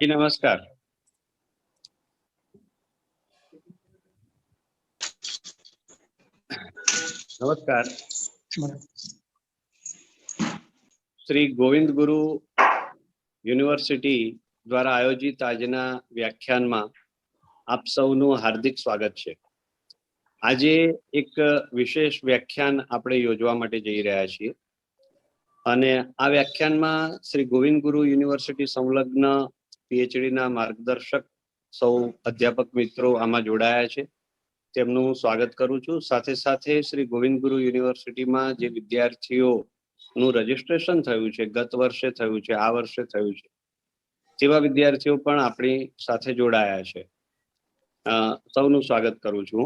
जी नमस्कार। નમસ્કાર. શ્રી ગોવિંદ ગુરુ યુનિવર્સિટી દ્વારા આયોજિત આજના વ્યાખ્યાનમાં આપ સૌનું હાર્દિક સ્વાગત છે. આજે એક વિશેષ વ્યાખ્યાન આપણે યોજવા માટે જઈ રહ્યા છીએ અને આ વ્યાખ્યાનમાં શ્રી ગોવિંદ ગુરુ યુનિવર્સિટી સંલગ્ન પીએચડીના માર્ગદર્શક સૌ અધ્યાપક મિત્રો આમાં જોડાયા છે. તેમનું સ્વાગત કરું છું. સાથે સાથે શ્રી ગોવિંદ ગુરુ યુનિવર્સિટીમાં જે વિદ્યાર્થીઓનું રજીસ્ટ્રેશન થયું છે, ગત વર્ષે થયું છે, આ વર્ષે થયું છે, તેવા વિદ્યાર્થીઓ પણ આપણી સાથે જોડાયા છે. સૌનું સ્વાગત કરું છું.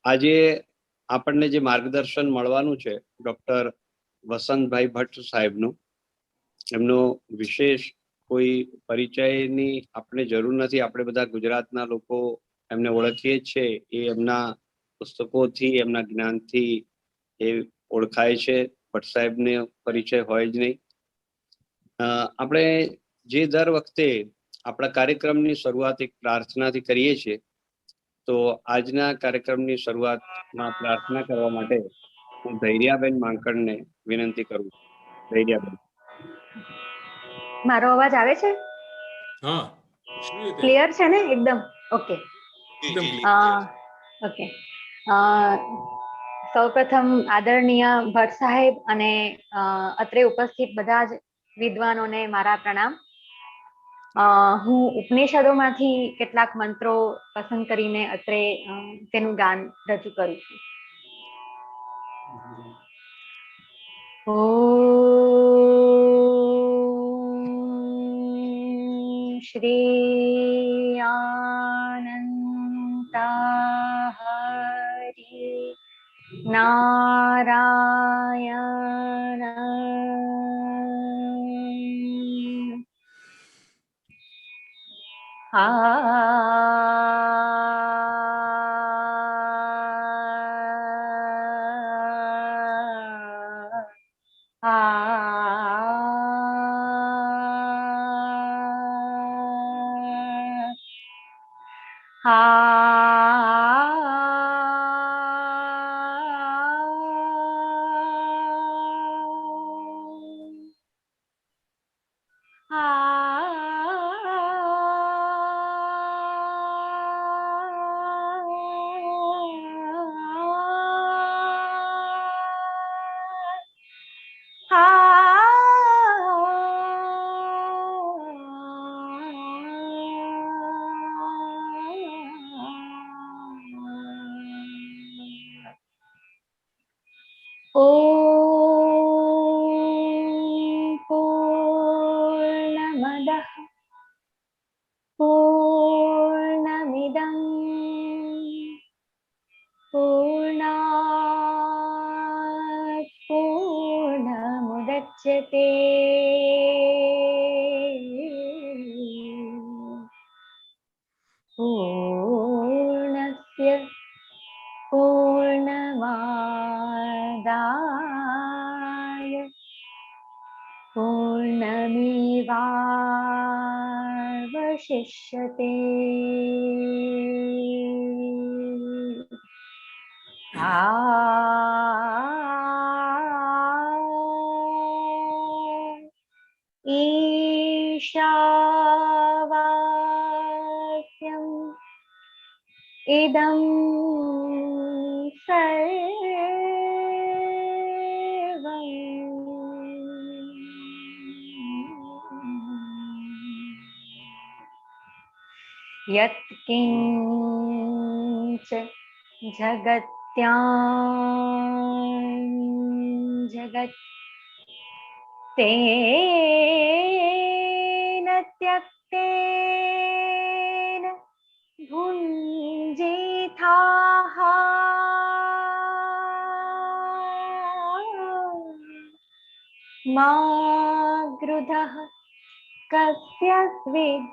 આજે આપણને જે માર્ગદર્શન મળવાનું છે ડૉક્ટર વસંતભાઈ ભટ્ટ સાહેબનું, એમનો વિશેષ કોઈ પરિચયની આપણે જરૂર નથી. આપણે બધા ગુજરાતના લોકો એમને ઓળખીએ છે. એ એમના પુસ્તકોથી, એમના જ્ઞાનથી એ ઓળખાય છે. ભટ્ટ સાહેબને પરિચય હોય જ નહીં. આપણે જે દર વખતે આપણા કાર્યક્રમની શરૂઆત એક પ્રાર્થનાથી કરીએ છીએ, તો આજના કાર્યક્રમની શરૂઆતમાં પ્રાર્થના કરવા માટે હું ધૈર્યાબેન માંકડને વિનંતી કરું છું. ધૈર્યાબેન, મારો અવાજ આવે છે? હા, ક્લિયર છે ને? એકદમ ઓકે. ઓકે. સૌપ્રથમ આદરણીય ભટ્ટ સાહેબ અને અત્રે ઉપસ્થિત બધા જ વિદ્વાનોને મારા પ્રણામ. હું ઉપનિષદોમાંથી કેટલાક મંત્રો પસંદ કરીને અત્રે તેનું ગાન રજૂ કરું છું. શ્રી અનંતા હરિ નારાયણ પૂર્ણમિદં પૂર્ણાત પૂર્ણમુદચ્યતે પૂર્ણસ્ય પૂર્ણમાદાય પૂર્ણમેવાવશિષ્યતે. ઈશાવાસ્યમ ઇદં સર્વં યત્કિંચ જગત્યાં જગત તેન ત્યક્તેન ભુંજીથાઃ મા ગૃધઃ કસ્યસ્વિદ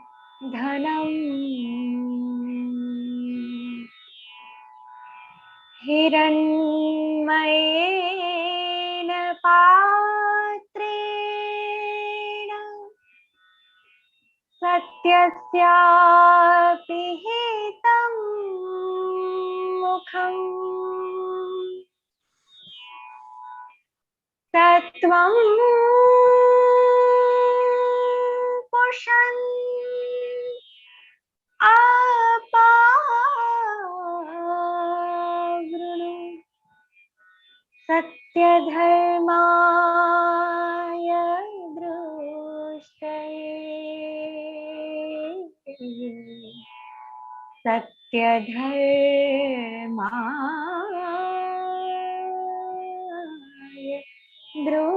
ધનમ હિરણ્મયેન પાત્રેણ नित्यस्यापि हितं मुखम् तत्त्वं पुरुषन् अपावृणु सत्यधर्माय दृष्टये सत्यधर्माय दृष्टये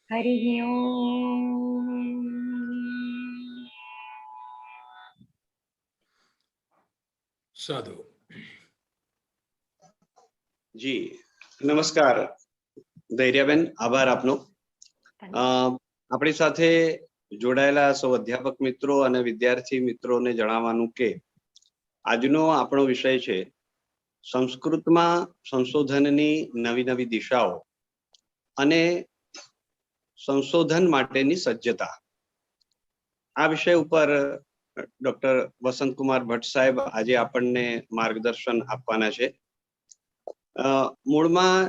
हरिः ओम्। સાધુ. જી નમસ્કાર ધૈર્યાબેન, આભાર આપનો. આપણી સાથે જોડાયેલા સૌ અધ્યાપક મિત્રો અને વિદ્યાર્થી મિત્રોને જણાવવાનું કે આજનો આપણો વિષય છે સંસ્કૃતમાં સંશોધનની નવી નવી દિશાઓ અને સંશોધન માટેની સજ્જતા. આ વિષય ઉપર ડોક્ટર વસંતકુમાર ભટ્ટ સાહેબ આજે આપણને માર્ગદર્શન આપવાના છે. મૂળમાં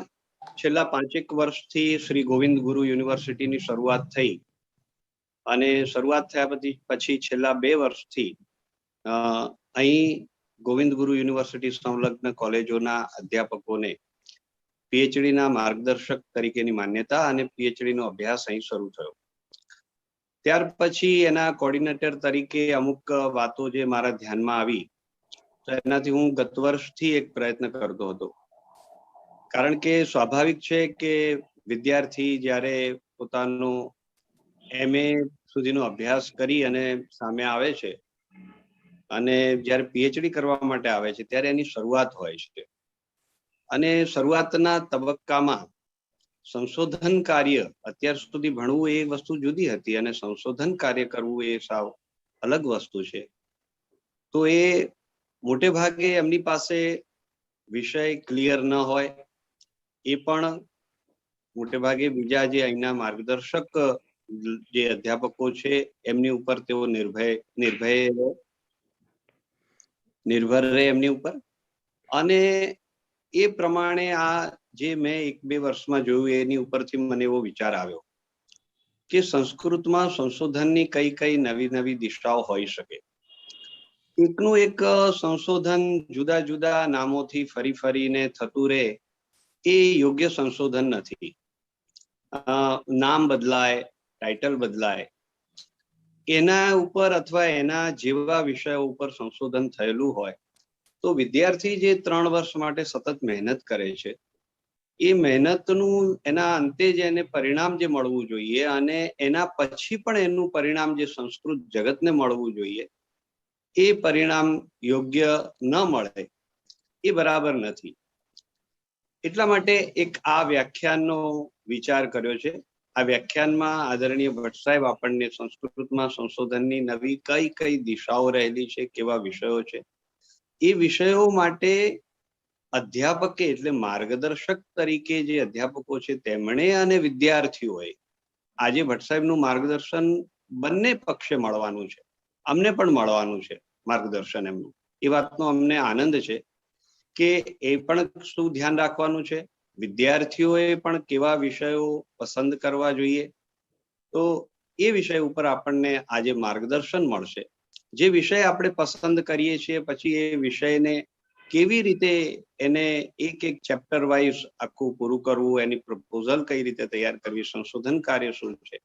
છેલ્લા 5 વર્ષથી શ્રી ગોવિંદ ગુરુ યુનિવર્સિટીની શરૂઆત થઈ અને શરૂઆત થયા પછી છેલ્લા 2 વર્ષથી અહીં ગોવિંદ ગુરુ યુનિવર્સિટી સંલગ્ન કોલેજોના અધ્યાપકોને પીએચડી ના માર્ગદર્શક તરીકેની માન્યતા અને પીએચડી નો અભ્યાસ અહીં શરૂ થયો. ત્યાર પછી એના કોર્ડિનેટર તરીકે અમુક વાતો જે મારા ધ્યાનમાં આવી તો એનાથી હું ગત વર્ષથી એક પ્રયત્ન કરતો હતો. કારણ કે સ્વાભાવિક છે કે વિદ્યાર્થી જ્યારે પોતાનો MA સુધીનો અભ્યાસ કરી અને સામે આવે છે અને જ્યારે પીએચડી કરવા માટે આવે છે ત્યારે એની શરૂઆત હોય છે અને શરૂઆતના તબક્કામાં સંશોધન કાર્ય, અત્યાર સુધી ભણવું એ વસ્તુ જુદી હતી અને સંશોધન કાર્ય કરવું એ સાવ અલગ વસ્તુ છે. તો એ મોટે ભાગે એમની પાસે વિષય ક્લિયર ન હોય, એ પણ મોટે ભાગે બીજા જે અહીંના માર્ગદર્શક જે અધ્યાપકો છે એમની ઉપર તેઓ નિર્ભર રહે એમની ઉપર. અને એ પ્રમાણે આ જે મેં 1-2 વર્ષમાં જોયું એની ઉપરથી મને એવો વિચાર આવ્યો કે સંસ્કૃતમાં સંશોધનની કઈ કઈ નવી નવી દિશાઓ હોઈ શકે. એકનું એક સંશોધન જુદા જુદા નામોથી ફરી ફરીને થતું રહે એ યોગ્ય સંશોધન નથી. નામ બદલાય, ટાઇટલ બદલાય, એના ઉપર અથવા એના જેવા વિષયો ઉપર સંશોધન થયેલું હોય તો વિદ્યાર્થી જે 3 વર્ષ માટે સતત મહેનત કરે છે એ મહેનતનું એના અંતે જે એને પરિણામ જે મળવું જોઈએ અને એના પછી પણ એનું પરિણામ જે સંસ્કૃત જગતને મળવું જોઈએ એ પરિણામ યોગ્ય ન મળે એ બરાબર નથી. એટલા માટે એક આ વ્યાખ્યાનનો વિચાર કર્યો છે. આ વ્યાખ્યાનમાં આદરણીય ભટ્ટ સાહેબ આપણને સંસ્કૃતમાં સંશોધનની નવી કઈ કઈ દિશાઓ રહેલી છે, કેવા વિષયો છે, એ વિષયો માટે અધ્યાપકે એટલે માર્ગદર્શક તરીકે જે અધ્યાપકો છે તેમણે અને વિદ્યાર્થીઓએ આજે ભટ્ટ સાહેબનું માર્ગદર્શન બંને પક્ષે મળવાનું છે. અમને પણ મળવાનું છે માર્ગદર્શન એમનું. એ વાતનો અમને આનંદ છે કે એ પણ શું ધ્યાન રાખવાનું છે, વિદ્યાર્થીઓએ પણ કેવા વિષયો પસંદ કરવા જોઈએ. તો એ વિષય ઉપર આપણને આજે માર્ગદર્શન મળશે. જે વિષય આપણે પસંદ કરીએ છીએ પછી એ વિષયને કેવી રીતે એને એક ચેપ્ટર વાઇઝ આખું પૂરું કરવું, એની પ્રપોઝલ કઈ રીતે તૈયાર કરવી, સંશોધન કાર્ય શું છે,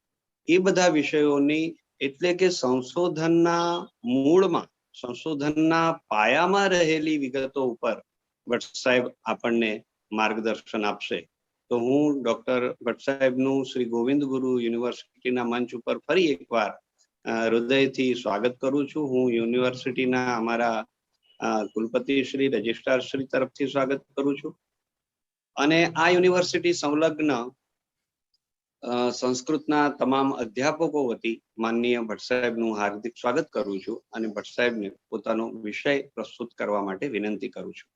એ બધા વિષયોની એટલે કે સંશોધનના મૂળમાં, સંશોધનના પાયામાં રહેલી વિગતો ઉપર ભટ્ટ સાહેબ આપણને માર્ગદર્શન આપશે. તો હું ડોક્ટર ભટ્ટ સાહેબનું શ્રી ગોવિંદ ગુરુ યુનિવર્સિટીના મંચ ઉપર ફરી એકવાર હૃદયથી સ્વાગત કરું છું. હું યુનિવર્સિટીના અમારા કુલપતિ શ્રી, રજિસ્ટ્રાર શ્રી તરફથી સ્વાગત કરું છું અને આ યુનિવર્સિટી સંલગ્ન સંસ્કૃતના તમામ અધ્યાપકો વતી માનનીય ભટ્ટ સાહેબનું હાર્દિક સ્વાગત કરું છું અને ભટ્ટ સાહેબને પોતાનો વિષય પ્રસ્તુત કરવા માટે વિનંતી કરું છું.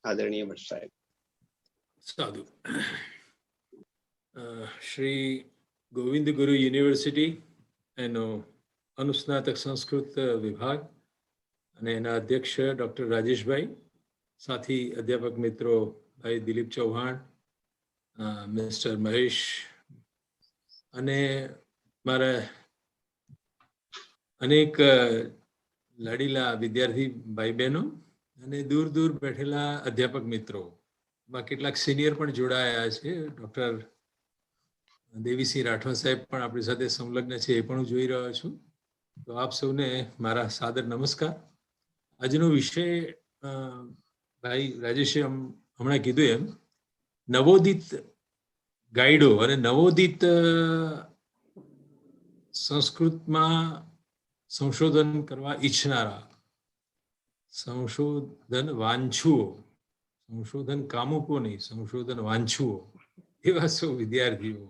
આદરણીય ભટ્ટ સાહેબ. સાધુ. શ્રી ગોવિંદ ગુરુ યુનિવર્સિટી એનો અનુસ્નાતક સંસ્કૃત વિભાગ અને એના અધ્યક્ષ ડૉક્ટર રાજેશભાઈ, સાથી અધ્યાપક મિત્રો ભાઈ દિલીપ ચૌહાણ, મિસ્ટર મહેશ અને મારા અનેક લાડીલા વિદ્યાર્થી ભાઈ બહેનો અને દૂર દૂર બેઠેલા અધ્યાપક મિત્રો, માં કેટલાક સિનિયર પણ જોડાયા છે. ડૉક્ટર દેવીસિંહ રાઠવા સાહેબ પણ આપણી સાથે સંલગ્ન છે, એ પણ હું જોઈ રહ્યો છું. તો આપ સૌને મારા સાદર નમસ્કાર. આજનો વિષય ભાઈ રાજેશે હમણાં કીધું એમ નવોદિત ગાઈડો અને નવોદિત સંસ્કૃતમાં સંશોધન કરવા ઈચ્છનારા, સંશોધન વાંછુઓ, સંશોધન કામુકો નહીં, સંશોધન વાંછુઓ એવા સૌ વિદ્યાર્થીઓ,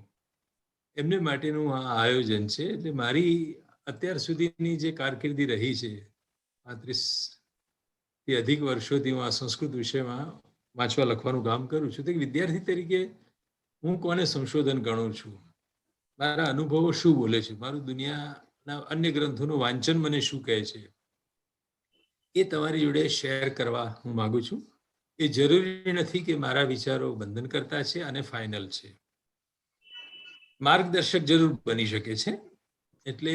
એમને માટેનું આ આયોજન છે. એટલે મારી અત્યાર સુધીની જે કારકિર્દી રહી છે, 35થી અધિક વર્ષોથી હું આ સંસ્કૃત વિષયમાં વાંચવા લખવાનું કામ કરું છું. તો વિદ્યાર્થી તરીકે હું કોને સંશોધન ગણું છું, મારા અનુભવો શું બોલે છે, મારું દુનિયાના અન્ય ગ્રંથોનું વાંચન મને શું કહે છે, એ તમારી જોડે શેર કરવા હું માગું છું. એ જરૂરી નથી કે મારા વિચારો બંધન કરતા છે અને ફાઇનલ છે, માર્ગદર્શક જરૂર બની શકે છે. એટલે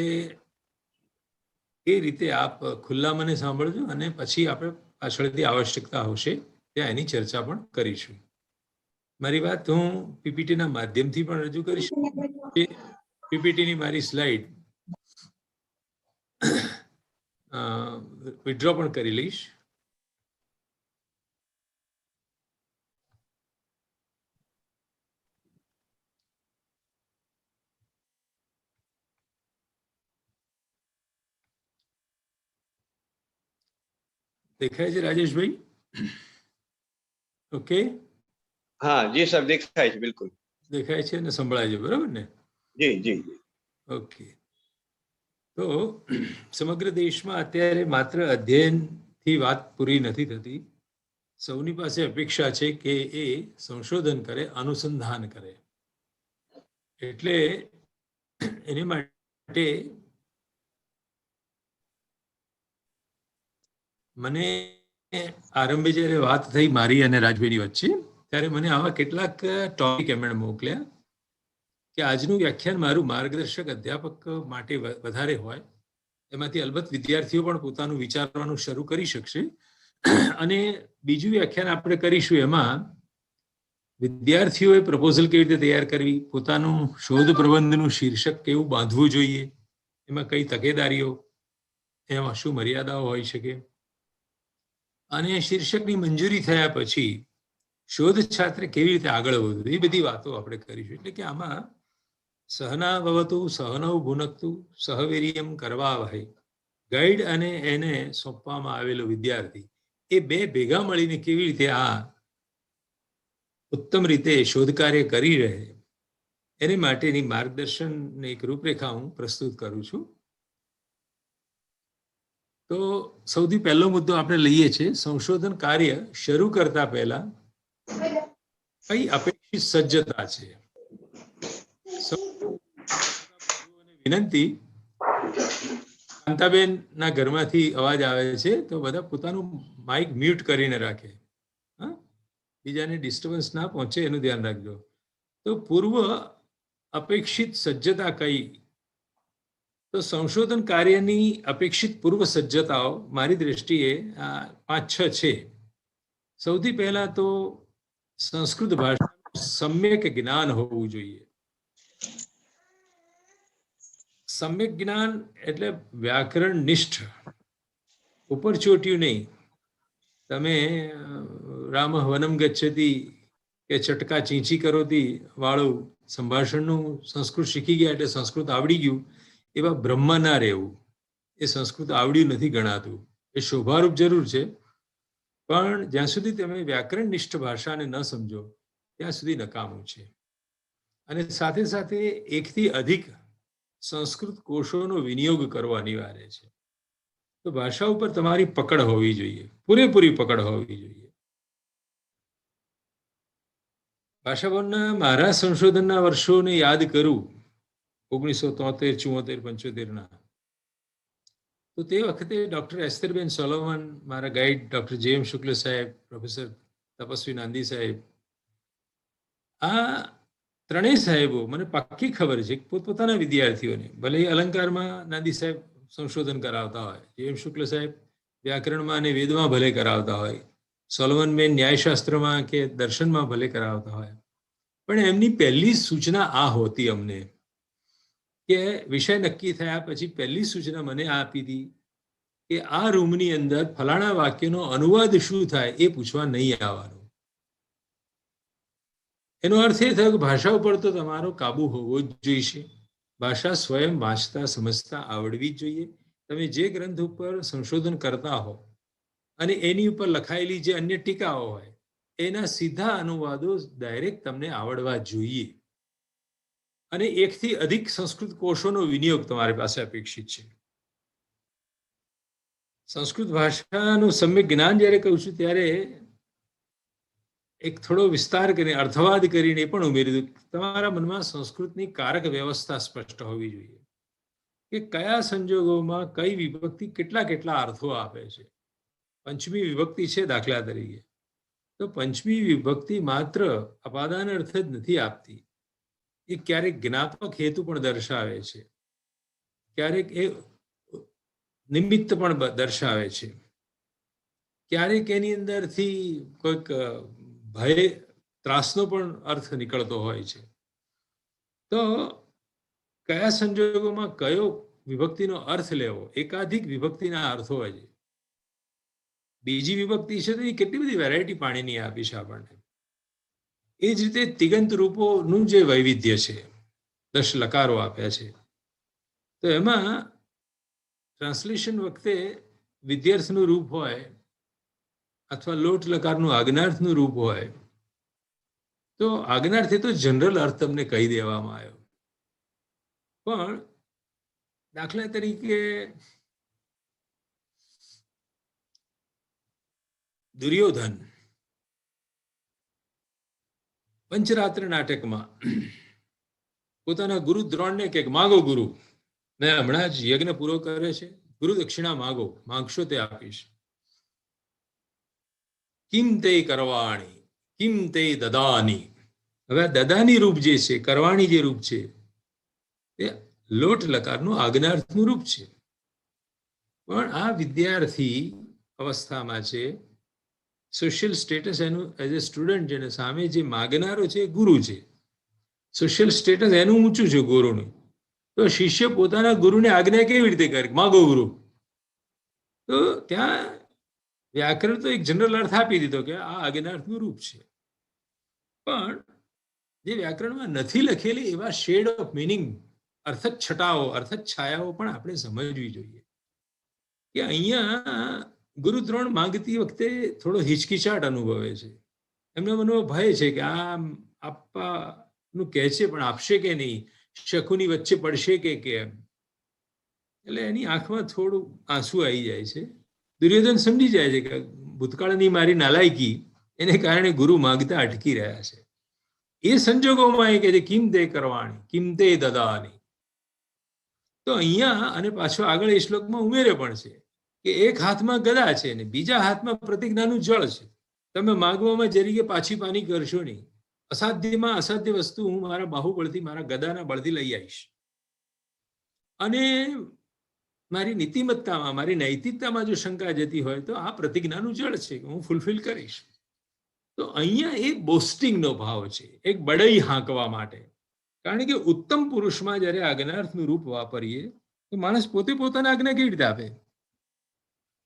એ રીતે આપ ખુલ્લા મને સાંભળજો અને પછી આપણે પાછળથી આવશ્યકતા હશે ત્યાં એની ચર્ચા પણ કરીશું. મારી વાત હું પીપીટીના માધ્યમથી પણ રજૂ કરીશ. પીપીટીની મારી સ્લાઇડ વિડ્રો પણ કરી લઈશ. દેખાય છે રાજેશભાઈ? ઓકે, હા જી સર, દેખાય છે, બિલકુલ દેખાય છે અને સંભળાય છે, બરાબર ને? જી જી. ઓકે. તો સમગ્ર દેશમાં અત્યારે માત્ર અધ્યયનથી વાત પૂરી નથી થતી. સૌની પાસે અપેક્ષા છે કે એ સંશોધન કરે, અનુસંધાન કરે. એટલે એની માટે મને આરંભે જ્યારે વાત થઈ મારી અને રાજભાઈની વચ્ચે, ત્યારે મને આવા કેટલાક ટોપિક એમણે મોકલ્યા કે આજનું વ્યાખ્યાન મારું માર્ગદર્શક અધ્યાપક માટે વધારે હોય. એમાંથી અલબત્ત વિદ્યાર્થીઓ પણ પોતાનું વિચારવાનું શરૂ કરી શકશે. અને બીજું વ્યાખ્યાન આપણે કરીશું, એમાં વિદ્યાર્થીઓએ પ્રપોઝલ કેવી રીતે તૈયાર કરવી, પોતાનું શોધ પ્રબંધનું શીર્ષક કેવું બાંધવું જોઈએ, એમાં કઈ તકેદારીઓ, એમાં શું મર્યાદાઓ હોઈ શકે, અને શીર્ષકની મંજૂરી થયા પછી શોધ છાત્રે કેવી રીતે આગળ વધવું, એ બધી વાતો આપણે કરીશું. એટલે કે આમાં સહના ભવતુ સહનૌ ભુનક્તુ સહવીર્યમ કરવાવહૈ, ગાઈડ અને એને સોંપવામાં આવેલો વિદ્યાર્થી, એ બે ભેગા મળીને કેવી રીતે આ ઉત્તમ રીતે શોધ કાર્ય કરી રહે, એની માટેની માર્ગદર્શન એક રૂપરેખા હું પ્રસ્તુત કરું છું. તો સૌથી પહેલો મુદ્દો આપણે લઈએ છીએ, સંશોધન કાર્ય શરૂ કરતા પહેલા કઈ અપેક્ષિત સજ્જતા છે. વિનંતી, કાંતાબેન ના ઘરમાંથી અવાજ આવે છે, તો બધા પોતાનું માઇક મ્યુટ કરીને રાખે, હા, બીજાને ડિસ્ટર્બન્સ ના પહોંચે એનું ધ્યાન રાખજો. તો પૂર્વ અપેક્ષિત સજ્જતા કઈ? તો સંશોધન કાર્યની અપેક્ષિત પૂર્વ સજ્જતાઓ મારી દ્રષ્ટિએ 5-6 છે. સૌથી પહેલા તો સંસ્કૃત ભાષાનું સમ્યક જ્ઞાન હોવું જોઈએ. સમ્યક જ્ઞાન એટલે વ્યાકરણ નિષ્ઠ, ઉપરચોટ્યું નહીં. તમે રામ વનમ ગચ્છતિ કે ચટકા ચીંચી કરોતી વાળું સંભાષણનું સંસ્કૃત શીખી ગયા એટલે સંસ્કૃત આવડી ગયું, એવા બ્રહ્મ ના રહેવું. એ સંસ્કૃત આવડ્યું નથી ગણાતું. એ શોભારૂપ જરૂર છે, પણ જ્યાં સુધી તમે વ્યાકરણ નિષ્ઠ ભાષાને ન સમજો ત્યાં સુધી નકામું છે. અને સાથે સાથે એકથી અધિક સંસ્કૃત કોષોનો વિનિયોગ કરવો અનિવાર્ય છે. તો ભાષા ઉપર તમારી પકડ હોવી જોઈએ, પૂરેપૂરી પકડ હોવી જોઈએ. ભાષાભવનના મારા સંશોધનના વર્ષોને યાદ કરું, 1973, 74, 75ના, તો તે વખતે ડોક્ટર એસ્તરબેન સોલોમન, મારા ગાઈડ ડોક્ટર જે.એમ. શુક્લ સાહેબ, પ્રોફેસર તપસ્વી નાંદી સાહેબ, આ ત્રણેય સાહેબો મને પાક્કી ખબર છે કે પોતપોતાના વિદ્યાર્થીઓને, ભલે એ અલંકારમાં નાંદી સાહેબ સંશોધન કરાવતા હોય, જે.એમ. શુક્લ સાહેબ વ્યાકરણમાં અને વેદમાં ભલે કરાવતા હોય, સોલોમનબેન ન્યાયશાસ્ત્રમાં કે દર્શનમાં ભલે કરાવતા હોય, પણ એમની પહેલી સૂચના આ હોતી અમને કે વિષય નક્કી થયા પછી પહેલી સૂચના મને આ આપી હતી કે આ રૂમની અંદર ફલાણા વાક્યનો અનુવાદ શું થાય એ પૂછવા નહીં આવવાનું. એનો અર્થ એ થયો કે ભાષા ઉપર તો તમારો કાબુ હોવો જ જોઈશે. ભાષા સ્વયં વાંચતા સમજતા આવડવી જ જોઈએ. તમે જે ગ્રંથ ઉપર સંશોધન કરતા હો અને એની ઉપર લખાયેલી જે અન્ય ટીકાઓ હોય એના સીધા અનુવાદો ડાયરેક્ટ તમને આવડવા જોઈએ. અને એકથી અધિક સંસ્કૃત કોષોનો વિનિયોગ તમારી પાસે અપેક્ષિત છે. સંસ્કૃત ભાષાનું સમ્યક જ્ઞાન જ્યારે કહું છું ત્યારે એક થોડો વિસ્તાર કરીને અર્થવાદ કરીને એ પણ ઉમેરી દઉં, તમારા મનમાં સંસ્કૃતની કારક વ્યવસ્થા સ્પષ્ટ હોવી જોઈએ કે કયા સંજોગોમાં કઈ વિભક્તિ કેટલા કેટલા અર્થો આપે છે. પંચમી વિભક્તિ છે દાખલા તરીકે, તો પંચમી વિભક્તિ માત્ર અપાદાન અર્થ જ નથી આપતી, એ ક્યારેક જ્ઞાત્મક હેતુ પણ દર્શાવે છે, ક્યારેક એ નિમિત્ત પણ દર્શાવે છે, ક્યારેક એની અંદરથી કોઈક ભય ત્રાસનો પણ અર્થ નીકળતો હોય છે. તો કયા સંજોગોમાં કયો વિભક્તિનો અર્થ લેવો, એકાધિક વિભક્તિના અર્થો હોય છે. બીજી વિભક્તિ છે તો એ કેટલી બધી વેરાયટી પાણીની આપી છે આપણને. એ જ રીતે તિગંત રૂપોનું જે વૈવિધ્ય છે, 10 લકારો આપ્યા છે, તો એમાં ટ્રાન્સલેશન વખતે વિદ્યાર્થનું રૂપ હોય અથવા લોટ લકારનું આજ્ઞાર્થનું રૂપ હોય, તો આજ્ઞાર્થે તો જનરલ અર્થ તમને કહી દેવામાં આવ્યો, પણ દાખલા તરીકે દુર્યોધન પંચરાત્ર નાટકમાં પોતાના ગુરુ દ્રોણને કે માગો ગુરુ, મેં હમણાં જ યજ્ઞ પૂરો કર્યો છે, ગુરુ દક્ષિણા માગો, માંગશો તે આપીશ. કિમ તે કરવાણી કિમ તે દદાની. હવે દદાની રૂપ જે છે, કરવાણી જે રૂપ છે, એ લોટ લકારનું આજ્ઞાર્થનું રૂપ છે. પણ આ વિદ્યાર્થી અવસ્થામાં છે, સોશિયલ સ્ટેટસ એનું એઝ એ સ્ટુડન્ટ છે, ને સામે જે માગનારો છે એ ગુરુ છે. સોશિયલ સ્ટેટસ એનું ઊંચું છે ગુરુનું. તો શિષ્ય પોતાના ગુરુને આજ્ઞા કેવી રીતે કરે, માગો ગુરુ. તો ત્યાં વ્યાકરણ તો એક જનરલ અર્થ આપી દીધો કે આ આજ્ઞાર્થનું રૂપ છે, પણ જે વ્યાકરણમાં નથી લખેલી એવા શેડ ઓફ મિનિંગ, અર્થક છટાઓ, અર્થક છાયાઓ પણ આપણે સમજવી જોઈએ કે અહીંયા ગુરુ દ્રોણ માંગતી વખતે થોડો હિચકિચાટ અનુભવે છે. એમના મનમાં ભય છે કે આ આપવાનું કહે છે પણ આપશે કે નહીં, શકુની વચ્ચે પડશે કે કેમ. એટલે એની આંખમાં થોડું આંસુ આવી જાય છે. દુર્યોધન સમજી જાય છે કે ભૂતકાળની મારી નાલાયકી એને કારણે ગુરુ માંગતા અટકી રહ્યા છે. એ સંજોગોમાં એ કહે છે કિમ તે કરવાણી કિમ તે દદાની. તો અહીંયા અને પાછો આગળ એ શ્લોકમાં ઉમેરે પણ છે કે એક હાથમાં ગદા છે અને બીજા હાથમાં પ્રતિજ્ઞાનું જળ છે. તમે માગવામાં જરીકે પાછી પાની કરશો નહીં. અસાધ્યમાં અસાધ્ય વસ્તુ હું મારા બાહુબળથી, મારા ગદાના બળથી લઈ આવીશ, અને મારી નીતિમત્તામાં, મારી નૈતિકતામાં જો શંકા જતી હોય તો આ પ્રતિજ્ઞાનું જળ છે કે હું ફૂલફિલ કરીશ. તો અહીંયા એક બોસ્ટિંગનો ભાવ છે, એક બડઈ હાંકવા માટે. કારણ કે ઉત્તમ પુરુષમાં જ્યારે આજ્ઞાર્થનું રૂપ વાપરીએ તો માણસ પોતે પોતાને આજ્ઞા કેવી રીતે આપે.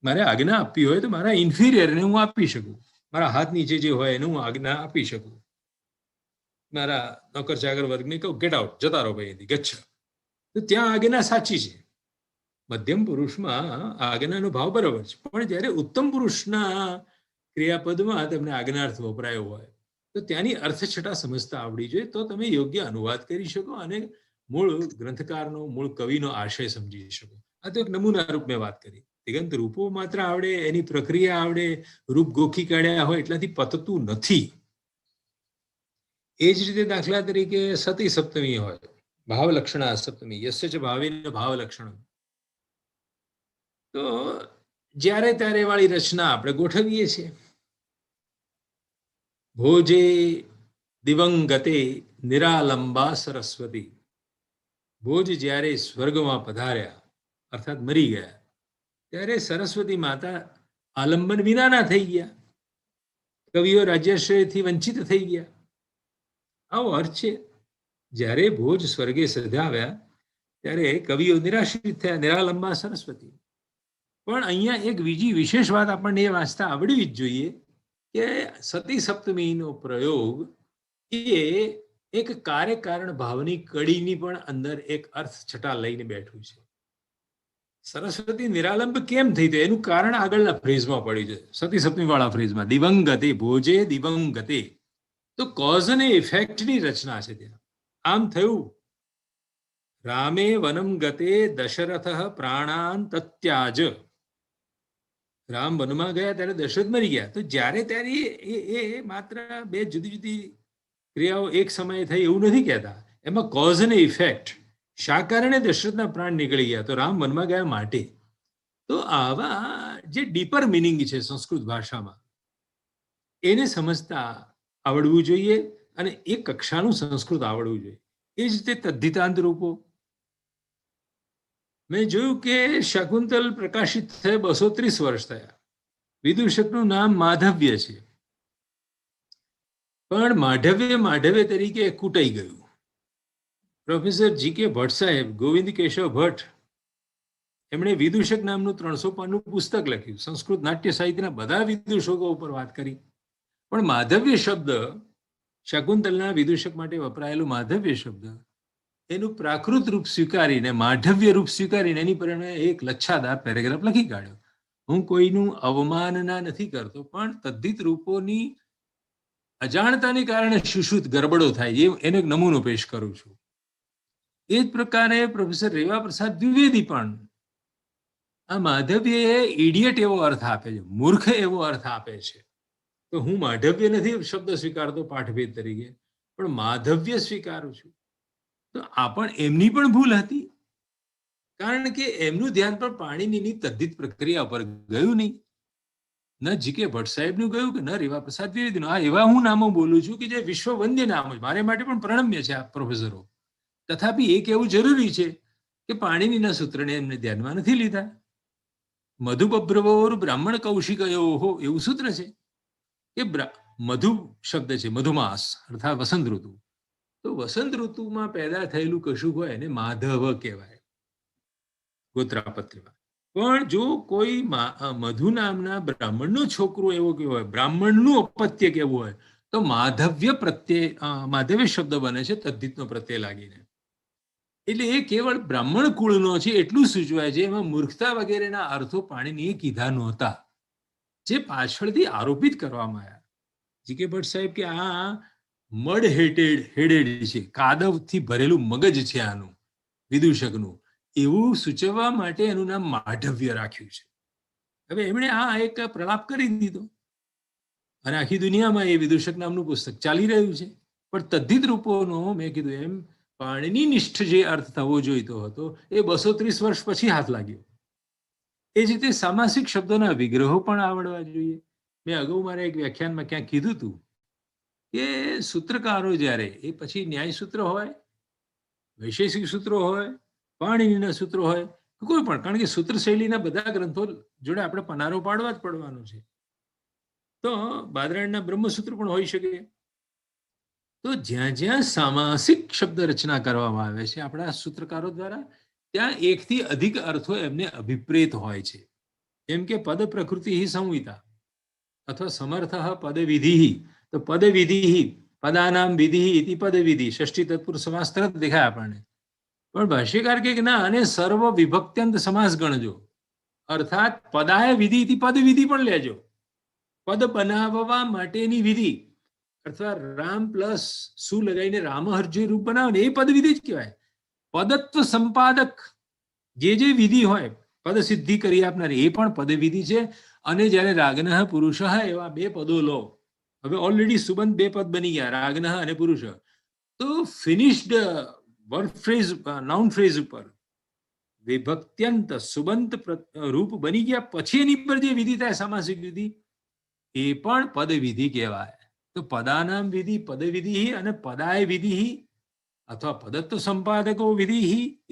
મારે આજ્ઞા આપવી હોય તો મારા ઇન્ફિરિયરને હું આપી શકું, મારા હાથ નીચે જે હોય એને હું આજ્ઞા આપી શકું. મારા નોકર ચાકર વર્ગને કહું ગેટ આઉટ, જતા રહો ભાઈ, ગચ્છ. તો ત્યાં આજ્ઞા સાચી છે. મધ્યમ પુરુષમાં આજ્ઞાનો ભાવ બરાબર છે, પણ જ્યારે ઉત્તમ પુરુષના ક્રિયાપદમાં તમને આજ્ઞાર્થ વપરાયો હોય તો ત્યાંની અર્થછટા સમજતા આવડી જોઈએ, તો તમે યોગ્ય અનુવાદ કરી શકો અને મૂળ ગ્રંથકારનો, મૂળ કવિનો આશય સમજી શકો. આ તો એક નમૂના રૂપ મેં વાત કરી. દિગંત રૂપો માત્ર આવડે, એની પ્રક્રિયા આવડે, રૂપ ગોખી કાઢ્યા હોય એટલાથી પતતું નથી. એ જ રીતે દાખલા તરીકે સતી સપ્તમી હોય, ભાવલક્ષણા સપ્તમી, યસ્ય ચ ભાવિન ભાવલક્ષણ. તો જ્યારે ત્યારે વાળી રચના આપણે ગોઠવીએ છીએ. ભોજે દિવંગતે નિરાલંબા સરસ્વતી. ભોજ જ્યારે સ્વર્ગમાં પધાર્યા અર્થાત મરી ગયા, ત્યારે સરસ્વતી માતા આલંબન વિનાના થઈ ગયા. કવિઓ રાજ્યાશ્રયથી વંચિત થઈ ગયા. આવો અર્થ છે. જ્યારે ભોજ સ્વર્ગે સધાવ્યા ત્યારે કવિઓ નિરાશ્રિત થયા, નિરાલંબા સરસ્વતી. પણ અહીંયા એક બીજી વિશેષ વાત આપણને એ વાંચતા આવડવી જ જોઈએ કે સતી સપ્તમીનો પ્રયોગ એ એક કાર્યકારણ ભાવની કડીની પણ અંદર એક અર્થ છટા લઈને બેઠું છે. સરસ્વતી નિરાલંબ કેમ થઈ? તો એનું કારણ આગળના ફ્રેઝમાં પડ્યું છે, સતી સપ્તમી વાળા ફ્રેઝમાં. દિવંગતે ભોજે દિવંગતે. તો કોઝ અને ઇફેક્ટની રચના છે ત્યાં. આમ થયું, રામે વનમ ગતે દશરથ પ્રાણાન તત્યાજ. રામ વનમાં ગયા ત્યારે દશરથ મરી ગયા. તો જ્યારે ત્યારે એ માત્ર બે જુદી જુદી ક્રિયાઓ એક સમયે થઈ એવું નથી કહેતા. એમાં કોઝ અને ઇફેક્ટ, શા કારણે દશરથના પ્રાણ નીકળી ગયા? તો રામ વનમાં ગયા માટે. તો આવા જે ડીપર મિનિંગ છે સંસ્કૃત ભાષામાં, એને સમજતા આવડવું જોઈએ અને એ કક્ષાનું સંસ્કૃત આવડવું જોઈએ. એ જ રીતે તદ્ધિતાંત રૂપો. મેં જોયું કે શકુંતલ પ્રકાશિત થયે 230 વર્ષ થયા. વિદૂષકનું નામ માધવ્ય છે, પણ માધવ્ય તરીકે કૂટાઈ ગયું. Professor G.K. ભટ્ટ સાહેબ, ગોવિંદ કેશવ ભટ્ટ, એમણે વિદૂષક નામનું 300 પાનનું પુસ્તક લખ્યું. સંસ્કૃત નાટ્ય સાહિત્યના બધા વિદૂષકો ઉપર વાત કરી. પણ માધવ્ય શબ્દ, શકુંતલના વિદૂષક માટે વપરાયેલું માધવ્ય શબ્દ, એનું પ્રાકૃત રૂપ સ્વીકારીને, માધવ્ય રૂપ સ્વીકારીને એની પર એક લચ્છાદાર પેરેગ્રાફ લખી કાઢ્યો. હું કોઈનું અવમાનના નથી કરતો, પણ તદ્ધિત રૂપોની અજાણતાને કારણે શુશ્રુત ગરબડો થાય એનો એક નમૂનો પેશ કરું છું. એ જ પ્રકારે પ્રોફેસર રેવા પ્રસાદ દ્વિવેદી પણ આ માધવ્ય ઇડિયટ એવો અર્થ આપે છે, મૂર્ખ એવો અર્થ આપે છે. તો હું માધવ્ય નથી શબ્દ સ્વીકારતો પાઠભેદ તરીકે, પણ માધવ્ય સ્વીકારું છું. તો આ પણ એમની પણ ભૂલ હતી, કારણ કે એમનું ધ્યાન પણ પાણીની તદ્ધિત પ્રક્રિયા પર ગયું નહીં. ન G.K. ભટ્ટ સાહેબનું ગયું કે ન રેવા પ્રસાદ દ્વિવેદીનું. આ એવા હું નામો બોલું છું કે જે વિશ્વવંદ્ય નામો છે, મારે માટે પણ પ્રણમ્ય છે આ પ્રોફેસરો. તથાપી એ કહેવું જરૂરી છે કે પાણીનીના સૂત્રને એમને ધ્યાનમાં નથી લીધા. મધુબભ્રવોર બ્રાહ્મણ કૌશિકયો એવું સૂત્ર છે કે મધુ શબ્દ છે, મધુમાસ અર્થાત વસંત ઋતુ. તો વસંત ઋતુમાં પેદા થયેલું કશું હોય એને માધવ કહેવાય ગોત્રાપત્યમાં. પણ જો કોઈ મધુ નામના બ્રાહ્મણનો છોકરો એવો કેવો હોય, બ્રાહ્મણનું અપત્ય કેવું હોય, તો માધવ્ય શબ્દ બને છે તદ્ધિતનો પ્રત્યય લાગીને. એટલે એ કેવળ બ્રાહ્મણ કુળનો છે એટલું સૂચવાય છે. એમાં મૂર્ખતા વગેરેના અર્થો પાણીનીએ કીધા નહોતા, જે પાછળથી આરોપિત કરવામાં આવ્યા. G.K. ભટ્ટ સાહેબ કે આ મડ હેડેડ છે, કાદવથી ભરેલું મગજ છે આનું વિદૂષકનું, એવું સૂચવવા માટે એનું નામ માધવ્ય રાખ્યું છે. હવે એમણે આ એક પ્રલાપ કરી દીધો અને આખી દુનિયામાં એ વિદૂષક નામનું પુસ્તક ચાલી રહ્યું છે. પણ તદ્ધિત રૂપોનો મેં કીધું એમ પાણીની નિષ્ઠ જે અર્થ થવો જોઈતો હતો એ 230 વર્ષ પછી હાથ લાગ્યો. એ જ રીતે સામાસિક શબ્દોના વિગ્રહો પણ આવડવા જોઈએ. મેં અગાઉ મારા એક વ્યાખ્યાનમાં ક્યાંક કીધું હતું કે સૂત્રકારો જ્યારે એ પછી ન્યાય સૂત્ર હોય, વૈશેષિક સૂત્રો હોય, પાણીનીના સૂત્રો હોય, કોઈ પણ, કારણ કે સૂત્ર શૈલીના બધા ગ્રંથો જોડે આપણે પનારો પાડવા જ પડવાનો છે. તો બાદરાયણના બ્રહ્મસૂત્ર પણ હોઈ શકે. તો જ્યાં જ્યાં સામાસિક શબ્દ રચના કરવામાં આવે છે આપણા સૂત્રકારો દ્વારા, ત્યાં એકથી અધિક અર્થો એમને અભિપ્રેત હોય છે. જેમ કે પદ પ્રકૃતિ સંહિતા અથવા સમર્થ પદ વિધિ. તો પદ વિધિ, પદાનામ વિધિ ઇતિ પદ વિધિ, ષષ્ઠી તત્પુરુષ સમાસ તરત દેખાય આપણને. પણ ભાષ્યકાર કે ના, અને સર્વ વિભક્ત્યંત સમાસ ગણજો, અર્થાત પદાય વિધિ ઇતિ પદ વિધિ પણ લેજો. પદ બનાવવા માટેની વિધિ, અથવા રામ પ્લસ શું લગાવીને રામહર્ષય રૂપ બનાવે ને એ પદ વિધિ જ કહેવાય. પદત્વ સંપાદક જે વિધિ હોય, પદ સિદ્ધિ કરી આપનારી, એ પણ પદ વિધિ છે. અને જયારે રાગનઃ પુરુષ એવા બે પદો લો હવે ઓલરેડી સુબંત 2 પદ બની ગયા, રાગનઃ અને પુરુષ. તો finished verb phrase, noun phrase ઉપર વિભક્ત્યંત સુબંત રૂપ બની ગયા પછી એની પર જે વિધિ થાય સામાસિક વિધિ, એ પણ પદ વિધિ કહેવાય. તો પદાનામ વિધિ પદ વિધિ અને પદાય વિધિ અથવા પદત્વ સંપાદકો વિધિ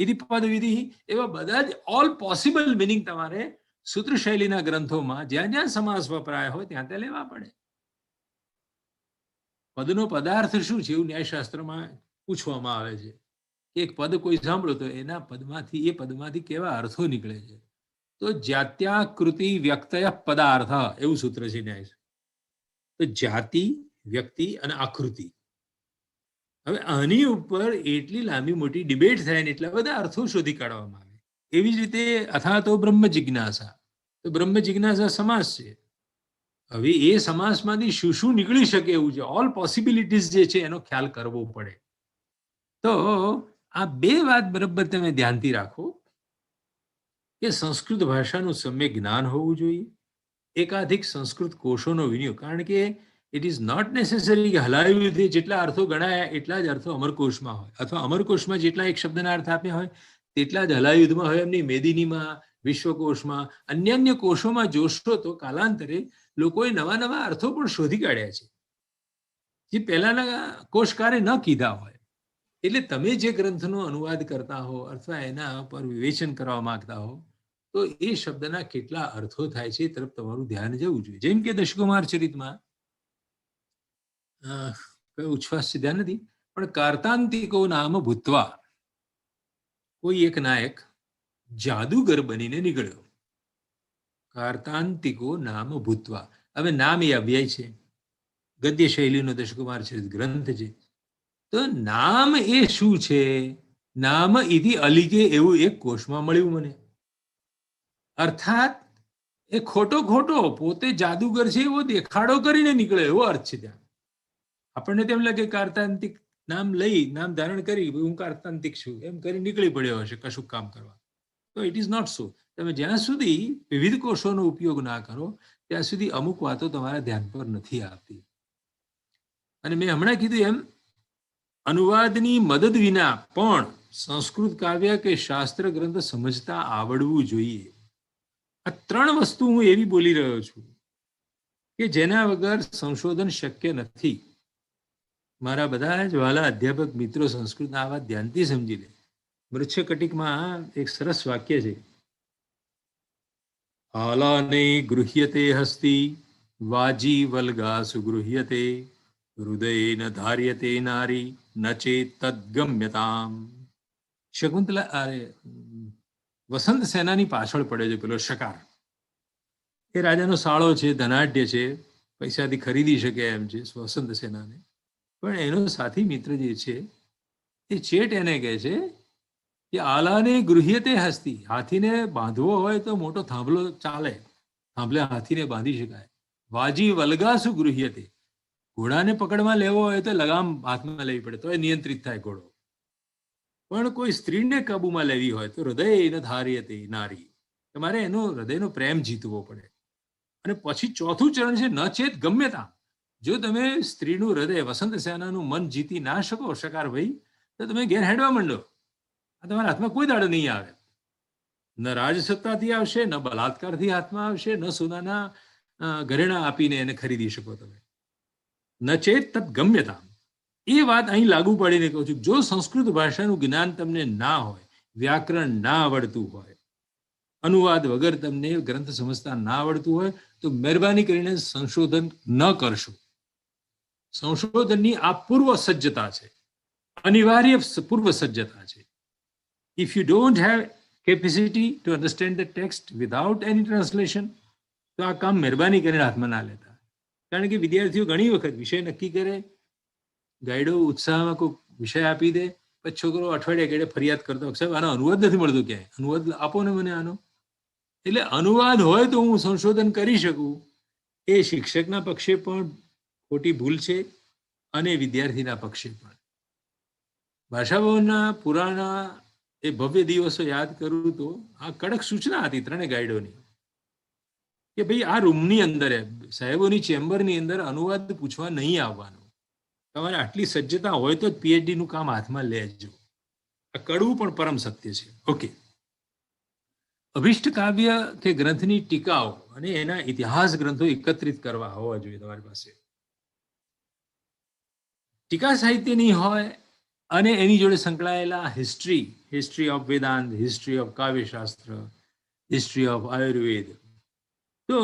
ઇતિ પદ વિધિ, એવા બધા જ ઓલ પોસિબલ મિનિંગ તમારે સૂત્ર શૈલીના ગ્રંથોમાં જ્યાં જ્યાં સમાસ વપરાય હોય ત્યાં ત્યાં લેવા પડે. પદનો પદાર્થ શું છે એવું ન્યાયશાસ્ત્રમાં પૂછવામાં આવે છે કે એક પદ કોઈ સાંભળો તો એના એ પદમાંથી કેવા અર્થો નીકળે છે. તો જાત્યાકૃતિ વ્યક્તય પદાર્થ એવું સૂત્ર છે ન્યાય. તો જાતિ, વ્યક્તિ અને આકૃતિ. હવે આની ઉપર એટલી લાંબી મોટી ડિબેટ થાય ને એટલા બધા અર્થો શોધી કાઢવામાં આવે. એવી જ રીતે અથવા તો બ્રહ્મ જિજ્ઞાસા. તો બ્રહ્મ જિજ્ઞાસા સમાસ છે. હવે એ સમાસમાંથી શું શું નીકળી શકે એવું છે, ઓલ પોસિબિલિટીઝ જે છે એનો ખ્યાલ કરવો પડે. તો આ બે વાત બરાબર તમે ધ્યાનથી રાખો કે સંસ્કૃત ભાષાનું સમ્યક જ્ઞાન હોવું જોઈએ, એકાધિક સંસ્કૃત કોષોનો વિનિયોગ. કારણ કે ઇટ ઇઝ નોટ નેસેસરી કે હલાયુથી જેટલા અર્થો ગણાયા એટલા જ અર્થો અમરકોશમાં હોય, અથવા અમરકોશમાં જેટલા એક શબ્દના અર્થ આપ્યા હોય તેટલા જ હલાયુધમાં હોય. એમની મેદિનીમાં, વિશ્વકોશમાં, અન્ય કોષોમાં જોશો તો કાલાંતરે લોકોએ નવા નવા અર્થો પણ શોધી કાઢ્યા છે જે પહેલાના કોષકારે ન કીધા હોય. એટલે તમે જે ગ્રંથનો અનુવાદ કરતા હો અથવા એના પર વિવેચન કરવા માંગતા હો તો એ શબ્દના કેટલા અર્થો થાય છે એ તરફ તમારું ધ્યાન જવું જોઈએ. જેમ કે દશકુમાર ચરિતમાં કયો ઉચ્છ્વાસ છે ધ્યાન નથી, પણ કાર્તાંતિકો નામ ભૂતવા કોઈ એક નાયક જાદુગર બનીને નીકળ્યો. કાર્તાંતિકો નામ ભૂતવા. હવે નામ એ અવ્યય છે, ગદ્ય શૈલીનો દશકુમાર ચરિત ગ્રંથ છે. તો નામ એ શું છે? નામ ઇતિ અલિકે એવું એક કોષમાં મળ્યું મને. અર્થાત એ ખોટો પોતે જાદુગર છે એવો દેખાડો કરીને નીકળે એવો અર્થ છે ત્યાં. આપણને તેમ લાગે કાર્તાંતિક નામ લઈ, નામ ધારણ કરી હું કાર્તાંતિક છું એમ કરી નીકળી પડ્યો હશે કશું કામ કરવા. તો ઇટ ઇઝ નોટ સો. તમે જ્યાં સુધી વિવિધ કોષોનો ઉપયોગ ના કરો ત્યાં સુધી અમુક વાતો તમારા ધ્યાન પર નથી આવતી. અને મેં હમણાં કીધું એમ અનુવાદની મદદ વિના પણ સંસ્કૃત કાવ્ય કે શાસ્ત્ર ગ્રંથ સમજતા આવડવું જોઈએ. આ 3 વસ્તુ હું એવી બોલી રહ્યો છું કે જેના વગર સંશોધન શક્ય નથી. મારા બધા જ વાલા અધ્યાપક મિત્રો સંસ્કૃતના આ વાત ધ્યાનથી સમજી લે. મૃચ્છકટિકમાં એક સરસ વાક્ય છે, આલાને ગૃહ્યતે હસ્તિ વાજી વલ્ગાસુ ગૃહ્યતે હૃદયેન ધાર્યતે નારી ન ચેત તદ્ગમ્યતામ. શકુંતલા વસંત સેનાની પાછળ પડે છે પેલો શકાર. એ રાજાનો સાળો છે, ધનાઢ્ય છે, પૈસાથી ખરીદી શકે એમ છે વસંત સેનાને. પણ એનો સાથી મિત્ર જે છે એ ચેટ એને કહે છે કે આલાને ગૃહ્યતે હસ્તિ. હાથીને બાંધવો હોય તો મોટો થાંભલો ચાલે, થાંભલે હાથીને બાંધી શકાય. વાજી વલ્ગાસુ ગૃહ્યતે. ઘોડાને પકડમાં લેવો હોય તો લગામ હાથમાં લેવી પડે તો એ નિયંત્રિત થાય ઘોડો. પણ કોઈ સ્ત્રીને કાબુમાં લેવી હોય તો હૃદય ન ધાર્યતે નારી. તમારે એનો હૃદયનો પ્રેમ જીતવો પડે. અને પછી ચોથું ચરણ છે ન ચેત ગમ્યતા. જો તમે સ્ત્રીનું હૃદય, વસંત સેનાનું મન જીતી ના શકો શકાર ભાઈ, તો તમે ઘેર હેડવા માંડો. આ તમારા હાથમાં કોઈ દાડો નહીં આવે. ન રાજસત્તાથી આવશે, ન બલાત્કારથી હાથમાં આવશે, ન સોનાના ઘરેણા આપીને એને ખરીદી શકો તમે. ન ચેત તદ ગમ્યતા. એ વાત અહીં લાગુ પાડીને કહું છું, જો સંસ્કૃત ભાષાનું જ્ઞાન તમને ના હોય, વ્યાકરણ ના આવડતું હોય, અનુવાદ વગર તમને ગ્રંથ સમજતા ના આવડતું હોય તો મહેરબાની કરીને સંશોધન ન કરશો. સંશોધનની આ પૂર્વ સજ્જતા છે, અનિવાર્ય પૂર્વ સજ્જતા છે. If you don't have capacity to understand the text without any translation, તો આ કામ મહેરબાની કરીને હાથમાં ના લેતા. કારણ કે વિદ્યાર્થીઓ ઘણી વખત વિષય નક્કી કરે, ગાઈડો ઉત્સાહમાં કોઈ વિષય આપી દે, પછી છોકરો અઠવાડિયા ઘેડે ફરિયાદ કરતો, સાહેબ આનો અનુવાદ નથી મળતો, ક્યાંય અનુવાદ આપો ને મને આનો. એટલે અનુવાદ હોય તો હું સંશોધન કરી શકું, એ શિક્ષકના પક્ષે પણ ખોટી ભૂલ છે અને વિદ્યાર્થીના પક્ષે પણ. ભાષા ભવનના પુરાના એ ભવ્ય દિવસો યાદ કરું તો આ કડક સૂચના હતી 3 ગાઈડોની કે ભાઈ આ રૂમની અંદર સાહેબોની ચેમ્બરની અંદર અનુવાદ પૂછવા નહીં આવવાનું. તમારે આટલી સજ્જતા હોય તો જ પીએચડી નું કામ હાથમાં લેજો. આ કડવું પણ પરમ સત્ય છે. ઓકે, અભિષ્ટ કાવ્ય કે ગ્રંથની ટીકાઓ અને એના ઇતિહાસ ગ્રંથો એકત્રિત કરવા હોવા જોઈએ તમારી પાસે. ટીકા સાહિત્યની હોય અને એની જોડે સંકળાયેલા history of Vedanta, history of Kavyashastra, history of Ayurveda, તો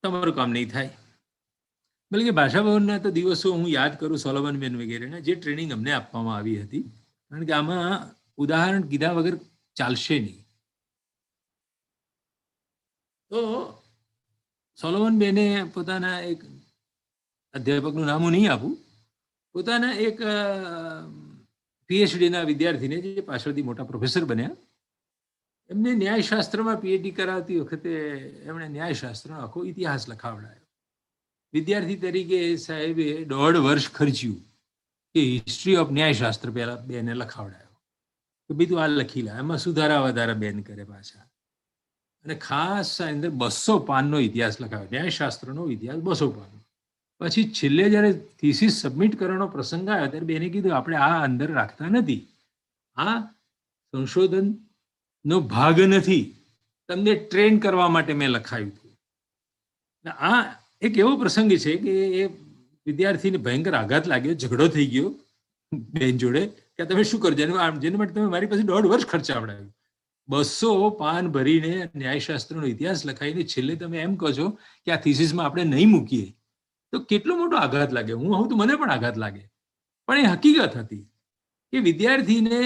તમારું કામ નહીં થાય. બલકે ભાષા ભવનના તો દિવસો હું યાદ કરું, સોલોમનબેન વગેરેના, જે ટ્રેનિંગ અમને આપવામાં આવી હતી, કારણ કે આમાં ઉદાહરણ કીધા વગર ચાલશે નહીં. તો સોલોમનબેને પોતાના એક અધ્યાપકનું નામ હું નહીં આપું, પોતાના એક પીએચડીના વિદ્યાર્થીને, જે પાછળથી મોટા પ્રોફેસર બન્યા, એમને ન્યાયશાસ્ત્રમાં પીએચડી કરાવતી વખતે એમણે ન્યાયશાસ્ત્રનો આખો ઇતિહાસ લખાવડાયો. વિદ્યાર્થી તરીકે સાહેબે 1.5 વર્ષ ખર્ચ્યું કે હિસ્ટ્રી ઓફ ન્યાયશાસ્ત્ર પહેલા બેને લખાવડાયો કે ભાઈ તું આ લખી લે, એમાં સુધારા વધારા બેન કરે પાછા, અને ખાસ અંદર 200 પાનનો ઇતિહાસ લખાવ્યો, ન્યાયશાસ્ત્રનો ઇતિહાસ 200 પાન. પછી છેલ્લે જ્યારે થીસીસ સબમિટ કરવાનો પ્રસંગ આવ્યો ત્યારે બેને કીધું આપણે આ અંદર રાખતા નથી, આ સંશોધનનો ભાગ નથી, તમને ટ્રેન કરવા માટે મેં લખાયું હતું. આ એક એવો પ્રસંગ છે કે એ વિદ્યાર્થીને ભયંકર આઘાત લાગ્યો, ઝઘડો થઈ ગયો બેન જોડે કે તમે શું કરજો, જેને માટે તમે મારી પાસે 1.5 વર્ષ ખર્ચાવડાવ્યું, 200 પાન ભરીને ન્યાયશાસ્ત્રનો ઇતિહાસ લખાઈને છેલ્લે તમે એમ કહો છો કે આ થીસીસમાં આપણે નહીં મૂકીએ, તો કેટલો મોટો આઘાત લાગે. હું આવું તો મને પણ આઘાત લાગે, પણ એ હકીકત હતી કે વિદ્યાર્થીને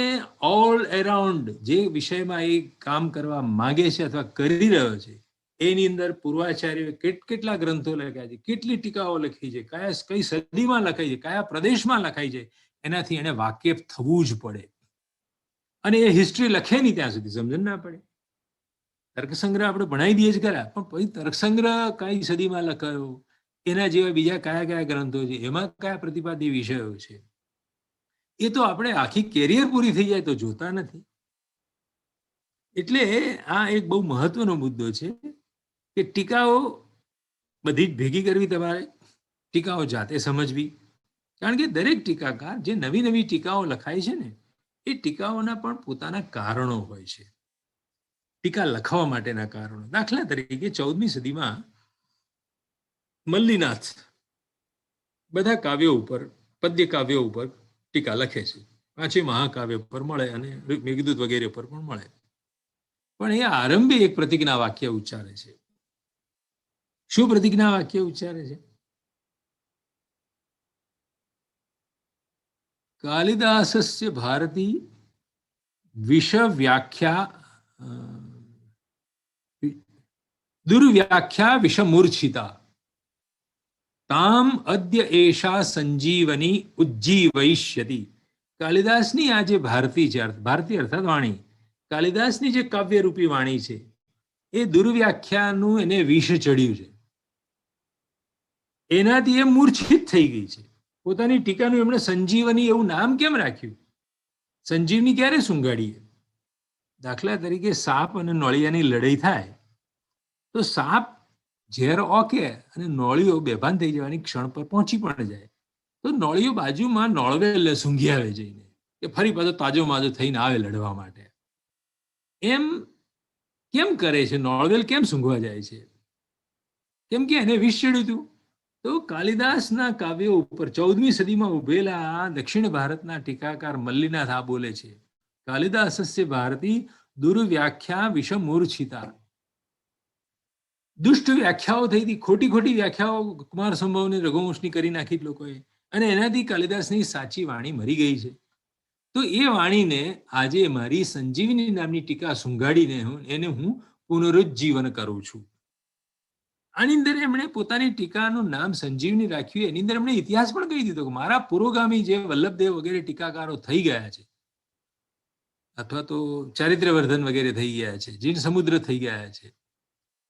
ઓલ એરાઉન્ડ જે વિષયમાં એ કામ કરવા માંગે છે અથવા કરી રહ્યો છે એની અંદર પૂર્વાચાર્યોએ કેટલા ગ્રંથો લખ્યા છે, કેટલી ટીકાઓ લખી છે, કઈ સદીમાં લખાઈ છે, કયા પ્રદેશમાં લખાઈ છે, એનાથી એને વાકેફ થવું જ પડે. અને એ હિસ્ટ્રી લખે નહીં ત્યાં સુધી સમજણ ના પડે. તર્કસંગ્રહ આપણે ભણાવી દઈએ જ ખરા, પણ પછી તર્કસંગ્રહ કઈ સદીમાં લખાયો, એના જેવા બીજા કયા ગ્રંથો છે, એમાં કયા પ્રતિપાદ્ય વિષયો છે, એ તો આપણે આખી કેરિયર પૂરી થઈ જાય તો જોતા નથી. એટલે આ એક બહુ મહત્વનો મુદ્દો છે કે ટીકાઓ બધી જ ભેગી કરવી, તમારે ટીકાઓ જાતે સમજવી, કારણ કે દરેક ટીકાકાર જે નવી નવી ટીકાઓ લખાય છે ને, એ ટીકાઓના પણ પોતાના કારણો હોય છે, ટીકા લખવા માટેના કારણો. દાખલા તરીકે 14મી સદીમાં મલ્લીનાથ બધા કાવ્યો ઉપર, પદ્ય કાવ્યો ઉપર ટીકા લખે છે, પાંચે મહાકાવ્ય પર મળે અને મેઘદૂત વગેરે પર પણ મળે. પણ એ આરંભે એક પ્રતિજ્ઞા વાક્ય ઉચ્ચારે છે. શું પ્રતિજ્ઞા વાક્ય ઉચ્ચારે છે? કાલિદાસસ્ય ભારતી વિષવ્યાખ્યા દુર્વ્યાખ્યા વિષમૂર્છિતા તામ અદ્ય એષા સંજીવની ઉજ્જીવયિષ્યતિ. કાલિદાસની આ જે ભારતી છે, ભારતી અર્થાત વાણી, કાલિદાસની જે કાવ્યરૂપી વાણી છે એ દુર્વ્યાખ્યાનું એને વિષ ચડ્યું છે, એનાથી એ મૂર્છિત થઈ ગઈ છે. પોતાની ટીકાનું એમણે સંજીવની એવું નામ કેમ રાખ્યું? સંજીવની ક્યારે સૂંઘાડીએ? દાખલા તરીકે સાપ અને નોળિયાની લડાઈ થાય તો સાપ ઝેર ઓકે અને નોળિયો બેભાન થઈ જવાની ક્ષણ પર પહોંચી પણ જાય, તો નોળિયો બાજુમાં નોળવે સૂંઘી આવે જઈને, કે ફરી પાછો તાજો માજો થઈને આવે લડવા માટે. એમ કેમ કરે છે? નોળવેલ કેમ સૂંઘવા જાય છે? કેમ કે એને વિષ ચડ્યું હતું. તો કાલિદાસના કાવ્યો ઉપર 14મી સદીમાં ઉભેલા દક્ષિણ ભારતના ટીકાકાર મલ્લીનાથ આ બોલે છે, કાલિદાસસ્ય ભારતી દુર્વ્યાખ્યા વિષમૂર્છિતા. દુષ્ટ વ્યાખ્યાઓ થઈ હતી, ખોટી વ્યાખ્યાઓ કુમાર સંભવને રઘુવંશની કરી નાખી લોકોએ, અને એનાથી કાલિદાસની સાચી વાણી મરી ગઈ છે. તો એ વાણીને આજે મારી સંજીવની નામની ટીકા સૂંઘાડીને એને હું પુનરુજ્જીવન કરું છું. આની અંદર એમણે પોતાની ટીકાનું નામ સંજીવની રાખ્યું. એની અંદર એમણે ઇતિહાસ પણ કહી દીધો કે મારા પુરોગામી જે વલ્લભદેવ વગેરે ટીકાકારો થઈ ગયા છે, અથવા તો ચારિત્ર્યવર્ધન વગેરે થઈ ગયા છે, જીન સમુદ્ર થઈ ગયા છે,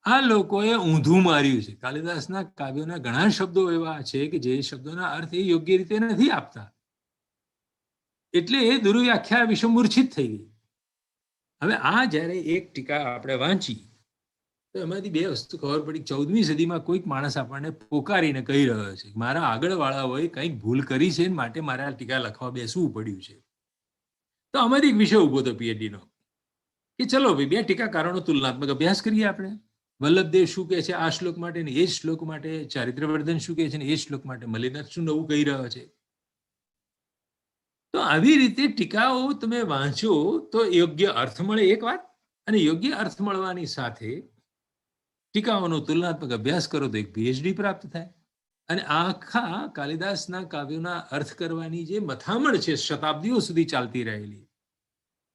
આ લોકોએ ઊંધું માર્યું છે. કાલિદાસના કાવ્યોના ઘણા શબ્દો એવા છે કે જે શબ્દોના અર્થ એ યોગ્ય રીતે નથી આપતા, એટલે એ દુર્વ્યાખ્યા વિષમૂર્છિત થઈ ગઈ. હવે આ જ્યારે એક ટીકા આપણે વાંચી તો એમાંથી બે વસ્તુ ખબર પડી. 14મી સદીમાં કોઈક માણસ આપણને પોકારીને કહી રહ્યો છે મારા આગળવાળાઓએ કંઈક ભૂલ કરી છે માટે મારે આ ટીકા લખવા બેસવું પડ્યું છે. તો આમાંથી એક વિષય ઉભો હતો PhD નો કે ચલો ભાઈ બે ટીકાકારોનો તુલનાત્મક અભ્યાસ કરીએ આપણે. વલ્લભદેવ શું કહે છે આ શ્લોક માટે ને એ શ્લોક માટે, ચારિત્રવર્ધન શું કહે છે ને એ શ્લોક માટે, મલ્લિનાથ શું નવું કહી રહ્યો છે. તો આવી રીતે ટીકાઓ તમે વાંચો તો યોગ્ય અર્થ મળે એક વાત, અને યોગ્ય અર્થ મળવાની સાથે ટીકાઓનો તુલનાત્મક અભ્યાસ કરો તો એક PhD પ્રાપ્ત થાય. અને આખા કાલિદાસના કાવ્યોના અર્થ કરવાની જે મથામણ છે શતાબ્દીઓ સુધી ચાલતી રહેલી,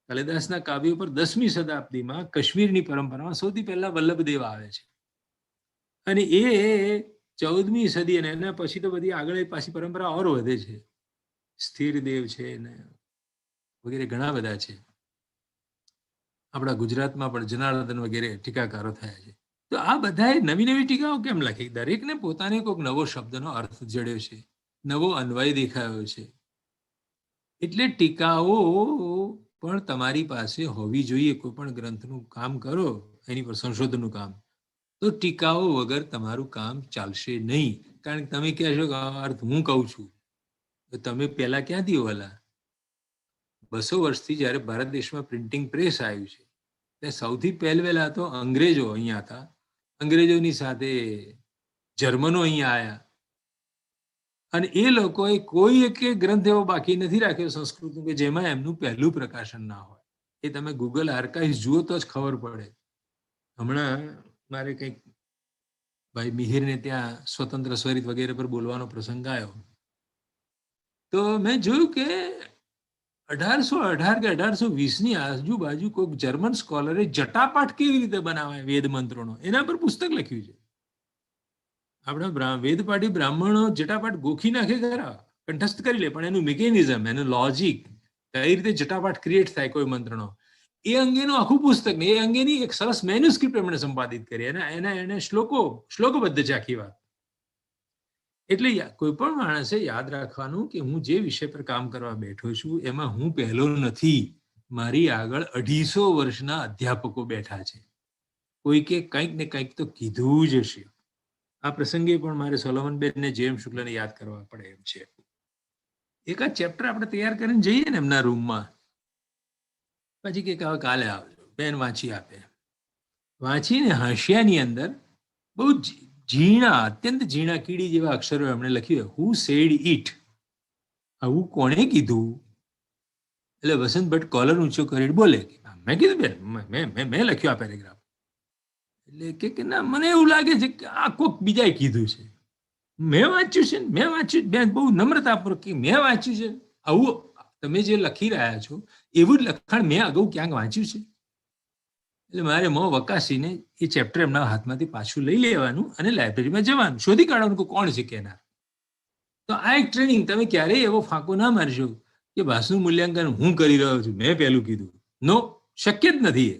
કાલિદાસના કાવ્યો પર 10મી શતાબ્દીમાં કાશ્મીરની પરંપરામાં સૌથી પહેલા વલ્લભદેવ આવે છે, અને એ 14મી સદી અને એના પછી તો બધી આગળ પાછી પરંપરા ઓર વધે છે. સ્થિરદેવ છે ને વગેરે ઘણા બધા છે. આપણા ગુજરાતમાં પણ જનાર્દન વગેરે ટીકાકારો થયા છે. તો આ બધાએ નવી નવી ટીકાઓ કેમ લખી? દરેકને પોતાને કોઈક નવો શબ્દનો અર્થ જડ્યો છે, નવો અન્વય દેખાયો છે. એટલે ટીકાઓ પણ તમારી પાસે હોવી જોઈએ. કોઈ પણ ગ્રંથનું કામ કરો, એની પર સંશોધનનું કામ, તો ટીકાઓ વગર તમારું કામ ચાલશે નહીં. કારણ કે તમે કહેશો કે આ અર્થ હું કહું છું, તો તમે પહેલા ક્યાંથી ઓલા 200 વર્ષથી જ્યારે ભારત દેશમાં પ્રિન્ટિંગ પ્રેસ આવ્યું છે ત્યારે સૌથી પહેલા તો અંગ્રેજો અહીંયા હતા. અંગ્રેજોની સાથે જર્મનો અહીંયા આવ્યા, અને એ લોકોએ કોઈ એક ગ્રંથ એવો બાકી નથી રાખ્યો સંસ્કૃતનું કે જેમાં એમનું પહેલું પ્રકાશન ના હોય. એ તમે ગૂગલ આર્કાઇવ્સ જુઓ તો જ ખબર પડે. હમણાં મારે કંઈક ભાઈ મિહિરને ત્યાં સ્વતંત્ર સ્વરિત વગેરે પર બોલવાનો પ્રસંગ આવ્યો, તો મેં જોયું કે 1818 કે 1820ની આજુબાજુ કોઈક જર્મન સ્કોલરે જટાપાઠ કેવી રીતે બનાવાય વેદ મંત્રોનો એના પર પુસ્તક લખ્યું છે. આપણા વેદપાઠી બ્રાહ્મણો જટાપાઠ ગોખી નાખે ખરા, કંઠસ્થ કરી લે, પણ એનું મિકેનિઝમ, એનું લોજિક, કઈ રીતે જટાપાઠ ક્રિએટ થાય કોઈ મંત્રનો, એ અંગેનું આખું પુસ્તક ને એ અંગેની એક સરસ મેન્યુસ્ક્રિપ્ટ એમણે સંપાદિત કરી, અને એને શ્લોકોબદ્ધ છે આખી વાત. એટલે કોઈ પણ માણસે યાદ રાખવાનું કે હું જે વિષય પર કામ કરવા બેઠો છું એમાં હું પહેલો નથી. મારી આગળ 250 વર્ષના અધ્યાપકો બેઠા છે. કોઈકે કંઈક ને કંઈક તો કીધું જ હશે. આ પ્રસંગે પણ મારે સોલોમનબેન ને JM શુક્લને યાદ કરવા પડે એમ છે. એકાદ ચેપ્ટર આપણે તૈયાર કરીને જઈએ ને એમના રૂમમાં, પછી કે હવે કાલે આવજો, બેન વાંચી આપે. વાંચીને હાંસિયાની અંદર બહુ ઝીણા, અત્યંત ઝીણા કીડી જેવા અક્ષરો એમણે લખ્યું, હુ સેડ ઇટ, આવું કોણે કીધું? એટલે વસંત ભટ્ટ કોલર ઊંચો કરી બોલે, મેં કીધું બેન, મેં લખ્યું આ પેરેગ્રાફ. એટલે કે ના, મને એવું લાગે છે કે આ કોક બીજાએ કીધું છે, મેં વાંચ્યું છે, મેં વાંચ્યું. બેન બહુ નમ્રતાપૂર્વક કે મેં વાંચ્યું છે. આવું તમે જે લખી રહ્યા છો એવું જ લખાણ મેં અગાઉ ક્યાંક વાંચ્યું છે. એટલે મારે મોં વકાસીને એ ચેપ્ટર એમના હાથમાંથી પાછું લઈ લેવાનું અને લાઇબ્રેરીમાં જવાનું, શોધી કાઢવાનું કે કોણ છે કેનાર. તો આ એક ટ્રેનિંગ. તમે ક્યારેય એવો ફાંકો ના મારશો કે ભાષનું મૂલ્યાંકન હું કરી રહ્યો છું, મેં પહેલું કીધું. નો, શક્ય જ નથી.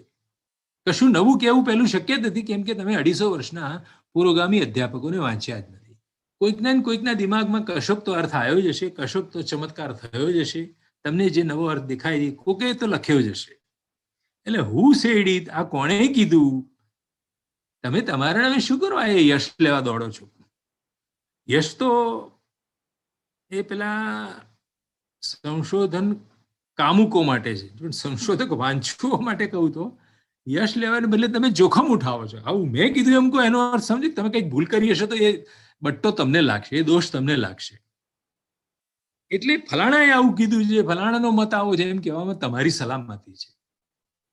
કશું નવું કહેવું પહેલું શક્ય જ નથી, કેમ કે તમે 250 વર્ષના પુરોગામી અધ્યાપકોને વાંચ્યા જ નથી. કોઈકના ને કોઈકના દિમાગમાં કશોક તો અર્થ આવ્યો જ હશે, કશોક તો ચમત્કાર થયો જ હશે, તમને જે નવો અર્થ દેખાય કોકે તો લખ્યો જ હશે. એટલે હું સેડી, આ કોણે કીધું? તમે તમારા નામે શું કરો આ યશ લેવા દોડો છો? યશ તો એ પેલા સંશોધન કામુકો માટે છે, પણ સંશોધક વાંચુઓ માટે કહું તો યશ લેવાને બદલે તમે જોખમ ઉઠાવો છો. આવું મેં કીધું એમ કહો, એનો અર્થ સમજી તમે કંઈક ભૂલ કરી હશે તો એ બટ્ટો તમને લાગશે, એ દોષ તમને લાગશે. એટલે ફલાણાએ આવું કીધું છે, ફલાણાનો મત આવો છે એમ કહેવામાં તમારી સલામતી છે.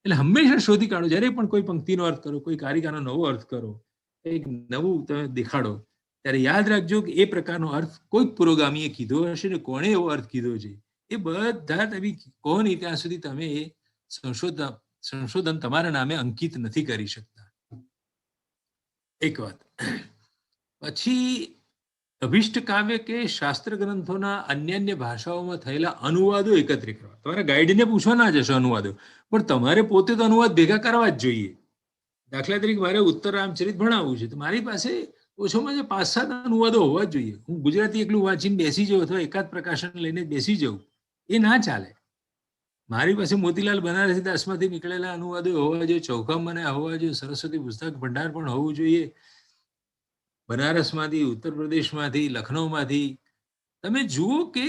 એટલે હંમેશા શોધી કાઢો. જ્યારે પણ કોઈ પંક્તિનો અર્થ કરો, કોઈ કારિકાનો નવો અર્થ કરો, એક નવું તમે દેખાડો, ત્યારે યાદ રાખજો કે એ પ્રકારનો અર્થ કોઈક પુરોગામીએ કીધો હશે ને કોણે એવો અર્થ કીધો છે એ બધા તમે કહો નહીં ત્યાં સુધી તમે એ સંશોધન તમારા નામે અંકિત નથી કરી શકતા. એક વાત. પછી અભિષ્ટ કાવ્ય કે શાસ્ત્ર ગ્રંથોના અન્ય ભાષાઓમાં થયેલા અનુવાદો એકત્રિત કરવા. તમારા ગાઈડને પૂછવા ના જશો અનુવાદો, પણ તમારે પોતે તો અનુવાદ ભેગા કરવા જ જોઈએ. દાખલા તરીકે મારે ઉત્તર રામચરિત ભણાવવું છે, તો મારી પાસે ઓછોમાં 5-7 અનુવાદો હોવા જ જોઈએ. હું ગુજરાતી એકલું વાંચીને બેસી જાઉં અથવા એકાદ પ્રકાશન લઈને બેસી જાઉં, એ ના ચાલે. મારી પાસે મોતીલાલ બનારસીદાસમાંથી નીકળેલા અનુવાદો હોવા જોઈએ, ચોખામને હોવા જોઈએ, સરસ્વતી પુસ્તક ભંડાર પણ હોવું જોઈએ, બનારસમાંથી, ઉત્તર પ્રદેશમાંથી, લખનૌમાંથી. તમે જુઓ કે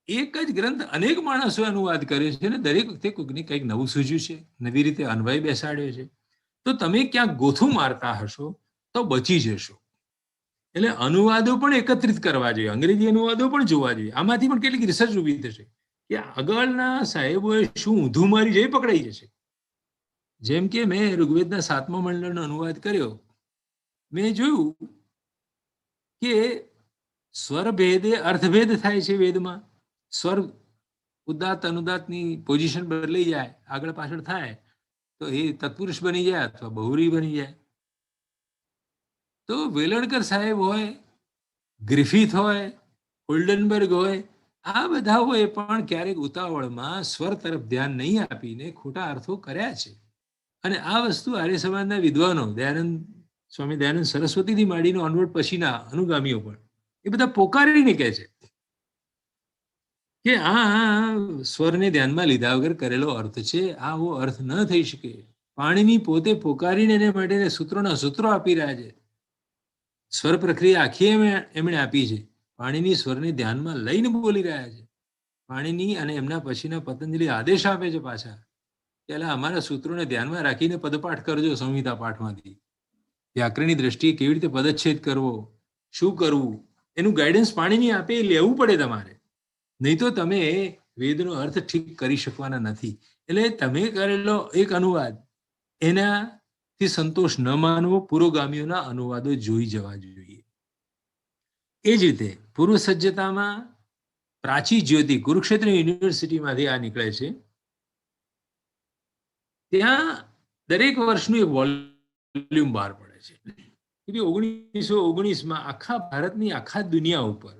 એક જ ગ્રંથ અનેક માણસોએ અનુવાદ કર્યો છે અને દરેક વખતે કોઈકને કંઈક નવું સૂઝ્યું છે, નવી રીતે અન્વય બેસાડ્યો છે. તો તમે ક્યાંક ગોથું મારતા હશો તો બચી જશો. એટલે અનુવાદો પણ એકત્રિત કરવા જોઈએ, અંગ્રેજી અનુવાદો પણ જોવા જોઈએ. આમાંથી પણ કેટલીક રિસર્ચ ઊભી થશે કે આગળના સાહેબોએ શું ઊંધું મારી જઈ પકડાઈ જશે. જેમ કે મેં ઋગ્વેદના 7મા મંડળનો અનુવાદ કર્યો, મેં જોયું કે સ્વર ભેદે અર્થભેદ થાય છે વેદમાં. સ્વર ઉદાત્ત અનુદાત્તની પોઝિશન બદલાઈ જાય, આગળ પાછળ થાય તો એ તત્પુરુષ બની જાય અથવા બહુરી બની જાય. તો વેલણકર સાહેબ હોય, ગ્રિફિથ હોય, ઓલ્ડનબર્ગ હોય, આ બધાઓએ પણ ક્યારેક ઉતાવળમાં સ્વર તરફ ધ્યાન નહીં આપીને ખોટા અર્થો કર્યા છે. અને આ વસ્તુ આર્ય સમાજના વિદ્વાનો દયાનંદ સ્વામી દયાનંદ સરસ્વતીથી માંડીને ઓનવર્ડ પછીના અનુગામીઓ પણ એ બધા પોકારીને કહે છે કે આ સ્વરને ધ્યાનમાં લીધા વગર કરેલો અર્થ છે, આવો અર્થ ન થઈ શકે. પાણીની પોતે પોકારીને એને માટે સૂત્રોના સૂત્રો આપી રહ્યા છે. સ્વર પ્રક્રિયા આખી એમણે આપી છે. પાણીની સ્વરને ધ્યાનમાં લઈને બોલી રહ્યા છે. પાણીની અને એમના પછીના પતંજલિ આદેશ આપે છે પાછા, એટલે અમારા સૂત્રોને ધ્યાનમાં રાખીને પદપાઠ કરજો સંહિતા પાઠમાંથી. વ્યાકરણની દ્રષ્ટિએ કેવી રીતે પદચ્છેદ કરવો, શું કરવું, એનું ગાઈડન્સ પાણીની આપે એ લેવું પડે તમારે. નહીં તો તમે વેદનો અર્થ ઠીક કરી શકવાના નથી. એટલે તમે કરેલો એક અનુવાદ એનાથી સંતોષ ન માનવો, પુરોગામીઓના અનુવાદો જોઈ જવા જોઈએ. એ જ રીતે પૂર્વ સજ્જતામાં પ્રાચી જ્યોતિ કુરુક્ષેત્ર યુનિવર્સિટીમાંથી આ નીકળે છે. ત્યાં દરેક વર્ષનું એક વોલ્યુમ બહાર પડે છે. 1919માં આખા ભારતની આખા દુનિયા ઉપર,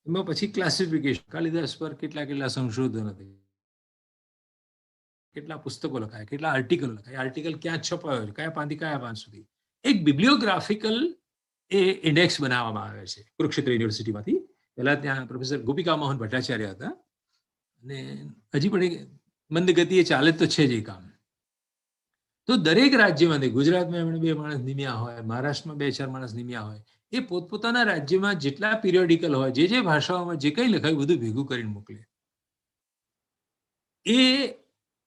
એમાં પછી ક્લાસિફિકેશન, કાલિદાસ પર કેટલા સંશોધનો થયા, કેટલા પુસ્તકો લખાયા, કેટલા આર્ટિકલ લખાયા, આર્ટિકલ ક્યાં છપાયો છે, કયા પાનથી કયા પાન સુધી, એક બિબ્લિયોગ્રાફિકલ એ ઇન્ડેક્સ બનાવવામાં આવે છે કુરુક્ષેત્ર યુનિવર્સિટીમાંથી. પહેલા ત્યાં પ્રોફેસર ગોપિકા મોહન ભટ્ટાચાર્ય હતા અને હજી પણ મંદ ગતિએ ચાલે તો છે જ એ કામ. તો દરેક રાજ્યમાંથી, ગુજરાતમાં એમણે 2 માણસ નિમ્યા હોય, મહારાષ્ટ્રમાં 2-4 માણસ નિમ્યા હોય, એ પોતપોતાના રાજ્યમાં જેટલા પિરિયોડિકલ હોય, જે ભાષાઓમાં જે કંઈ લખાયું બધું ભેગું કરીને મોકલે. એ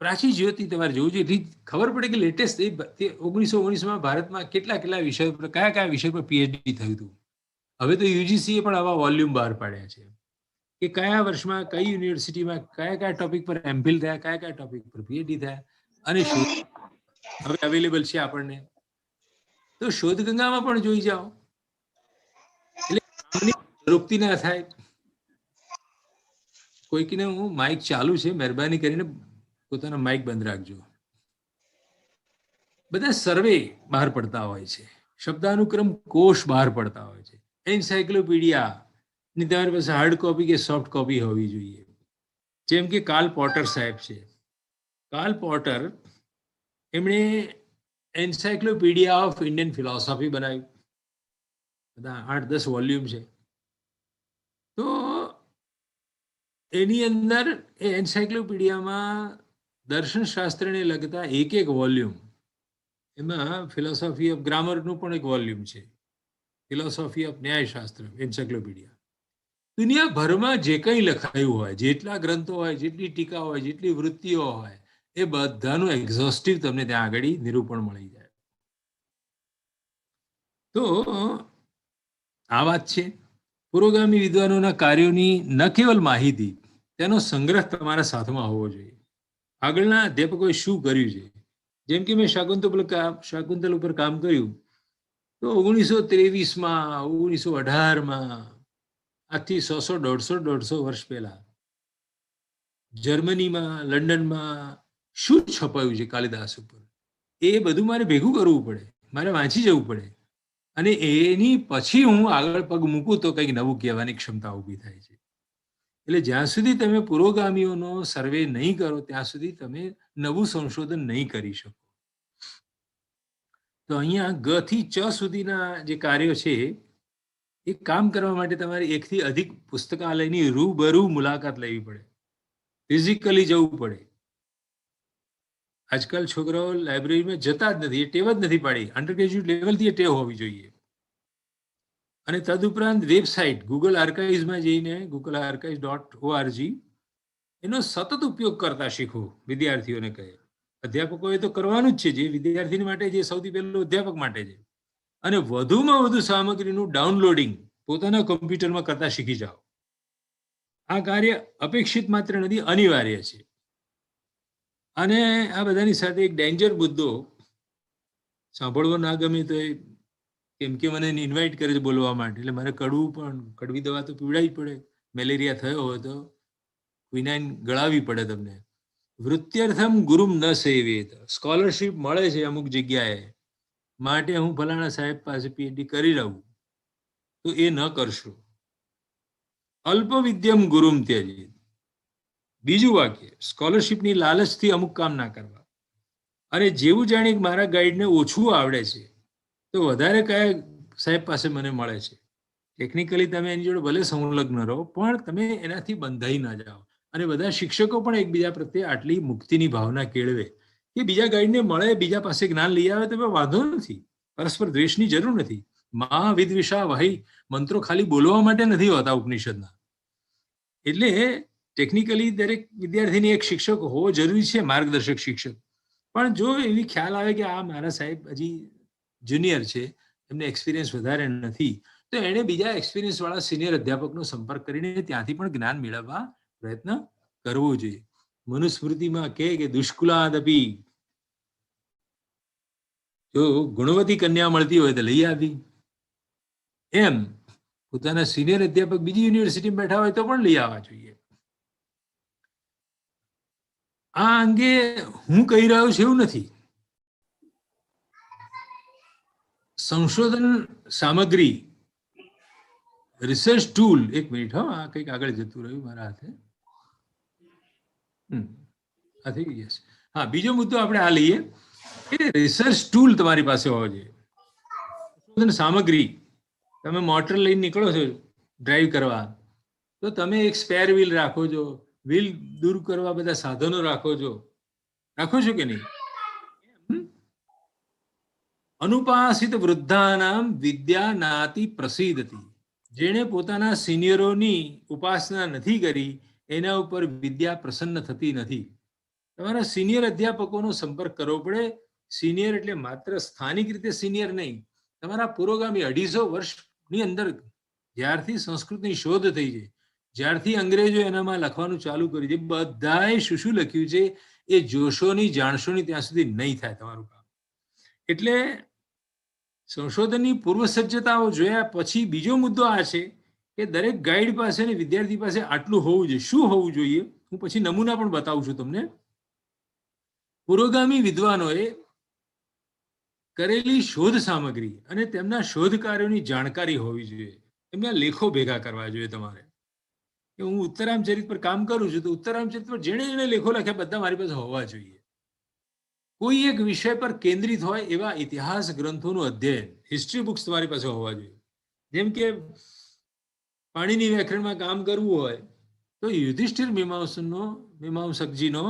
પ્રાચી જ્યોતિ તમારે જોવું જોઈએ, એટલી ખબર પડે કે લેટેસ્ટ 1919માં ભારતમાં કેટલા વિષય પર, કયા વિષય પર પીએચડી થયું હતું. હવે તો યુજીસીએ પણ આવા વોલ્યુમ બહાર પાડ્યા છે કે કયા વર્ષમાં કઈ યુનિવર્સિટીમાં કયા ટોપિક પર એમફિલ થયા, કયા ટોપિક પર પીએચડી થયા, અને શોધ હવે અવેલેબલ છે આપણને. તો શોધગંગામાં પણ જોઈ જાઓ. એટલે રોકતી ના થાય. કોઈકને હું માઇક ચાલુ છે, મહેરબાની કરીને પોતાના માઇક બંધ રાખજો. બધા સર્વે બહાર પડતા હોય છે, શબ્દાનુક્રમ કોષ બહાર પડતા હોય છે, એન્સાયક્લોપીડિયા ની તમારી પાસે હાર્ડ કોપી કે સોફ્ટ કોપી હોવી જોઈએ. જેમ કે કાર્લ પોટર સાહેબ છે. કાર્લ પોટર એમણે એન્સાયક્લોપીડિયા ઓફ ઇન્ડિયન ફિલોસોફી બનાવ્યું. બધા 8-10 વોલ્યુમ છે. તો એની અંદર એ એન્સાયક્લોપીડિયામાં દર્શનશાસ્ત્રને લગતા એક વોલ્યુમ, એમાં ફિલોસોફી ઓફ ગ્રામરનું પણ એક વોલ્યુમ છે, ફિલોસોફી ઓફ ન્યાયશાસ્ત્ર એન્સાયક્લોપીડિયા. દુનિયાભરમાં જે કંઈ લખાયું હોય, જેટલા ગ્રંથો હોય, જેટલી ટીકા હોય, જેટલી વૃત્તિઓ હોય, એ બધાનું એક્ઝોસ્ટિવ તમને ત્યાં આગળ નિરૂપણ મળી જાય. તો આ વાત છે. પુરોગામી વિદ્વાનોના કાર્યોની ન કેવલ માહિતી, તેનો સંગ્રહ તમારા સાથમાં હોવો જોઈએ. આગળના અધ્યાપકોએ શું કર્યું છે, જેમ કે મેં શાકુંતલ ઉપર કામ કર્યું, તો 1923માં, 1918માં, આજથી 100-150 વર્ષ પહેલા જર્મનીમાં, લંડનમાં શું છપાયું છે કાલિદાસ ઉપર, એ બધું મારે ભેગું કરવું પડે, મારે વાંચી જવું પડે, અને એની પછી હું આગળ પગ મૂકું તો કંઈક નવું કહેવાની ક્ષમતા ઊભી થાય છે. એટલે જ્યાં સુધી તમે પુરોગામીઓનો સર્વે નહીં કરો ત્યાં સુધી તમે નવું સંશોધન નહીં કરી શકો. તો અહીંયા ગ થી ચ સુધીના જે કાર્યો છે એ કામ કરવા માટે તમારે 1 થી અધિક પુસ્તકાલયની રૂબરૂ મુલાકાત લેવી પડે. ફિઝિકલી જવું પડે. આજકાલ છોકરાઓ લાઇબ્રેરીમાં જતા જ નથી, એ ટેવ જ નથી પાડી. અંડર ગ્રેજ્યુએટ લેવલથી એ ટેવ હોવી જોઈએ. અને તદુપરાંત વેબસાઇટ ગૂગલ આર્કાઇવ્સમાં જઈને google.archives.org એનો સતત ઉપયોગ કરતા શીખવું વિદ્યાર્થીઓને કહે. અધ્યાપકોએ તો કરવાનું જ છે, જે વિદ્યાર્થી માટે જે સૌથી પહેલું અધ્યાપક માટે છે. અને વધુમાં વધુ સામગ્રીનું ડાઉનલોડિંગ પોતાના કમ્પ્યુટરમાં કરતા શીખી જાઓ. આ કાર્ય અપેક્ષિત માત્ર નથી, અનિવાર્ય છે. અને આ બધાની સાથે એક ડેન્જર મુદ્દો સાંભળવો ના ગમે તો કેમ કે મને ઇન્વાઇટ કરે છે બોલવા માટે, એટલે મારે કડવી દવા તો પીવડાવી પડે. મેલેરિયા થયો હોય તો ક્વિનાઇન ગળાવી પડે તમને. વૃત્યર્થમ ગુરુમ ન સેવેત. સ્કોલરશિપ મળે છે અમુક જગ્યાએ, માટે હું ફલાણા સાહેબ પાસે પીએચડી કરી રહું, તો એ ન કરશો. અલ્પ વિદ્યમ ગુરુમ ત્યજેત. બીજું વાક્ય, સ્કોલરશિપની લાલચથી અમુક કામ ના કરવા. અને જેવું જાણી મારા ગાઈડને ઓછું આવડે છે તો વધારે કયા સાહેબ પાસે મને મળે છે. ટેકનિકલી તમે એની જોડે ભલે સંલગ્ન રહો, પણ તમે એનાથી બંધાઈ ના જાઓ. અને બધા શિક્ષકો પણ એકબીજા પ્રત્યે આટલી મુક્તિની ભાવના કેળવે કે બીજા ગાઈડને મળે, બીજા પાસે જ્ઞાન લઈ આવે તો વાંધો નથી. પરસ્પર દ્વેષની જરૂર નથી. મહા વિદ્વિષા વહી મંત્રો ખાલી બોલવા માટે નથી હોતા ઉપનિષદના. એટલે ટેકનિકલી દરેક વિદ્યાર્થીની એક શિક્ષક હોવો જરૂરી છે, માર્ગદર્શક શિક્ષક. પણ જો એવી ખ્યાલ આવે કે આ મારા સાહેબ હજી જુનિયર છે, એમને એક્સપિરિયન્સ વધારે નથી, તો એણે બીજા એક્સપિરિયન્સ વાળા સિનિયર અધ્યાપકનો સંપર્ક કરીને ત્યાંથી પણ જ્ઞાન મેળવવા પ્રયત્ન કરવો જોઈએ. મનુસ્મૃતિમાં કે દુષ્કુલાદપી, જો ગુણવતી કન્યા મળતી હોય તો લઈ આવી. એમ પોતાના સિનિયર અધ્યાપક બીજી યુનિવર્સિટીમાં બેઠા હોય તો પણ લઈ આવવા જોઈએ. આ અંગે હું કહી રહ્યો છું એવું નથી. સંશોધન સામગ્રી, રિસર્ચ ટૂલ, એક મિનિટ, હા કંઈક આગળ જતું રહ્યું મારા હાથે. આ થઈ ગઈ. હા, બીજો મુદ્દો આપણે આ લઈએ કે રિસર્ચ ટૂલ તમારી પાસે હોવો જોઈએ. સંશોધન સામગ્રી, તમે મોટર લઈને નીકળો છો ડ્રાઈવ કરવા, તો તમે એક સ્પેર વ્હીલ રાખો છો, વ્હીલ દૂર કરવા બધા સાધનો રાખો છો કે નહીં? અનુપાસિત વૃદ્ધાનામ વિદ્યા નાતિ પ્રસિદ્ધતિ. જેણે પોતાના સિનિયરોની ઉપાસના નથી કરી એના ઉપર વિદ્યા પ્રસન્ન થતી નથી. તમારા સિનિયર અધ્યાપકોનો સંપર્ક કરવો પડે. સિનિયર એટલે માત્ર સ્થાનિક રીતે સિનિયર નહીં, તમારા પુરોગામી 250 વર્ષની અંદર જ્યારથી સંસ્કૃતની શોધ થઈ છે, જ્યારથી અંગ્રેજો એનામાં લખવાનું ચાલુ કર્યું છે, બધાએ શું લખ્યું છે એ જોશો નહીં, જાણશો નહીં ત્યાં સુધી નહીં થાય તમારું કામ. એટલે સંશોધનની પૂર્વ સજ્જતાઓ જોયા પછી બીજો મુદ્દો આ છે કે દરેક ગાઈડ પાસે અને વિદ્યાર્થી પાસે આટલું હોવું જોઈએ. શું હોવું જોઈએ? હું પછી નમૂના પણ બતાવું છું તમને. પુરોગામી વિદ્વાનોએ કરેલી શોધ સામગ્રી અને તેમના શોધ કાર્યોની જાણકારી હોવી જોઈએ. એમના લેખો ભેગા કરવા જોઈએ તમારે. હું ઉત્તરામચરિત પર કામ કરું છું, તો ઉત્તરામચરિત પર જેણે લેખો લખ્યા બધા મારી પાસે હોવા જોઈએ. કોઈ એક વિષય પર કેન્દ્રિત હોય એવા ઇતિહાસ ગ્રંથોનું અધ્યયન, હિસ્ટ્રી બુક્સ તમારી પાસે હોવા જોઈએ. જેમ કે પાણીની વ્યાકરણમાં કામ કરવું હોય તો યુધિષ્ઠિર મીમાંસકજીનો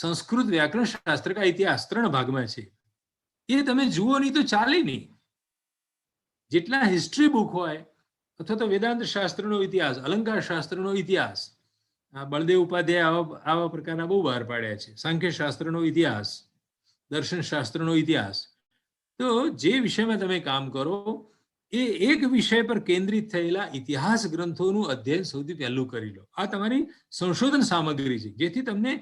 સંસ્કૃત વ્યાકરણ શાસ્ત્ર કા ઇતિહાસ 3 ભાગમાં છે. એ તમે જુઓ નહીં તો ચાલે નહીં. જેટલા હિસ્ટ્રી બુક હોય અથવા તો વેદાંત શાસ્ત્રનો ઇતિહાસ, અલંકાર શાસ્ત્રનો ઇતિહાસ, બળદેવ ઉપાધ્યાય આવા પ્રકારના બહુ બહાર પાડ્યા છે. સાંખ્ય શાસ્ત્રનો ઇતિહાસ, દર્શન શાસ્ત્રનો ઇતિહાસ. તો જે વિષયમાં તમે કામ કરો એ એક વિષય પર કેન્દ્રિત થયેલા ઇતિહાસ ગ્રંથોનું અધ્યયન સૌથી પહેલું કરી લો. આ તમારી સંશોધન સામગ્રી છે, જેથી તમને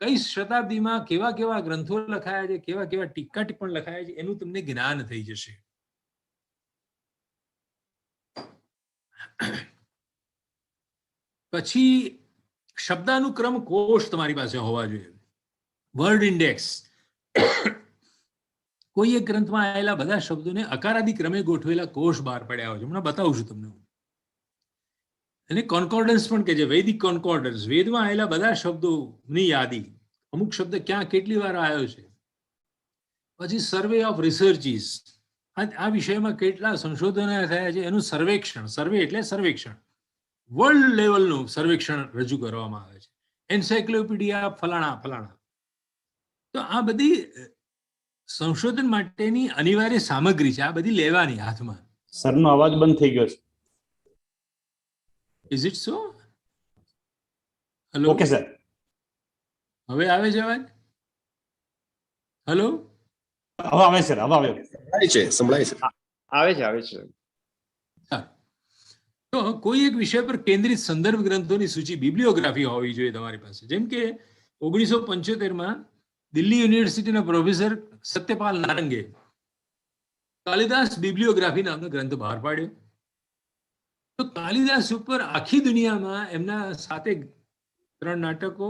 કઈ શતાબ્દીમાં કેવા કેવા ગ્રંથો લખાયા છે, કેવા કેવા ટીકા ટિપ્પણ લખાયા છે, એનું તમને જ્ઞાન થઈ જશે. પછી શબ્દાનુક્રમ કોષ તમારી પાસે હોવા જોઈએ. Word index. કોઈ એક ગ્રંથમાં આવેલા બધા શબ્દોને અકારાદી ક્રમે ગોઠવેલા કોષ બહાર પડ્યા હોય છે. હમણાં બતાવું છું તમને. એને કોન્કોર્ડન્સ પણ કહે છે, વૈદિક કોન્કોર્ડન્સ. વેદમાં આવેલા બધા શબ્દોની યાદી, અમુક શબ્દ ક્યાં કેટલી વાર આવ્યો છે. પછી સર્વે ઓફ રિસર્ચિસ, આ વિષયમાં કેટલા સંશોધનો થયા છે એનું સર્વેક્ષણ. સર્વે એટલે સર્વેક્ષણ. વર્લ્ડ લેવલનું સર્વેક્ષણ રજૂ કરવામાં આવે છે. એન્સાયક્લોપીડિયા ફલાણા ફલાણા. તો આ બધી સંશોધન માટેની અનિવાર્ય સામગ્રી છે. આ બધી લેવાની હાથમાં. સરનો અવાજ બંધ થઈ ગયો છે. Is it so? Hello. Okay sir. હવે આવે છે અવાજ? હેલો. હવે આવે સર, હવે આવ્યો. સંભળાય છે. આવે છે. તો કોઈ એક વિષય પર કેન્દ્રિત સંદર્ભ ગ્રંથોની સૂચિ બિબ્લિયોગ્રાફી હોવી જોઈએ તમારી પાસે. જેમ કે 1975 દિલ્હી યુનિવર્સિટીના પ્રોફેસર સત્યપાલ નારંગે કાલિદાસ બિબ્લિયોગ્રાફી નામનો ગ્રંથ બહાર પાડ્યો. તો કાલિદાસ ઉપર આખી દુનિયામાં એમના 3 નાટકો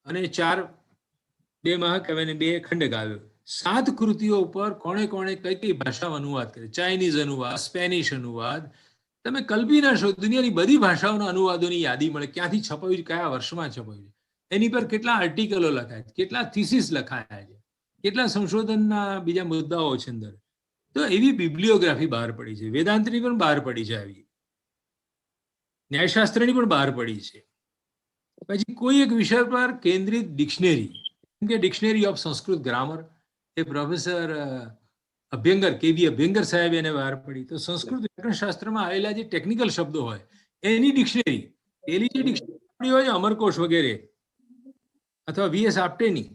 અને 2 મહાકાવ્ય અને 2 ખંડકાવ્યો, 7 કૃતિઓ ઉપર કોણે કઈ ભાષામાં અનુવાદ કરે. ચાઇનીઝ અનુવાદ, સ્પેનિશ અનુવાદ, તમે કલ્પી ના છો. દુનિયાની બધી ભાષાઓના અનુવાદોની યાદી મળે, ક્યાંથી છપાયું, કયા વર્ષમાં છપાયું, એની પર કેટલા આર્ટિકલો લખાય, કેટલા થીસીસ લખાયા છે, કેટલા સંશોધનના બીજા મુદ્દાઓ છે અંદર. તો એવી બિબ્લિયોગ્રાફી બહાર પડી છે. વેદાંતની પણ બહાર પડી છે, આવી ન્યાયશાસ્ત્રની પણ બહાર પડી છે. પછી કોઈ એક વિષય પર કેન્દ્રિત ડિક્શનરી, જેમ કે dictionary of Sanskrit grammar, A professor KV અભ્યંકર સાહેબ એને બહાર પડી. તો સંસ્કૃત વ્યાકરણ શાસ્ત્રમાં આવેલા જે ટેકનિકલ શબ્દો હોય એની ડિક્શનરી, પેલી જે ડિક્શનરી હોય અમરકોશ વગેરે અથવા વીએસ આપટેની,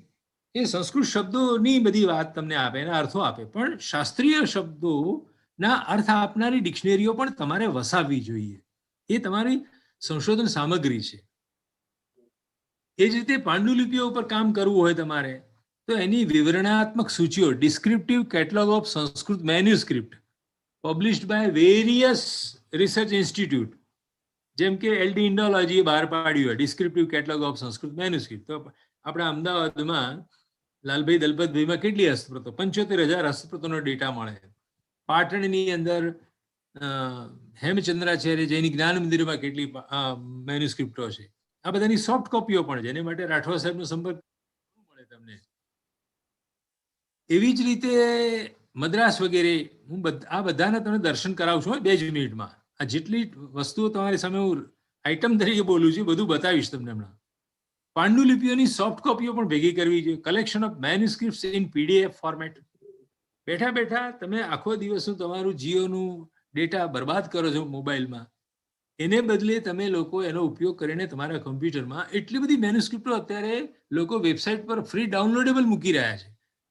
એ સંસ્કૃત શબ્દોની બધી વાત તમને આપે, એના અર્થો આપે. પણ શાસ્ત્રીય શબ્દોના અર્થ આપનારી ડિક્શનરીઓ પણ તમારે વસાવવી જોઈએ. એ તમારી સંશોધન સામગ્રી છે. એ જ રીતે પાંડુલિપિઓ ઉપર કામ કરવું હોય તમારે, તો એની વિવરણાત્મક સૂચિઓ, descriptive catalogue of Sanskrit manuscript published by various research institute, જેમ કે એલડી ઇન્ડોલોજીએ બહાર પાડ્યું હોય descriptive catalogue of Sanskrit manuscript. તો આપણા અમદાવાદમાં લાલભાઈ દલપતભાઈમાં કેટલી હસ્તપ્રતો, 75,000 હસ્તપ્રતોનો ડેટા મળે. પાટણની અંદર હેમચંદ્રાચાર્ય જૈનિક જ્ઞાન મંદિરમાં કેટલી મેન્યુસ્ક્રિપ્ટો છે. આ બધાની સોફ્ટ કોપીઓ પણ છે. એની માટે રાઠવા સાહેબનો સંપર્ક મળે તમને. એવી જ રીતે મદ્રાસ વગેરે, હું આ બધાના તમને દર્શન કરાવું છું 2 જ મિનિટમાં. આ જેટલી વસ્તુઓ તમારી સામે હું આઈટમ તરીકે બોલું છું, બધું બતાવીશ તમને હમણાં. પાંડુલિપિઓની સોફ્ટ કોપીઓ પણ ભેગી કરવી જોઈએ. Collection of manuscripts in PDF format. બેઠા બેઠા તમે આખો દિવસનું તમારું જીઓનું ડેટા બરબાદ કરો છો મોબાઈલમાં, એને બદલે તમે લોકો એનો ઉપયોગ કરીને તમારા કમ્પ્યુટરમાં એટલી બધી મેન્યુસ્ક્રિપ્ટો અત્યારે લોકો વેબસાઇટ પર ફ્રી ડાઉનલોડેબલ મૂકી રહ્યા છે.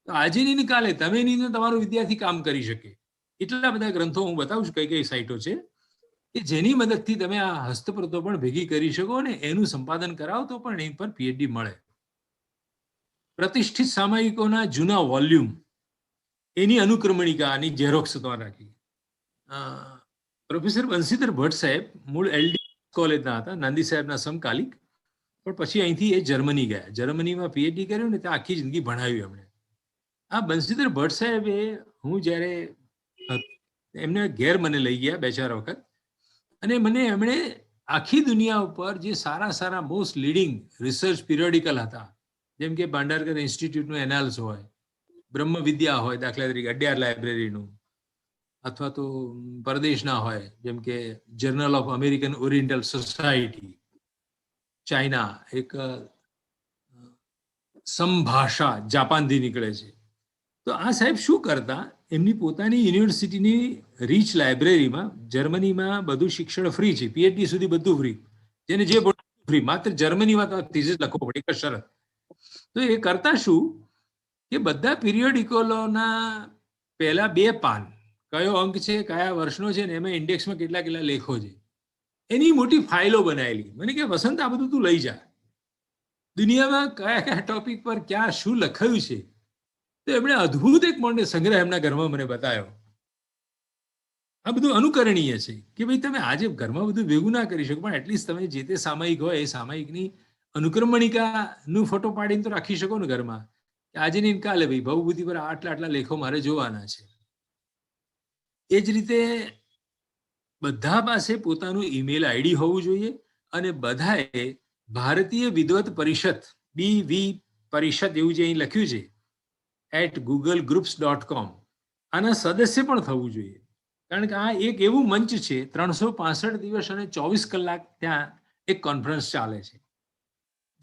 તો આજે નહીં કાલે તમે નહીં તો તમારો વિદ્યાર્થી કામ કરી શકે. એટલા બધા ગ્રંથો હું બતાવું છું કઈ સાઇટો છે કે જેની મદદથી તમે આ હસ્તપ્રતો પણ ભેગી કરી શકો અને એનું સંપાદન કરાવો તો પણ એની પર પીએચડી મળે. પ્રતિષ્ઠિત સામયિકોના જૂના વોલ્યુમ, એની અનુક્રમણિકાની ઝેરોક્સ તમારે રાખી. પ્રોફેસર બંસીધર ભટ્ટ સાહેબ મૂળ એલડી કોલેજના હતા, નાંદી સાહેબના સમકાલિક, પણ પછી અહીંથી એ જર્મની ગયા. જર્મનીમાં પીએચડી કર્યું ને ત્યાં આખી જિંદગી ભણાવ્યું એમણે. આ બંસીધર ભટ્ટ સાહેબે, હું જ્યારે એમને ઘેર મને લઈ ગયા 2-4 વખત, અને મને એમણે આખી દુનિયા ઉપર જે સારા મોસ્ટ લીડિંગ રિસર્ચ પિરિયોડિકલ હતા, જેમ કે ભાંડારકર ઇન્સ્ટિટ્યૂટનું એનાલ્સ હોય, બ્રહ્મ વિદ્યા હોય દાખલા તરીકે અડ્યાર લાઇબ્રેરીનું, અથવા તો પરદેશના હોય જેમ કે journal of American oriental society, China, એક સમભાષા જાપાનથી નીકળે છે. તો આ સાહેબ શું કરતા, એમની પોતાની યુનિવર્સિટીની રીચ લાઇબ્રેરીમાં, જર્મનીમાં બધું શિક્ષણ ફ્રી છે, પીએચડી સુધી બધું ફ્રી, જેને જે ફ્રી, માત્ર જર્મનીમાં તો થીસીસ લખવો પડે, એક શરત. તો એ કરતા શું કે બધા પિરિયોડિકોલોના પહેલા 2 પાન, કયો અંક છે, કયા વર્ષનો છે, ને એમાં ઇન્ડેક્સમાં કેટલા લેખો છે, એની મોટી ફાઇલો બનાવેલી. મને કે વસંત આ બધું તું લઈ જા, દુનિયામાં કયા ટોપિક પર ક્યાં શું લખાયું છે. તો એમણે અદ્ભુત એક મોટો સંગ્રહ એમના ઘરમાં મને બતાવ્યો. આ બધું અનુકરણીય છે કે ભાઈ તમે આજે ઘરમાં બધું ભેગું ના કરી શકો, પણ એટલીસ્ટ તમે જે તે સામયિક હોય એ સામયિકની અનુક્રમણિકાનું ફોટો પાડીને તો રાખી શકો ને ઘરમાં, કે આજે નહીં કાલે ભાઈ ભવભૂતિ પર આટલા લેખો મારે જોવાના છે. એ જ રીતે બધા પાસે પોતાનું ઈમેલ આઈડી હોવું જોઈએ, અને બધાએ ભારતીય વિદ્વત પરિષદ, BV પરિષદ એવું જે અહીં લખ્યું છે @googlegroups.com, આના સદસ્ય પણ થવું જોઈએ. કારણ કે આ એક એવું મંચ છે, 365 દિવસ અને 24 કલાક ત્યાં એક કોન્ફરન્સ ચાલે છે.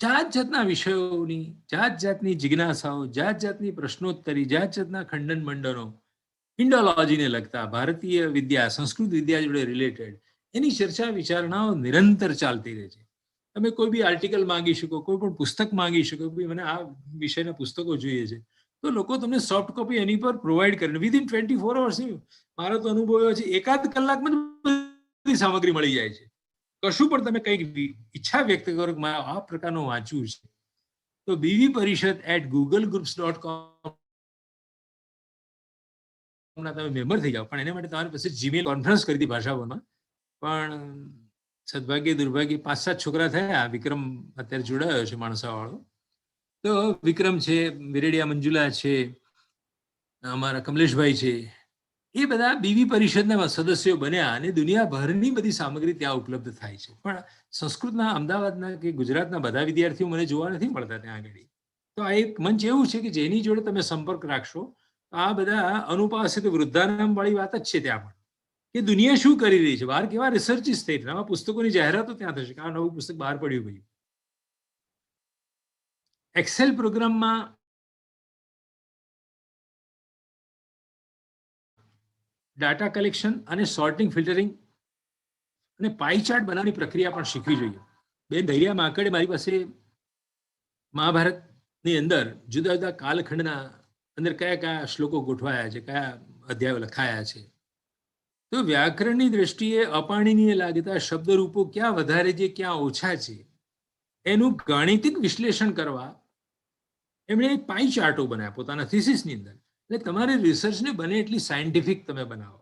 જાત જાતના વિષયોની, જાત જાતની જિજ્ઞાસાઓ, જાત જાતની પ્રશ્નોત્તરી, જાત જાતના ખંડન મંડનો, ઇન્ડોલોજીને લગતા, ભારતીય વિદ્યા, સંસ્કૃત વિદ્યા જોડે રિલેટેડ એની ચર્ચા વિચારણાઓ નિરંતર ચાલતી રહે છે. તમે કોઈ બી આર્ટિકલ માંગી શકો, કોઈ પણ પુસ્તક માંગી શકો, ભાઈ મને આ વિષયના પુસ્તકો જોઈએ છે, તો લોકો તમને સોફ્ટ કોપી એની પર પ્રોવાઈડ કરે વિધિન 24 અવર્સ. મારો તો અનુભવ એવો છે, એકાદ કલાકમાં જ બધી સામગ્રી મળી જાય છે. કશું પણ તમે કંઈક ઈચ્છા વ્યક્ત કરો કે મારે આ પ્રકારનું વાંચવું છે, તો બીવી પરિષદ @googlegroups.com તમે મેમ્બર થઈ જાઓ. પણ એના માટે તમારી પાસે જીમેલ કોન્ફરન્સ કરી હતી ભાષાઓમાં, પણ સદભાગ્ય દુર્ભાગ્ય 5-7 છોકરા થયા. વિક્રમ અત્યારે જોડાયો છે માણસાવાળો, તો વિક્રમ છે, વિરેડિયા મંજુલા છે, અમારા કમલેશભાઈ છે, એ બધા બીવી પરિષદના સદસ્યો બન્યા અને દુનિયાભરની બધી સામગ્રી ત્યાં ઉપલબ્ધ થાય છે. પણ સંસ્કૃતના અમદાવાદના કે ગુજરાતના બધા વિદ્યાર્થીઓ મને જોવા નથી મળતા ત્યાં આગળ. તો આ એક મંચ એવું છે કે જેની જોડે તમે સંપર્ક રાખશો, આ બધા અનુપાસિત વૃદ્ધાનામ વાળી વાત જ છે ત્યાં પણ, કે દુનિયા શું કરી રહી છે, બહાર કેવા રિસર્ચિસ થઈ રહ્યા, આવા પુસ્તકોની જાહેરાતો ત્યાં થશે કે આ નવું પુસ્તક બહાર પડ્યું. ભાઈ એક્સેલ પ્રોગ્રામમાં ડાટા કલેક્શન અને સોર્ટિંગ, ફિલ્ટરિંગ અને પાઈ ચાર્ટ બનાવવાની પ્રક્રિયા પણ શીખવી જોઈએ. બેન ધૈર્યા માકડે મારી પાસે મહાભારતની અંદર જુદા જુદા કાલખંડના અંદર કયા કયા શ્લોકો ગોઠવાયા છે, કયા અધ્યાયો લખાયા છે, તો વ્યાકરણની દ્રષ્ટિએ અપાણીનીય લાગતા શબ્દરૂપો ક્યાં વધારે છે, ક્યાં ઓછા છે, એનું ગાણિતિક વિશ્લેષણ કરવા એમણે પાઈ ચાર્ટો બનાવ્યા પોતાના થીસીસની અંદર. એટલે તમારી રિસર્ચને બને એટલી સાયન્ટિફિક તમે બનાવો.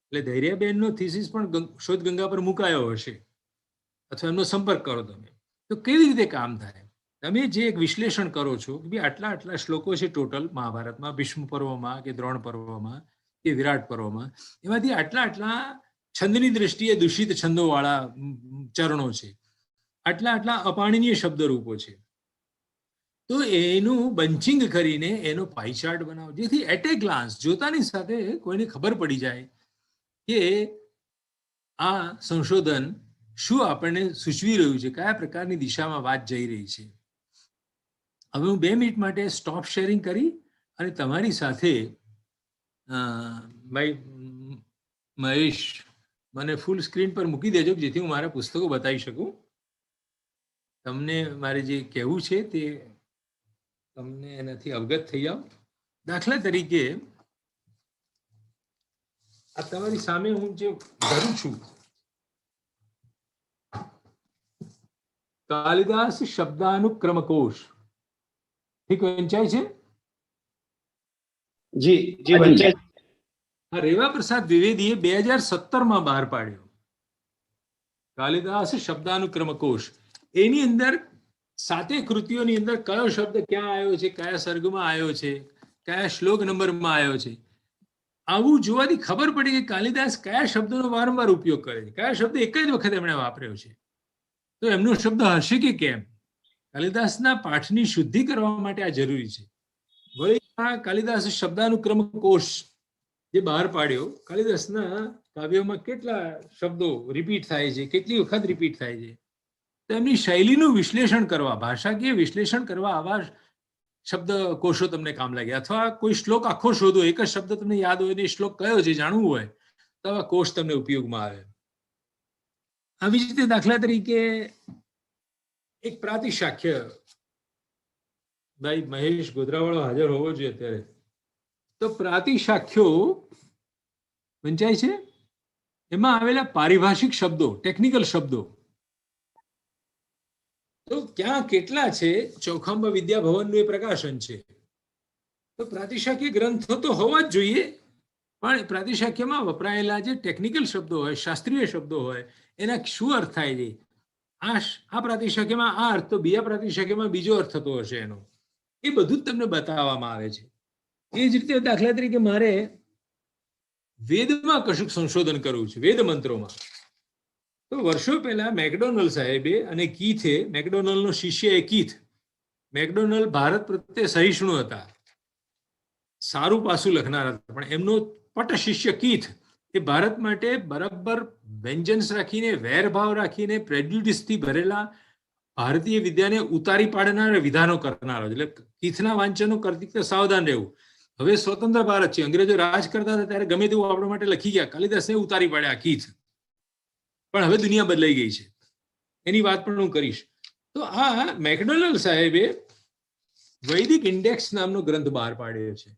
એટલે ધૈર્યાબેનનો થીસીસ પણ શોધ ગંગા પર મુકાયો હશે, અથવા એમનો સંપર્ક કરો તમે, તો કેવી રીતે કામ થાય. તમે જે એક વિશ્લેષણ કરો છો કે ભાઈ આટલા આટલા શ્લોકો છે ટોટલ મહાભારતમાં, ભીષ્મ પર્વમાં કે દ્રોણ પર્વમાં કે વિરાટ પર્વમાં, એમાંથી આટલા આટલા છંદની દ્રષ્ટિએ દૂષિત છંદોવાળા ચરણો છે, આટલા આટલા અપાણીનીય શબ્દરૂપો છે, તો એનું બંચિંગ કરીને એનો પાઈ ચાર્ટ બનાવો, જેથી એટ એ ગ્લાન્સ જોતાની સાથે કોઈને ખબર પડી જાય કે આ સંશોધન શું આપણને સૂચવી રહ્યું છે, કયા પ્રકારની દિશામાં વાત જઈ રહી છે. હવે હું 2 મિનિટ માટે સ્ટોપ શેરિંગ કરી અને તમારી સાથે ભાઈ મહેશ મને ફૂલ સ્ક્રીન પર મૂકી દેજો, જેથી હું મારા પુસ્તકો બતાવી શકું. તમને મારે જે કહેવું છે તે તમને એનાથી અવગત થઈ જાઓ. દાખલા તરીકે આ તમારી સામે હું જે ધરું છું, કાલિદાસ શબ્દાનુક્રમ કોશ, ઠીક વંચાય છે? જી જી વંચાય. આ રેવા પ્રસાદ દ્વિવેદીએ 2017માં બહાર પાડ્યો કાલિદાસ શબ્દાનુક્રમ કોશ. એની અંદર 7 કૃતિઓની અંદર કયો શબ્દ ક્યાં આવ્યો છે, કયા સર્ગમાં આવ્યો છે, કયા શ્લોક નંબરમાં આવ્યો છે, આવું જોવાથી ખબર પડી કે કાલિદાસ કયા શબ્દનો વારંવાર ઉપયોગ કરે છે, કયા શબ્દ એક જ વખત એમણે વાપર્યો છે, તો એમનો શબ્દ હશે કે કેમ. કાલિદાસના પાઠની શુદ્ધિ કરવા માટે આ જરૂરી છે. વળી આ કાલિદાસ શબ્દાનુક્રમ કોશ જે બહાર પાડ્યો, કાલિદાસના કાવ્યોમાં કેટલા શબ્દો રિપીટ થાય છે, કેટલી વખત રિપીટ થાય છે, તો એમની શૈલીનું વિશ્લેષણ કરવા, ભાષાકીય વિશ્લેષણ કરવા આવા શબ્દકોશો તમને કામ લાગે. અથવા કોઈ શ્લોક આખો શોધો, એક જ શબ્દ તમને યાદ હોય ને શ્લોક કયો છે જાણવું હોય, તો આવા કોશ તમને ઉપયોગમાં આવે. આવી જ રીતે દાખલા તરીકે એક પ્રાતિશાખ્ય, ભાઈ મહેશ ગોધરાવાળો હાજર હોવો જોઈએ અત્યારે, તો પ્રાતિશાખ્યો વંચાય છે, એમાં આવેલા પારિભાષિક શબ્દો, ટેકનિકલ શબ્દો તો ક્યાં કેટલા છે, ચોખાંબા વિદ્યાભવનનું એ પ્રકાશન છે. તો પ્રાતિશાખ્ય ગ્રંથો તો હોવા જ જોઈએ, પણ પ્રાતિશાખ્યમાં વપરાયેલા જે ટેકનિકલ શબ્દો હોય, શાસ્ત્રીય શબ્દો હોય, એના શું અર્થ થાય છે, આ પ્રાતિશાખ્યમાં આ અર્થ, તો બીજા પ્રાતિશાખ્યમાં બીજો અર્થ થતો હશે એનો, એ બધું જ તમને બતાવવામાં આવે છે. એ જ રીતે દાખલા તરીકે મારે વેદમાં કશુંક સંશોધન કરવું છે, વેદ મંત્રોમાં, તો વર્ષો પહેલા મેકડોનલ્ડ સાહેબે અને કીથે, મેકડોનલ્ડનો શિષ્ય એ કીથ, મેકડોનલ્ડ ભારત પ્રત્યે સહિષ્ણુ હતા, સારું પાસું લખનાર હતા, પણ એમનો પટ શિષ્ય કીથ એ ભારત માટે બરાબર વેન્જન્સ રાખીને, વેરભાવ રાખીને, પ્રેજ્યુડિસથી ભરેલા ભારતીય વિદ્યાને ઉતારી પાડનાર વિધાનો કરનારો. એટલે કીથના વાંચનો કરતી વખતે સાવધાન રહેવું. હવે સ્વતંત્ર ભારત છે, અંગ્રેજો રાજ કરતા હતા ત્યારે ગમે તેવું આપણા માટે લખી ગયા, કાલિદાસને ઉતારી પાડ્યા કીથ. પણ હવે દુનિયા બદલાઈ ગઈ છે, એની વાત પણ હું કરીશ. તો આ મેકડોનલ્ડ સાહેબે વૈદિક ઇન્ડેક્સ નામનો ગ્રંથ બહાર પાડ્યો છે.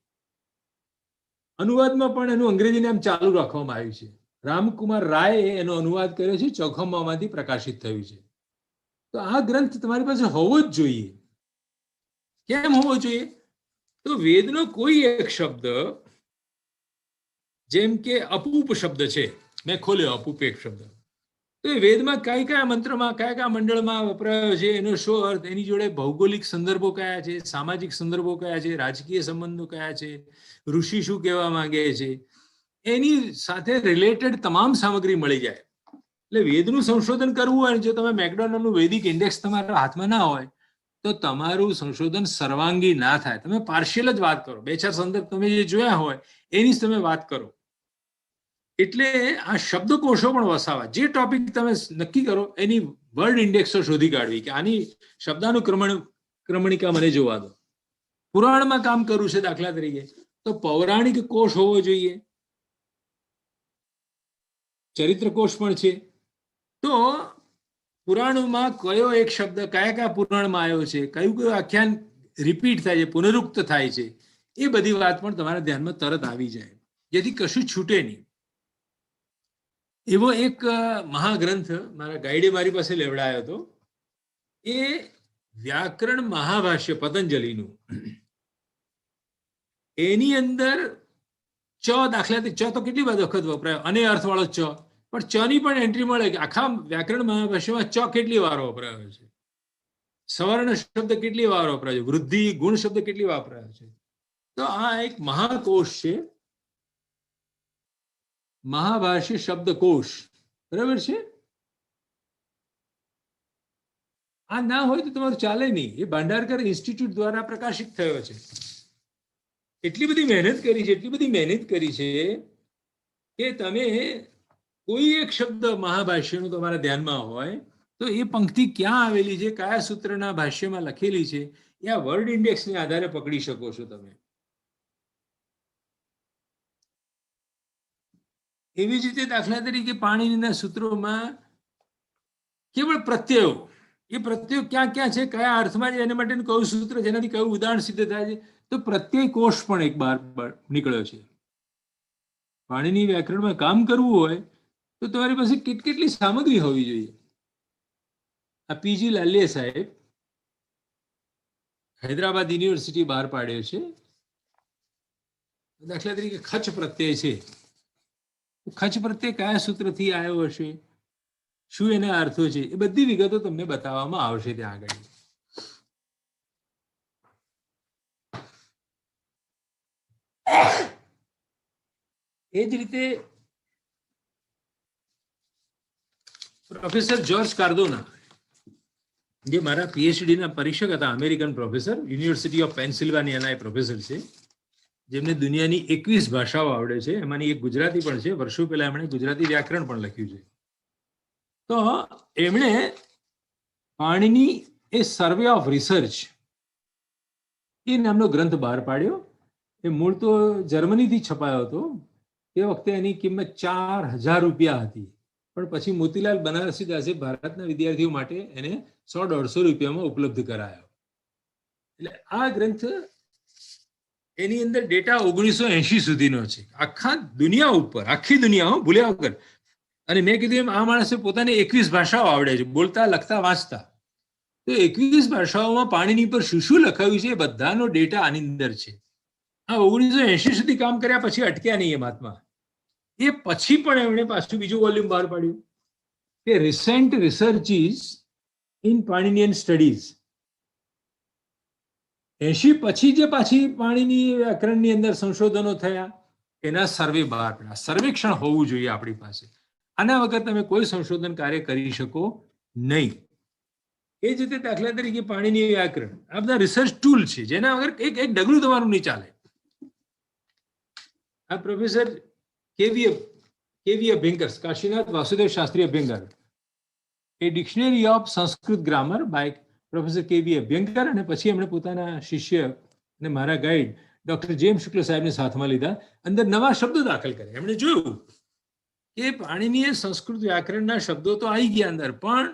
અનુવાદમાં પણ એનું અંગ્રેજીને આમ ચાલુ રાખવામાં આવ્યું છે. રામકુમાર રાયે એનો અનુવાદ કર્યો છે, ચોખમમાંથી પ્રકાશિત થયું છે. તો આ ગ્રંથ તમારી પાસે હોવો જ જોઈએ. કેમ હોવો જોઈએ? તો વેદનો કોઈ એક શબ્દ, જેમ કે અપૂપ શબ્દ છે, મેં ખોલ્યો અપૂપ એક શબ્દ, તો એ વેદમાં કયા મંત્રમાં, કયા મંડળમાં વપરાયો છે, એનો શું અર્થ, એની જોડે ભૌગોલિક સંદર્ભો કયા છે, સામાજિક સંદર્ભો કયા છે, રાજકીય સંબંધો કયા છે, ઋષિ શું કહેવા માંગે છે, એની સાથે રિલેટેડ તમામ સામગ્રી મળી જાય. એટલે વેદનું સંશોધન કરવું હોય, જો તમે મેકડોનલ્ડનું વૈદિક ઇન્ડેક્સ તમારા હાથમાં ના હોય તો તમારું સંશોધન સર્વાંગી ના થાય. તમે પાર્શિયલ જ વાત કરો, 2-4 સંદર્ભ તમે જે જોયા હોય એની જ તમે વાત કરો. એટલે આ શબ્દકોશો પણ વસાવા, જે ટોપિક તમે નક્કી કરો એની વર્ડ ઇન્ડેક્સો શોધી કાઢવી કે આની શબ્દાનુક્રમણિકા મને જોવા દો. પુરાણમાં કામ કરવું છે દાખલા તરીકે, તો પૌરાણિક કોશ હોવો જોઈએ, ચરિત્ર કોશ પણ છે. તો પુરાણોમાં કયો એક શબ્દ કયા પુરાણમાં આવ્યો છે, કયું આખ્યાન રિપીટ થાય છે, પુનરુક્ત થાય છે, એ બધી વાત પણ તમારા ધ્યાનમાં તરત આવી જાય, જેથી કશું છૂટે નહીં. એવો એક મહાગ્રંથ મારા ગાઈડે મારી પાસે લેવડાયો હતો, એ વ્યાકરણ મહાભાષ્ય પતંજલિનું. એની અંદર ચ, દાખલાથી ચ તો કેટલી વખત વપરાયો, અને અર્થવાળો ચ, પણ ચ ની પણ એન્ટ્રી મળે કે આખા વ્યાકરણ મહાભાષ્યમાં ચ કેટલી વાર વપરાયો છે, સવર્ણ શબ્દ કેટલી વાર વપરાયો છે, વૃદ્ધિ ગુણ શબ્દ કેટલી વાપરાયો છે. તો આ એક મહાકોશ છે, મહાભાષ્ય શબ્દકોશ, બરાબર છે. આ ના હોય તો તમારું ચાલે નહીં. એ ભાંડારકર ઇન્સ્ટિટ્યૂટ દ્વારા પ્રકાશિત થયો છે. એટલી બધી મહેનત કરી છે, એટલી બધી મહેનત કરી છે કે તમે કોઈ એક શબ્દ મહાભાષ્યનું તમારા ધ્યાનમાં હોય તો એ પંક્તિ ક્યાં આવેલી છે, કયા સૂત્રના ભાષ્યમાં લખેલી છે, એ આ વર્ડ ઇન્ડેક્સને આધારે પકડી શકો છો તમે. એવી જ રીતે દાખલા તરીકે પાણીના સૂત્રોમાં કેવળ પ્રત્યયો, એ પ્રત્યયો ક્યાં ક્યાં છે, કયા અર્થમાં છે, એના માટેનું કયું સૂત્ર, જેનાથી કયું ઉદાહરણ સિદ્ધ થાય છે, તો પ્રત્યય કોષ પણ એક બહાર નીકળ્યો છે. પાણીની વ્યાકરણમાં કામ કરવું હોય તો તમારી પાસે કેટલી સામગ્રી હોવી જોઈએ. આ પીજી લાલિયા સાહેબ હૈદરાબાદ યુનિવર્સિટી બહાર પાડ્યો છે. દાખલા તરીકે ખચ પ્રત્યય છે, ખચ પ્રત્યય કયા સૂત્રથી આવ્યો હશે, શું એના અર્થો છે, એ બધી વિગતો તમને બતાવવામાં આવશે ત્યાં આગળ. એ જ રીતે પ્રોફેસર જોર્જ કાર્દોના, જે મારા પીએચડી ના પરીક્ષક હતા, અમેરિકન પ્રોફેસર, યુનિવર્સિટી ઓફ પેન્સિલ્વાનિયાના એ પ્રોફેસર છે, જેમને દુનિયાની 21 ભાષાઓ આવડે છે, એમાંની એક ગુજરાતી પણ છે. વર્ષો પહેલા એમણે ગુજરાતી વ્યાકરણ પણ લખ્યું છે. તો એમણે પાણીની એ સર્વે ઓફ રિસર્ચ એ નામનો ગ્રંથ બહાર પાડ્યો. એ મૂળ તો જર્મનીથી છપાયો હતો. તે વખતે એની કિંમત 4000 રૂપિયા હતી, પણ પછી મોતીલાલ બનારસીદાસે ભારતના વિદ્યાર્થીઓ માટે એને 100-150 રૂપિયામાં ઉપલબ્ધ કરાયો. એટલે આ ગ્રંથ, એની અંદર ડેટા 1980 સુધીનો છે, આખી દુનિયા ભૂલ્યા વગર. અને મેં કીધું એમ આ માણસે પોતાને 21 ભાષાઓ આવડે છે, બોલતા, લખતા, વાંચતા. તો 21 ભાષાઓમાં પાણીની પર શું શું લખાયું છે એ બધાનો ડેટા આની અંદર છે. આ 1980 સુધી કામ કર્યા પછી અટક્યા નહીં એ મહાત્મા. એ પછી પણ એમણે પાછું બીજું વોલ્યુમ બહાર પાડ્યું કે રિસેન્ટ રિસર્ચિસ ઇન પાણીનિયન સ્ટડીઝ. 80 પછી જે પાછી પાણીની વ્યાકરણની અંદર સંશોધનો થયા એના સર્વે બહાર પડ્યા. સર્વેક્ષણ હોવું જોઈએ આપણી પાસે. આના વગર તમે કોઈ સંશોધન કાર્ય કરી શકો નહીં. એ જ રીતે દાખલા તરીકે પાણીની વ્યાકરણ, આ બધા રિસર્ચ ટૂલ છે જેના વગર એક ડગલું તમારું નહીં ચાલે. આ પ્રોફેસર કેવીએ KV Abhyankar, Kashinath Vasudev Shastri Abhyankar, a dictionary of Sanskrit grammar by professor KV Abhyankar, અને પછી એમણે પોતાના શિષ્ય અને મારા ગાઈડ ડોક્ટર જેમ શુક્લ સાહેબને સાથમાં લીધા. અંદર નવા શબ્દો દાખલ કર્યા. એમણે જોયું કે પાણીનીય સંસ્કૃત વ્યાકરણના શબ્દો તો આવી ગયા અંદર, પણ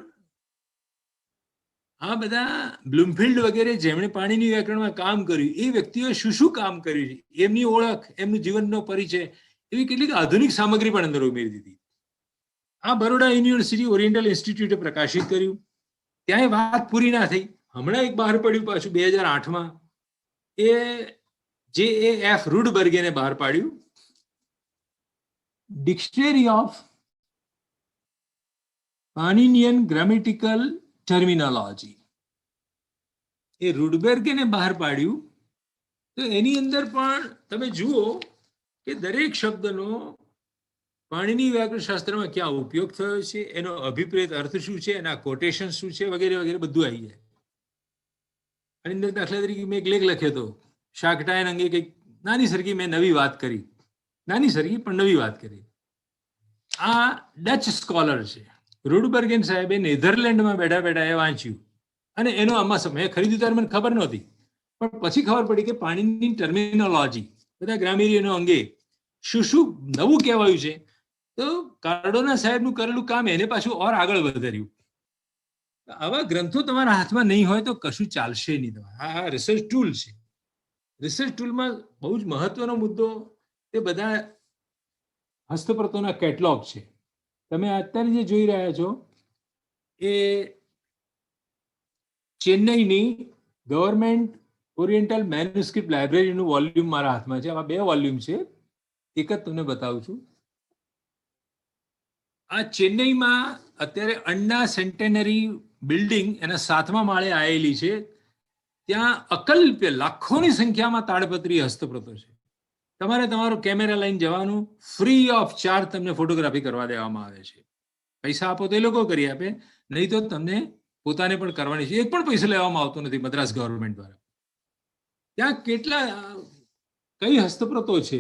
આ બધા બ્લુમફિલ્ડ વગેરે જેમણે પાણીની વ્યાકરણમાં કામ કર્યું એ વ્યક્તિઓએ શું શું કામ કર્યું છે, એમની ઓળખ, એમનું જીવનનો પરિચય, એવી કેટલીક આધુનિક સામગ્રી પણ અંદર ઉમેરી દીધી. આ બરોડા યુનિવર્સિટી ઓરિએન્ટલ ઇન્સ્ટિટ્યૂટે પ્રકાશિત કર્યું. ત્યાં વાત પૂરી ના થઈ. હમણાં એક બહાર પડ્યું પાછું 2008માં, એ JAF રુડબર્ગેને બહાર પાડ્યું, ડિક્શનરી ઓફ પાનિનિયન ગ્રામેટિકલ ટર્મિનોલોજી. એ રુડબર્ગેને બહાર પાડ્યું. તો એની અંદર પણ તમે જુઓ કે દરેક શબ્દનો પાણીની વ્યાકરણ શાસ્ત્રમાં ક્યાં ઉપયોગ થયો છે, એનો અભિપ્રેત અર્થ શું છે, એના કોટેશન શું છે, વગેરે વગેરે બધું આવી જાય. આની અંદર દાખલા તરીકે મેં એક લેખ લખ્યો હતો, શાકટાયન અંગે કંઈક નાની સરખી મેં નવી વાત કરી, નાની સરખી પણ નવી વાત કરી. આ ડચ સ્કોલર છે, રુડબર્ગેન સાહેબે નેધરલેન્ડમાં બેઠા બેઠા એ વાંચ્યું, અને એનો આમાં સમય ખરીદ્યું ત્યારે મને ખબર નહોતી, પણ પછી ખબર પડી કે પાણીની ટર્મિનોલોજી, બધા ગ્રામેરિયનો અંગે શું શું નવું કહેવાયું છે. તો કાર્ડોના સાહેબનું કરેલું કામ એને પાછું ઓર આગળ વધાર્યું. આવા ગ્રંથો તમારા હાથમાં નહીં હોય તો કશું ચાલશે નહીં. આ રિસર્ચ ટૂલ છે. રિસર્ચ ટૂલમાં બહુ જ મહત્વનો મુદ્દો એ બધા હસ્તપ્રતોના કેટલોગ છે. તમે અત્યારે જે જોઈ રહ્યા છો એ ચેન્નઈની ગવર્મેન્ટ ઓરિએન્ટલ મેન્યુસ્ક્રિપ્ટ લાઇબ્રેરીનું વોલ્યુમ મારા હાથમાં છે. આવા 2 વોલ્યુમ છે, એક જ તમને બતાવું છું. આ ચેન્નઈમાં અત્યારે અન્ના સેન્ટેનરી બિલ્ડિંગ એના 7મા માળે આવેલી છે. ત્યાં અકલ્પ્ય લાખોની સંખ્યામાં તાડપત્રી હસ્તપ્રતો છે. તમારે તમારો કેમેરા લઈને જવાનું, ફ્રી ઓફ ચાર્જ તમને ફોટોગ્રાફી કરવા દેવામાં આવે છે. પૈસા આપો તો એ લોકો કરી આપે, નહીં તો તમને પોતાને પણ કરવાની છે. એક પણ પૈસા લેવામાં આવતો નથી મદ્રાસ ગવર્મેન્ટ દ્વારા. ત્યાં કેટલા કઈ હસ્તપ્રતો છે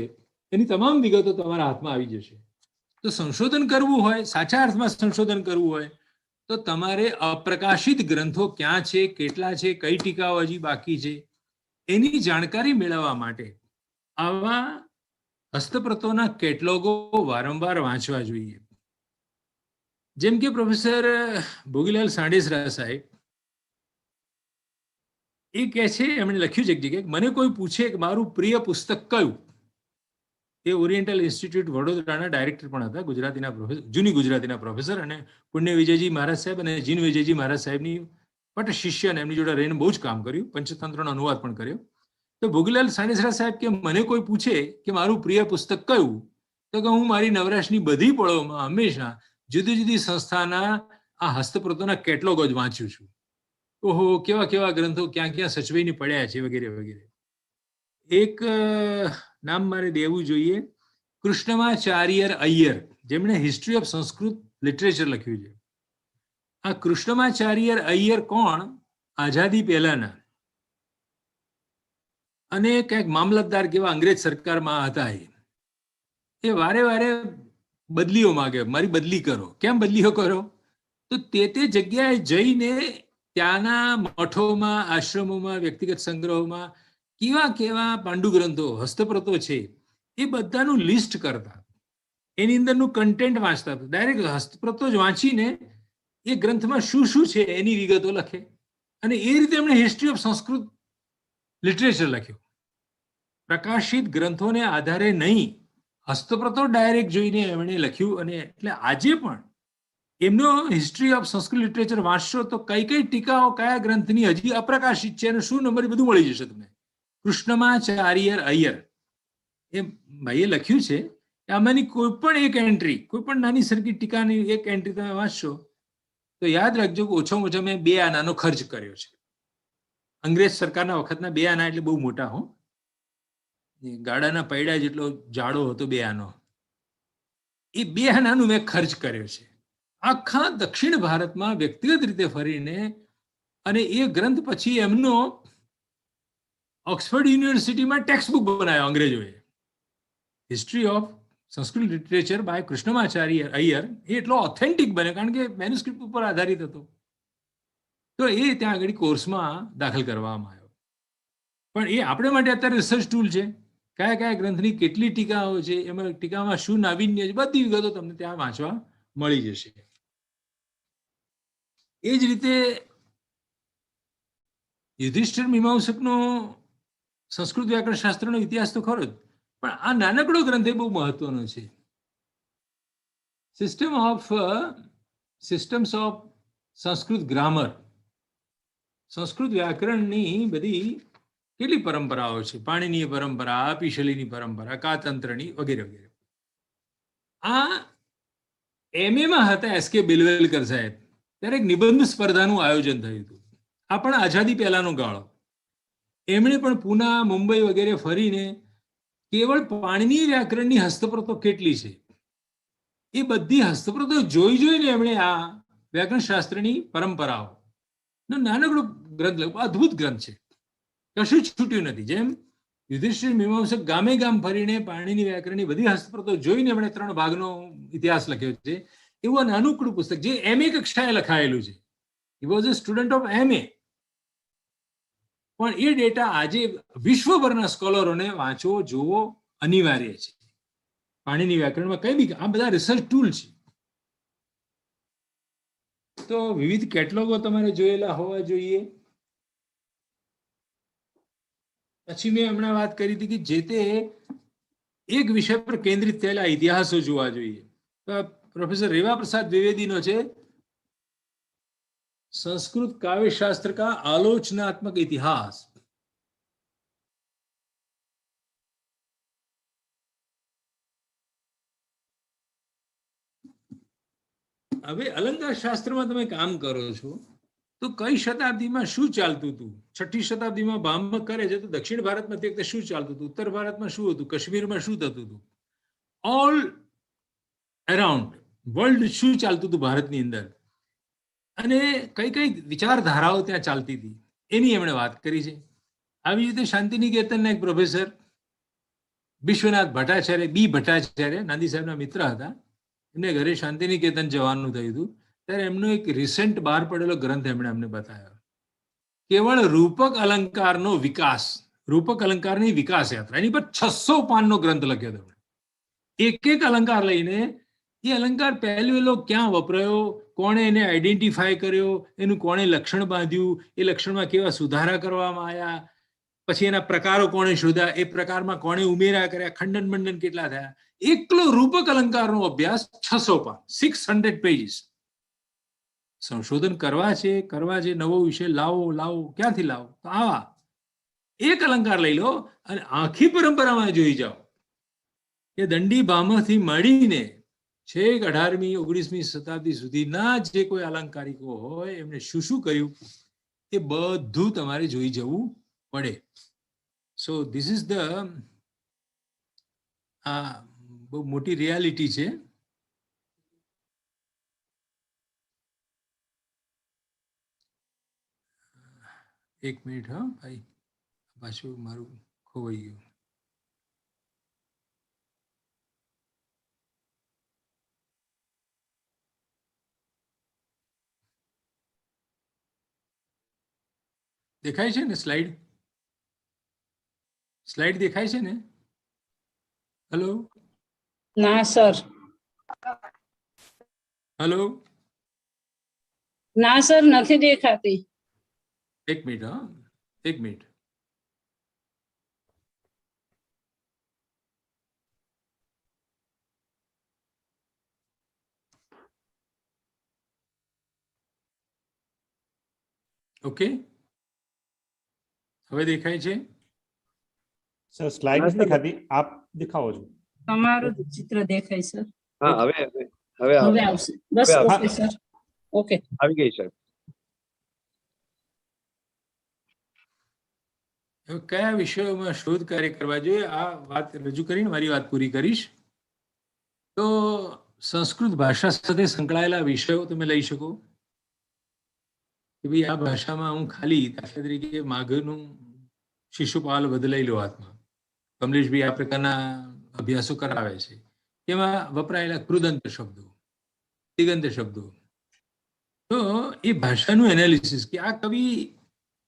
એની તમામ વિગતો તમારા હાથમાં આવી જશે. તો સંશોધન કરવું હોય, સાચા અર્થમાં સંશોધન કરવું હોય, તો તમારે અપ્રકાશિત ગ્રંથો ક્યાં છે, કેટલા છે, કઈ ટીકાઓ હજી બાકી છે, એની જાણકારી મેળવવા માટે આવા હસ્તપ્રતોના કેટલોગો વારંવાર વાંચવા જોઈએ. જેમ કે પ્રોફેસર ભોગીલાલ સાંડેસરા સાહેબ એ કહે છે, એમણે લખ્યું છે એક જગ્યાએ, મને કોઈ પૂછે કે મારું પ્રિય પુસ્તક કયું. એ ઓરિએન્ટલ ઇન્સ્ટિટ્યૂટ વડોદરાના ડાયરેક્ટર પણ હતા, ગુજરાતીના પ્રોફેસર, જૂની ગુજરાતીના પ્રોફેસર, અને પુણ્ય વિજયજી મહારાજ સાહેબ અને જીન વિજયજી મહારાજ સાહેબની પટ શિષ્ય, અને એમની જોડે રહીને બહુ જ કામ કર્યું, પંચતંત્રનો અનુવાદ પણ કર્યો. તો ભોગીલાલ સાંડેસરા સાહેબ કે મને કોઈ પૂછે કે મારું પ્રિય પુસ્તક કયું, તો કે હું મારી નવરાશની બધી પળોમાં હંમેશા જુદી જુદી સંસ્થાના આ હસ્તપ્રતોના કેટલોગ જ વાંચ્યું છું. ઓહો, કેવા કેવા ગ્રંથો ક્યાં ક્યાં સચવાઈને પડ્યા છે, વગેરે વગેરે. એક નામ મારે દેવું જોઈએ, કૃષ્ણમાચાર્ય અય્યર, જેમણે હિસ્ટ્રી ઓફ સંસ્કૃત લિટરેચર લખ્યું છે. આ કૃષ્ણમાચાર્ય અય્યર કોણ? આઝાદી પહેલાના, અને કંઈક મામલતદાર કેવા અંગ્રેજ સરકારમાં હતા. એ વારે વારે બદલીઓ માગે, મારી બદલી કરો. કેમ બદલીઓ કરો? તો તે જગ્યાએ જઈને ત્યાંના મઠોમાં, આશ્રમોમાં, વ્યક્તિગત સંગ્રહોમાં કેવા કેવા પાંડુગ્રંથો, હસ્તપ્રતો છે એ બધાનું લિસ્ટ કરતા, એની અંદરનું કન્ટેન્ટ વાંચતા. ડાયરેક્ટ હસ્તપ્રતો જ વાંચીને એ ગ્રંથમાં શું શું છે એની વિગતો લખે, અને એ રીતે એમણે હિસ્ટ્રી ઓફ સંસ્કૃત લિટરેચર લખ્યું. પ્રકાશિત ગ્રંથોને આધારે નહીં, હસ્તપ્રતો ડાયરેક્ટ જોઈને એમણે લખ્યું. અને એટલે આજે પણ એમનો હિસ્ટ્રી ઓફ સંસ્કૃત લિટરેચર વાંચશો તો કઈ કઈ ટીકાઓ કયા ગ્રંથની હજી અપ્રકાશિત છે અને શું નંબર, બધું મળી જશે તમને. કૃષ્ણમાચાર્ય અય્યર એ ભાઈએ લખ્યું છે કે આમાંની કોઈ પણ એક એન્ટ્રી, કોઈ પણ નાની સરખી ટીકાની એક એન્ટ્રી તમે વાંચશો તો યાદ રાખજો કે ઓછામાં ઓછા મેં 2 આનાનો ખર્ચ કર્યો છે. અંગ્રેજ સરકારના વખતના 2 આના એટલે બહુ મોટા, હો, ગાડાના પૈડા જેટલો જાડો હતો 2 આનો. એ 2 આનાનું મેં ખર્ચ કર્યો છે. આખા દક્ષિણ ભારતમાં વ્યક્તિગત રીતે ફરીને, અને એ ગ્રંથ પછી એમનો ઓક્સફર્ડ યુનિવર્સિટીમાં ટેક્સ્ટ બુક બનાવ્યો અંગ્રેજોએ, history of Sanskrit literature by Krishnamacharya Iyer એ એટલો ઓથેન્ટિક બને કારણ કે મેન્યુસ્ક્રિપ્ટ ઉપર આધારિત હતો. તો એ ત્યાં આગળ કોર્સમાં દાખલ કરવામાં આવ્યો. પણ એ આપણે માટે અત્યારે રિસર્ચ ટૂલ છે. કયા કયા ગ્રંથની કેટલી ટીકાઓ છે, એમાં ટીકામાં શું નાવીન્ય છે, બધી વિગતો તમને ત્યાં વાંચવા મળી જશે. એ જ રીતે યુધિષ્ઠિર મીમાંસકનો સંસ્કૃત વ્યાકરણ શાસ્ત્રનો ઇતિહાસ તો ખરો જ, પણ આ નાનકડો ગ્રંથ એ બહુ મહત્વનો છે. Systems of Sanskrit grammar, Sanskrit વ્યાકરણની બધી કેટલી પરંપરાઓ છે, પાણીની પરંપરા, આપીશલીની પરંપરા, કાતંત્રની વગેરે વગેરે. આ એમએમાં હતા એસ કે બિલવેલકર સાહેબ, ત્યારે એક નિબંધ સ્પર્ધાનું આયોજન થયું હતું. આ પણ આઝાદી પહેલાનો ગાળો. એમણે પણ પૂના, મુંબઈ વગેરે ફરીને કેવળ પાણીની વ્યાકરણની હસ્તપ્રતો કેટલી છે એ બધી હસ્તપ્રતો જોઈને એમણે આ વ્યાકરણ શાસ્ત્રની પરંપરાઓ નાનકડો ગ્રંથ લખ્યો. અદ્ભુત ગ્રંથ છે, કશું જ છૂટ્યું નથી. જેમ યુધિષ્ઠિર મીમાંસક ગામે ગામ ફરીને પાણીની વ્યાકરણની બધી હસ્તપ્રતો જોઈને એમણે 3 ભાગનો ઇતિહાસ લખ્યો છે, એવું આ નાનકડું પુસ્તક જે MA કક્ષાએ લખાયેલું છે. હી was a student of MA. પણ એ ડેટા આજે વિશ્વભરના સ્કોલરોને વાંચવો જોવો અનિવાર્ય છે. પાણીની વ્યાકરણમાં કઈ બી આ બધા રિસર્ચ ટૂલ છે. તો વિવિધ કેટલોગો તમારે જોયેલા હોવા જોઈએ. પછી મેં હમણાં વાત કરી હતી કે જે તે એક વિષય પર કેન્દ્રિત થયેલા ઇતિહાસો જોવા જોઈએ. તો પ્રોફેસર રેવા પ્રસાદ દ્વિવેદીનો છે संस्कृत काव्य शास्त्र का आलोचनात्मक इतिहास. હવે અલંકાર શાસ્ત્રમાં તમે કામ કરો છો તો કઈ શતાબ્દીમાં શું ચાલતું હતું? 6ઠી શતાબ્દીમાં ભામક કરે છે તો દક્ષિણ ભારતમાં તે વખતે શું ચાલતું હતું, ઉત્તર ભારતમાં શું હતું, કાશ્મીરમાં શું થતું હતું, ઓલ અરાઉન્ડ વર્લ્ડ શું ચાલતું હતું ભારતની અંદર, અને કઈ કઈ વિચારધારાઓ ત્યાં ચાલતી હતી એની એમણે વાત કરી છે. આવી રીતે શાંતિનિકેતનના એક પ્રોફેસર વિશ્વનાથ ભટ્ટાચાર્ય, બી ભટ્ટાચાર્ય, નાંદી સાહેબના મિત્ર હતા, એમને ઘરે શાંતિનિકેતન જવાનું થયું હતું ત્યારે એમનો એક રિસેન્ટ બહાર પડેલો ગ્રંથ એમણે અમને બતાવ્યો. કેવળ રૂપક અલંકારનો વિકાસ, રૂપક અલંકારની વિકાસ યાત્રા, એની પર 600 પાનનો ગ્રંથ લખ્યો હતો. એક એક અલંકાર લઈને એ અલંકાર પહેલો ક્યાં વપરાયો, કોણે એને આઈડેન્ટિફાય કર્યો, એનું કોણે લક્ષણ બાંધ્યું, એ લક્ષણમાં કેવા સુધારા કરવામાં આવ્યા, પછી એના પ્રકારો કોણે શોધ્યા, એ પ્રકારમાં કોણે ઉમેરા કર્યા, ખંડન મંડન કેટલા થયા. એકલો રૂપક અલંકારનો અભ્યાસ 600 પાન, 600 પેજીસ. સંશોધન કરવા છે, નવો વિષય લાવો, ક્યાંથી લાવો? તો આવા એક અલંકાર લઈ લો અને આખી પરંપરામાં જોઈ જાઓ કે દંડી ભામથી મળીને છેક 18મી 19મી શતાબ્દી સુધીના જે કોઈ અલંકારિકો હોય એમને શું શું કર્યું એ બધું તમારે જોઈ જવું પડે. સો ધીસ ઇઝ ધ આ બહુ મોટી રિયાલિટી છે. એક મિનિટ, હા ભાઈ, પાછું મારું ખોવાઈ ગયું. દેખાય છે ને સ્લાઇડ દેખાય છે ને? હેલો? ના સર. હેલો? ના સર, નથી દેખાતી. એક મિનિટ, હા, એક મિનિટ. ઓકે, હવે દેખાય છે? સર સ્લાઇડ નથી દેખાતી, આપ દેખાવો છો. તમારું ચિત્ર દેખાય સર. હા, હવે હવે આવશે. બસ ઓકે સર. ઓકે, આવી ગઈ સાહેબ. કયા વિષયોમાં શોધ કાર્ય કરવા જોઈએ આ વાત રજૂ કરીને મારી વાત પૂરી કરીશ. તો સંસ્કૃત ભાષા સાથે સંકળાયેલા વિષયો તમે લઈ શકો કે ભાઈ આ ભાષામાં હું ખાલી દાખલા તરીકે માઘનું શિશુપાલ વધ લઈ લો હાથમાં, કમલેશભાઈ આ પ્રકારના અભ્યાસો કરાવે છે. એમાં વપરાયેલા કૃદંત શબ્દો, દિગંત શબ્દો. તો એ ભાષાનું એનાલિસિસ કે આ કવિ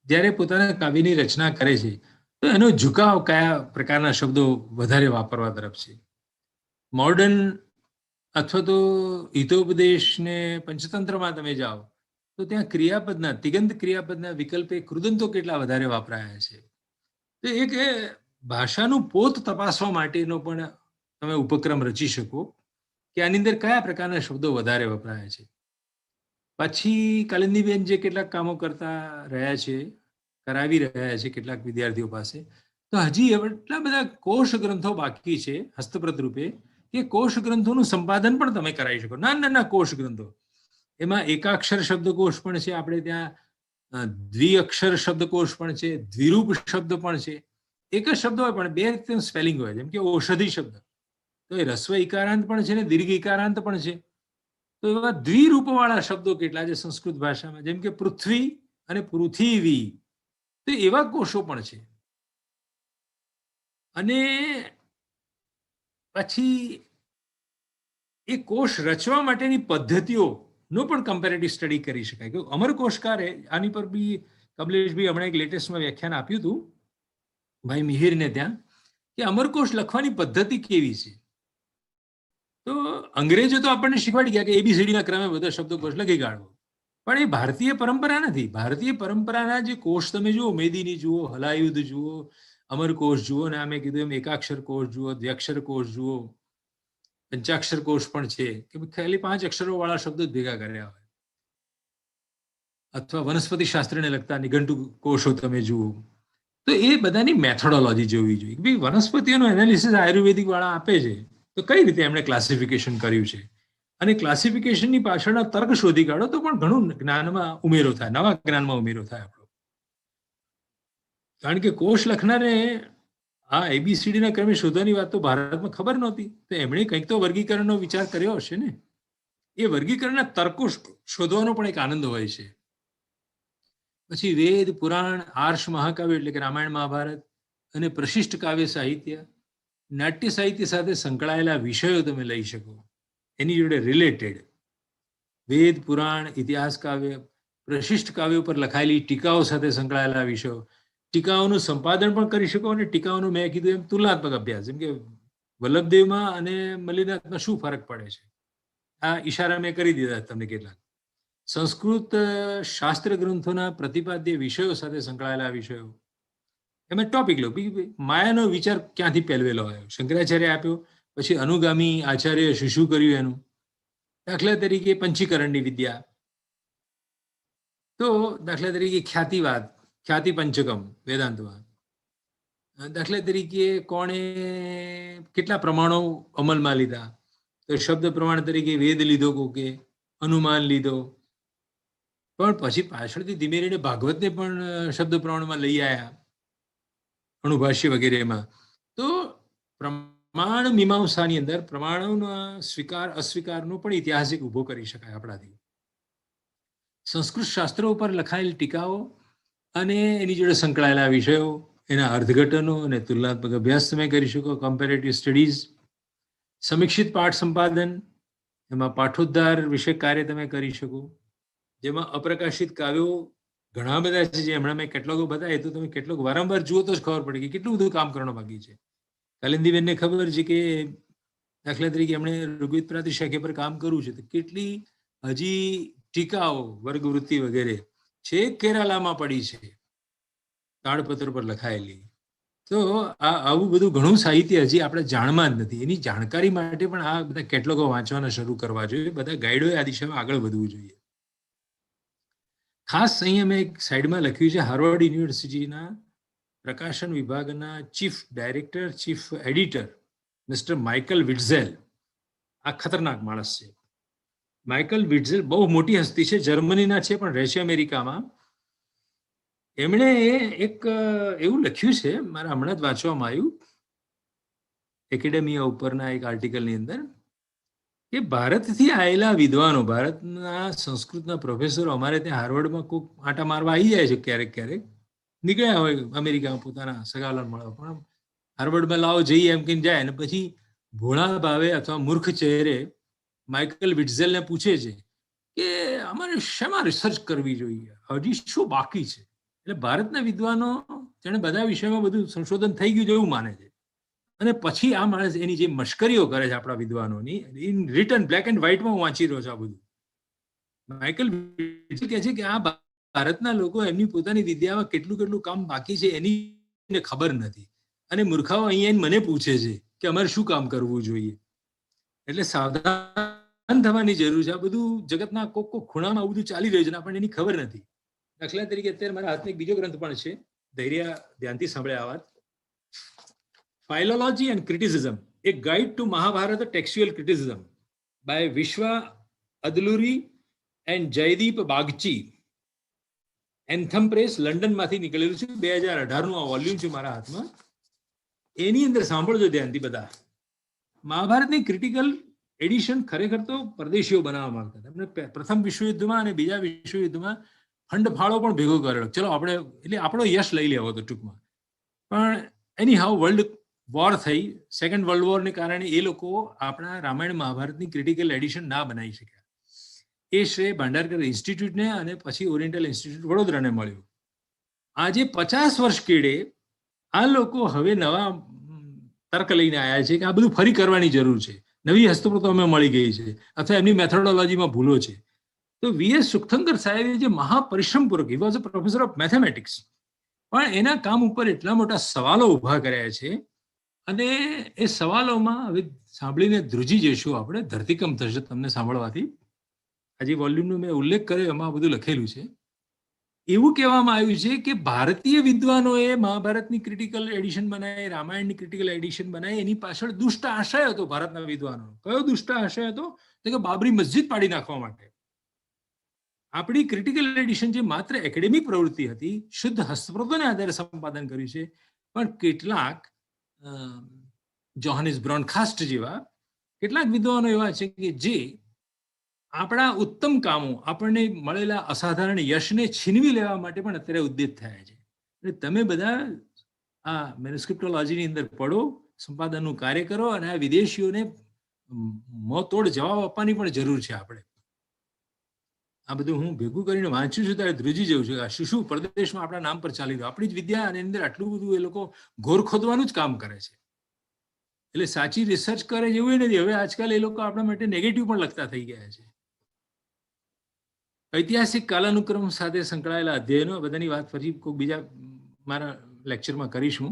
જ્યારે પોતાના કાવ્યની રચના કરે છે તો એનો ઝુકાવ કયા પ્રકારના શબ્દો વધારે વાપરવા તરફ છે. મોડર્ન અથવા તો હિતોપદેશ ને પંચતંત્રમાં તમે જાઓ તો ત્યાં ક્રિયાપદના, તિગંત ક્રિયાપદના વિકલ્પે કૃદંતો કેટલા વધારે વાપરાયા છે. તો એક ભાષાનું પોત તપાસવા માટેનો પણ તમે ઉપક્રમ રચી શકો કે આની અંદર કયા પ્રકારના શબ્દો વધારે વપરાયા છે. પછી કાલિંદીબેન જે કેટલાક કામો કરતા રહ્યા છે, કરાવી રહ્યા છે કેટલાક વિદ્યાર્થીઓ પાસે, તો હજી એટલા બધા કોષ ગ્રંથો બાકી છે હસ્તપ્રત રૂપે કે કોષ ગ્રંથોનું સંપાદન પણ તમે કરાવી શકો. નાના કોષ ગ્રંથો, એમાં એકાક્ષર શબ્દકોશ પણ છે, આપણે ત્યાં દ્વિઅક્ષર શબ્દકોશ પણ છે, દ્વિરૂપ શબ્દ પણ છે. એક જ શબ્દ હોય પણ બે રીતે સ્પેલિંગ હોય, જેમ કે ઔષધિ શબ્દ તો એ રસ્વ ઇકારાંત પણ છે ને દીર્ઘ ઇકારાંત પણ છે. તો એવા દ્વિરૂપવાળા શબ્દો કેટલા છે સંસ્કૃત ભાષામાં, જેમ કે પૃથ્વી અને પૃથ્વી, તો એવા કોષો પણ છે. અને પછી એ કોષ રચવા માટેની પદ્ધતિઓનો પણ કમ્પેરેટિવ સ્ટડી કરી શકાય. કે અમરકોશકારે આની પર બી કમલેશભાઈ હમણાં એક લેટેસ્ટમાં વ્યાખ્યાન આપ્યું હતું ભાઈ મિહિરને ત્યાં, કે અમરકોશ લખવાની પદ્ધતિ કેવી છે. તો અંગ્રેજો તો આપણને શીખવાડી ગયા કે એબીસીડીના ક્રમે બધા શબ્દકોશ લખી કાઢવો, પણ એ ભારતીય પરંપરા નથી. ભારતીય પરંપરાના જે કોષ તમે જુઓ, મેદીની જુઓ, હલાયુદ્ધ જુઓ, અમરકોશ જુઓ, અને આમે કીધું એમ એકાક્ષર કોષ જુઓ, દ્વ્યક્ષર કોષ જુઓ, પંચાક્ષર કોષ પણ છે કે ખાલી 5 અક્ષરો વાળા શબ્દો જ ભેગા કર્યા હોય, અથવા વનસ્પતિ શાસ્ત્રને લગતા નિઘંટુ કોષો તમે જુઓ. તો એ બધાની મેથોડોલોજી જોવી જોઈએ. ભાઈ વનસ્પતિઓનું એનાલિસિસ આયુર્વેદિક વાળા આપે છે, તો કઈ રીતે એમણે ક્લાસિફિકેશન કર્યું છે, અને ક્લાસિફિકેશનની પાછળના તર્ક શોધી કાઢો તો પણ ઘણું જ્ઞાનમાં ઉમેરો થાય, નવા જ્ઞાનમાં ઉમેરો થાય આપણો. કારણ કે કોષ લખનારે આ એબીસીડીના ક્રમે શોધવાની વાત તો ભારતમાં ખબર નહોતી, તો એમણે કંઈક તો વર્ગીકરણનો વિચાર કર્યો હશે ને. એ વર્ગીકરણના તર્કો શોધવાનો પણ એક આનંદ હોય છે. પછી વેદ, પુરાણ, આર્ષ મહાકાવ્ય એટલે કે રામાયણ મહાભારત, અને પ્રશિષ્ટ કાવ્ય સાહિત્ય, નાટ્ય સાહિત્ય સાથે સંકળાયેલા વિષયો તમે લઈ શકો એની જોડે રિલેટેડ. વેદ, પુરાણ, ઇતિહાસ કાવ્ય, પ્રશિષ્ટ કાવ્યો પર લખાયેલી ટીકાઓ સાથે સંકળાયેલા વિષયો, ટીકાઓનું સંપાદન પણ કરી શકો, અને ટીકાઓનું મેં કીધું એમ તુલનાત્મક અભ્યાસ, જેમ કે વલ્લભદેવમાં અને મલ્લિનાથમાં શું ફરક પડે છે, આ ઈશારા મેં કરી દીધા તમને કેટલાક. સંસ્કૃત શાસ્ત્ર ગ્રંથોના પ્રતિપાદ્ય વિષયો સાથે સંકળાયેલા વિષયો, એમાં ટોપિક લો. માયાનો વિચાર ક્યાંથી પહેલવેલો આવ્યો, શંકરાચાર્ય આપ્યો, પછી અનુગામી આચાર્ય શું કર્યું એનું. દાખલા તરીકે પંચીકરણની વિદ્યા, તો દાખલા તરીકે ખ્યાતિવાદ, ખ્યાતિ પંચકમ વેદાંતમાં. દાખલા તરીકે કોણે કેટલા પ્રમાણો અમલમાં લીધા, તો શબ્દ પ્રમાણ તરીકે વેદ લીધો, કોકે અનુમાન લીધો, પણ પછી પાછળથી ધીમે રહીને ભાગવતને પણ શબ્દ પ્રમાણમાં લઈ આવ્યા અણુભાષ્ય વગેરેમાં. તો પ્રમાણ મીમાંસાની અંદર પ્રમાણોના સ્વીકાર અસ્વીકારનો પણ ઇતિહાસિક ઉભો કરી શકાય આપણાથી. સંસ્કૃત શાસ્ત્રો ઉપર લખાયેલ ટીકાઓ અને એની જોડે સંકળાયેલા વિષયો, એના અર્થઘટનો અને તુલનાત્મક અભ્યાસ તમે કરી શકો, કમ્પેરેટિવ સ્ટડીઝ. સમીક્ષિત પાઠ સંપાદન, એમાં પાઠોદ્ધાર વિશે કાર્ય તમે કરી શકો, જેમાં અપ્રકાશિત કાવ્યો ઘણા બધા છે, જે હમણાં મેં કેટલોગો બતાવ્યા, તો તમે કેટલોગ વારંવાર જુઓ તો જ ખબર પડે કે કેટલું બધું કામ કરવાનું બાકી છે. કાલિંદીબેનને ખબર છે કે દાખલા તરીકે એમણે ઋગ્વેદ પ્રાતિશાખ્ય પર કામ કરવું છે, તો કેટલી હજી ટીકાઓ વર્ગવૃત્તિ વગેરે છે કેરાલામાં પડી છે, તાડપત્ર પર લખાયેલી. તો આવું બધું ઘણું સાહિત્ય હજી આપણે જાણમાં જ નથી. એની જાણકારી માટે પણ આ બધા કેટલોગો વાંચવાના શરૂ કરવા જોઈએ, બધા ગાઈડોએ આ દિશામાં આગળ વધવું જોઈએ. ખાસ અહીંયા મેં એક સાઈડમાં લખ્યું છે, હાર્વર્ડ યુનિવર્સિટીના પ્રકાશન વિભાગના chief director, chief editor Mr Michael Witzel. આ ખતરનાક માણસ છે. માઇકલ વિટ્ઝેલ બહુ મોટી હસ્તી છે, જર્મનીના છે પણ રહે છે અમેરિકામાં. એમણે એક એવું લખ્યું છે, મારા હમણાં જ વાંચવામાં આવ્યું એકેડેમિયા ઉપરના એક આર્ટિકલની અંદર, કે ભારતથી આવેલા વિદ્વાનો, ભારતના સંસ્કૃતના પ્રોફેસરો અમારે ત્યાં હાર્વર્ડમાં કોઈક આંટા મારવા આવી જાય છે, ક્યારેક ક્યારેક નીકળ્યા હોય અમેરિકામાં પોતાના સગાવાલાને મળવા, પણ હાર્વર્ડમાં લાવો જઈએ એમ કહીને જાય, અને પછી ભોળા ભાવે અથવા મૂર્ખ ચહેરે માઇકલ વિટ્ઝેલને પૂછે છે કે અમારે શેમાં રિસર્ચ કરવી જોઈએ, હજી શું બાકી છે. એટલે ભારતના વિદ્વાનો જેણે બધા વિષયમાં બધું સંશોધન થઈ ગયું છે એવું માને છે, અને પછી આ માણસ એની જે મશ્કરીઓ કરે છે આપણા વિદ્વાનોની, ઇન રિટર્ન બ્લેક એન્ડ વ્હાઇટમાં હું વાંચી રહ્યો છું આ બધું. માઇકલ વિટ્ઝેલ કહે છે કે આ ભારતના લોકો એમની પોતાની વિદ્યામાં કેટલું કેટલું કામ બાકી છે એની ખબર નથી, અને મૂર્ખાઓ અહીંયા મને પૂછે છે કે અમારે શું કામ કરવું જોઈએ. એટલે સાવધાન થવાની જરૂર છે. આ બધું જગતના કોક ખૂણામાં આવું બધું ચાલી રહ્યું છે, આપણને એની ખબર નથી. દાખલા તરીકે અત્યારે મારા હાથમાં એક બીજો ગ્રંથ પણ છે, ધૈર્ય ધ્યાનથી સાંભળે આ વાત, philology and criticism, a guide to Mahabharata textual criticism by Vishwa Adluri and Joydeep Bagchi, anthem press, લંડનમાંથી નીકળેલું છે. 2018નું આ વોલ્યુમ છે મારા હાથમાં. એની અંદર સાંભળજો ધ્યાનથી બધા. મહાભારતની ક્રિટિકલ એડિશન ખરેખર તો પરદેશીઓ બનાવવા માંગતા હતા. એમને પ્રથમ વિશ્વયુદ્ધમાં અને બીજા વિશ્વયુદ્ધમાં ફંડ ફાળો પણ ભેગો કરેલો, ચલો આપણે એટલે આપણો યશ લઈ લેવો હતો ટૂંકમાં. પણ એની હાઉ વર્લ્ડ વોર થઈ, સેકન્ડ વર્લ્ડ વોરને કારણે એ લોકો આપણા રામાયણ મહાભારતની ક્રિટિકલ એડિશન ના બનાવી શક્યા. એ શ્રેય ભાંડારકર ઇન્સ્ટિટ્યૂટને અને પછી ઓરિએન્ટલ ઇન્સ્ટિટ્યૂટ વડોદરાને મળ્યું. આજે 50 વર્ષ કેડે આ લોકો હવે નવા તર્ક લઈને આવ્યા છે કે આ બધું ફરી કરવાની જરૂર છે, નવી હસ્તપ્રતો અમે મળી ગઈ છે, અથવા એમની મેથોડોલોજીમાં ભૂલો છે. તો વીએસ સુખતંકર સાહેબે જે મહાપરિશ્રમપૂર્વક, he was a professor of mathematics, પણ એના કામ ઉપર એટલા મોટા સવાલો ઊભા કર્યા છે, અને એ સવાલોમાં હવે સાંભળીને ધ્રુજી જઈશું આપણે, ધરતીકંપ થશે તમને સાંભળવાથી. આજે વોલ્યુમનો મેં ઉલ્લેખ કર્યો એમાં બધું લખેલું છે. એવું કહેવામાં આવ્યું છે કે ભારતીય વિદ્વાનોએ મહાભારતની ક્રિટિકલ એડિશન બનાવી, રામાયણની ક્રિટિકલ એડિશન બનાવી, એની પાછળ દુષ્ટ આશય હતો ભારતના વિદ્વાનો. કયો દુષ્ટ આશય હતો? તો કે બાબરી મસ્જિદ પાડી નાખવા માટે. આપણી ક્રિટિકલ એડિશન જે માત્ર એકેડેમિક પ્રવૃત્તિ હતી, શુદ્ધ હસ્તપ્રતોને આધારે સંપાદન કર્યું છે, પણ કેટલાક જોહાનિસ બ્રોનખાસ્ટ જેવા કેટલાક વિદ્વાનો એવા છે કે જે આપણા ઉત્તમ કામો, આપણને મળેલા અસાધારણ યશને છીનવી લેવા માટે પણ અત્યારે ઉદ્યત થયા છે. એટલે તમે બધા આ મેન્યુસ્ક્રિપ્ટોલોજીની અંદર પડો, સંપાદનનું કાર્ય કરો, અને આ વિદેશીઓને મોતોડ જવાબ આપવાની પણ જરૂર છે આપણે. આ બધું હું ભેગું કરીને વાંચ્યું છું ત્યારે ધ્રુજી જવું છું. આ શું પરદેશમાં આપણા નામ પર ચાલી રહ્યું, આપણી જ વિદ્યા અને અંદર આટલું બધું એ લોકો ઘોર ખોદવાનું જ કામ કરે છે. એટલે સાચી રિસર્ચ કરે જેવું નથી. હવે આજકાલ એ લોકો આપણા માટે નેગેટિવ પણ લખતા થઈ ગયા છે. ઐતિહાસિક કાલાનુક્રમ સાથે સંકળાયેલા અધ્યયનો, બધાની વાત ફરી કોઈ બીજા મારા લેક્ચરમાં કરીશું.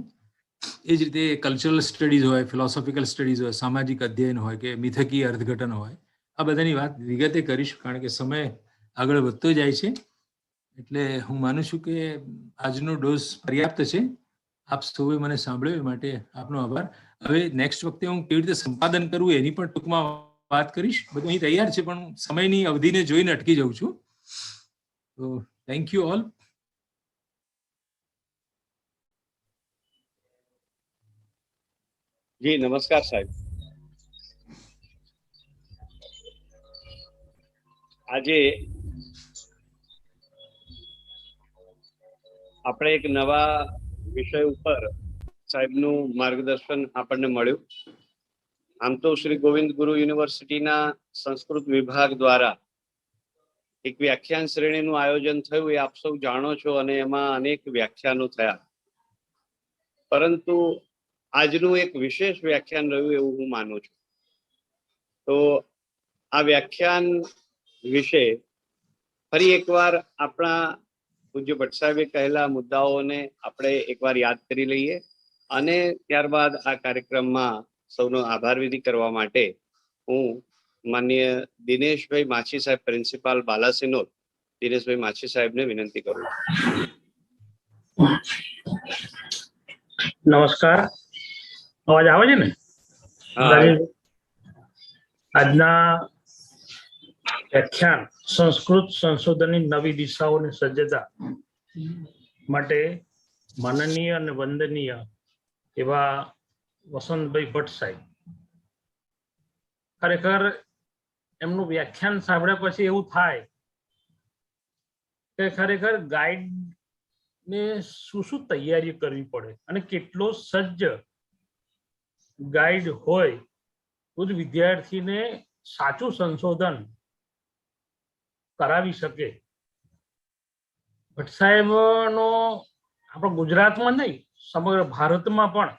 એ જ રીતે કલ્ચરલ સ્ટડીઝ હોય, ફિલોસોફિકલ સ્ટડીઝ હોય, સામાજિક અધ્યયન હોય કે મિથકીય અર્થઘટન હોય, આ બધાની વાત વિગતે કરીશું, કારણ કે સમય આગળ વધતો જાય છે. એટલે હું માનું છું કે આજનો ડોઝ પર્યાપ્ત છે. આપ સૌએ મને સાંભળ્યો એ માટે આપનો આભાર. હવે નેક્સ્ટ વખતે હું કેવી રીતે સંપાદન કરવું એની પણ ટૂંકમાં વાત કરીશ. બધું અહીં તૈયાર છે, પણ સમયની અવધિને જોઈને અટકી જાઉં છું. તો થેન્ક યુ ઓલ. જી નમસ્કાર સાહેબ. આજે આપણે એક નવા વિષય ઉપર સાહેબનું માર્ગદર્શન આપણને મળ્યું. આમ તો શ્રી ગોવિંદ ગુરુ યુનિવર્સિટીના સંસ્કૃત વિભાગ દ્વારા એક વ્યાખ્યાન શ્રેણીનું આયોજન થયું, એ આપ સૌ જાણો છો, અને એમાં અનેક વ્યાખ્યાનો થયા. પરંતુ આજનું એક વિશેષ વ્યાખ્યાન રહ્યું એવું હું માનું છું. તો આ વ્યાખ્યાન વિશે ફરી એકવાર આપણા પૂજ્ય ભટ્ટ સાહેબે કહેલા મુદ્દાઓને આપણે એકવાર યાદ કરી લઈએ, અને ત્યારબાદ આ કાર્યક્રમમાં સૌનો આભાર વિધિ કરવા માટે હું માનનીય દિનેશભાઈ માછી સાહેબ, પ્રિન્સિપાલ બાલાસિનોર, દિનેશભાઈ માછી સાહેબને વિનંતી કરું છું. નમસ્કાર, અવાજ આવે છે ને? આજના વ્યાખ્યાન સંસ્કૃત સંશોધનની નવી દિશાઓ અને સજ્જતા માટે માનનીય અને વંદનીય એવા વસંતભાઈ ભટ્ટ સાહેબ, ખરેખર એમનું વ્યાખ્યાન સાંભળ્યા પછી એવું થાય કે ખરેખર ગાઈડ ને શું તૈયારી કરવી પડે, અને કેટલો સજ્જ ગાઈડ હોય તો જ વિદ્યાર્થીને સાચું સંશોધન કરાવી શકે. ભટ્ટ સાહેબનો આપણા ગુજરાતમાં નહીં, સમગ્ર ભારતમાં પણ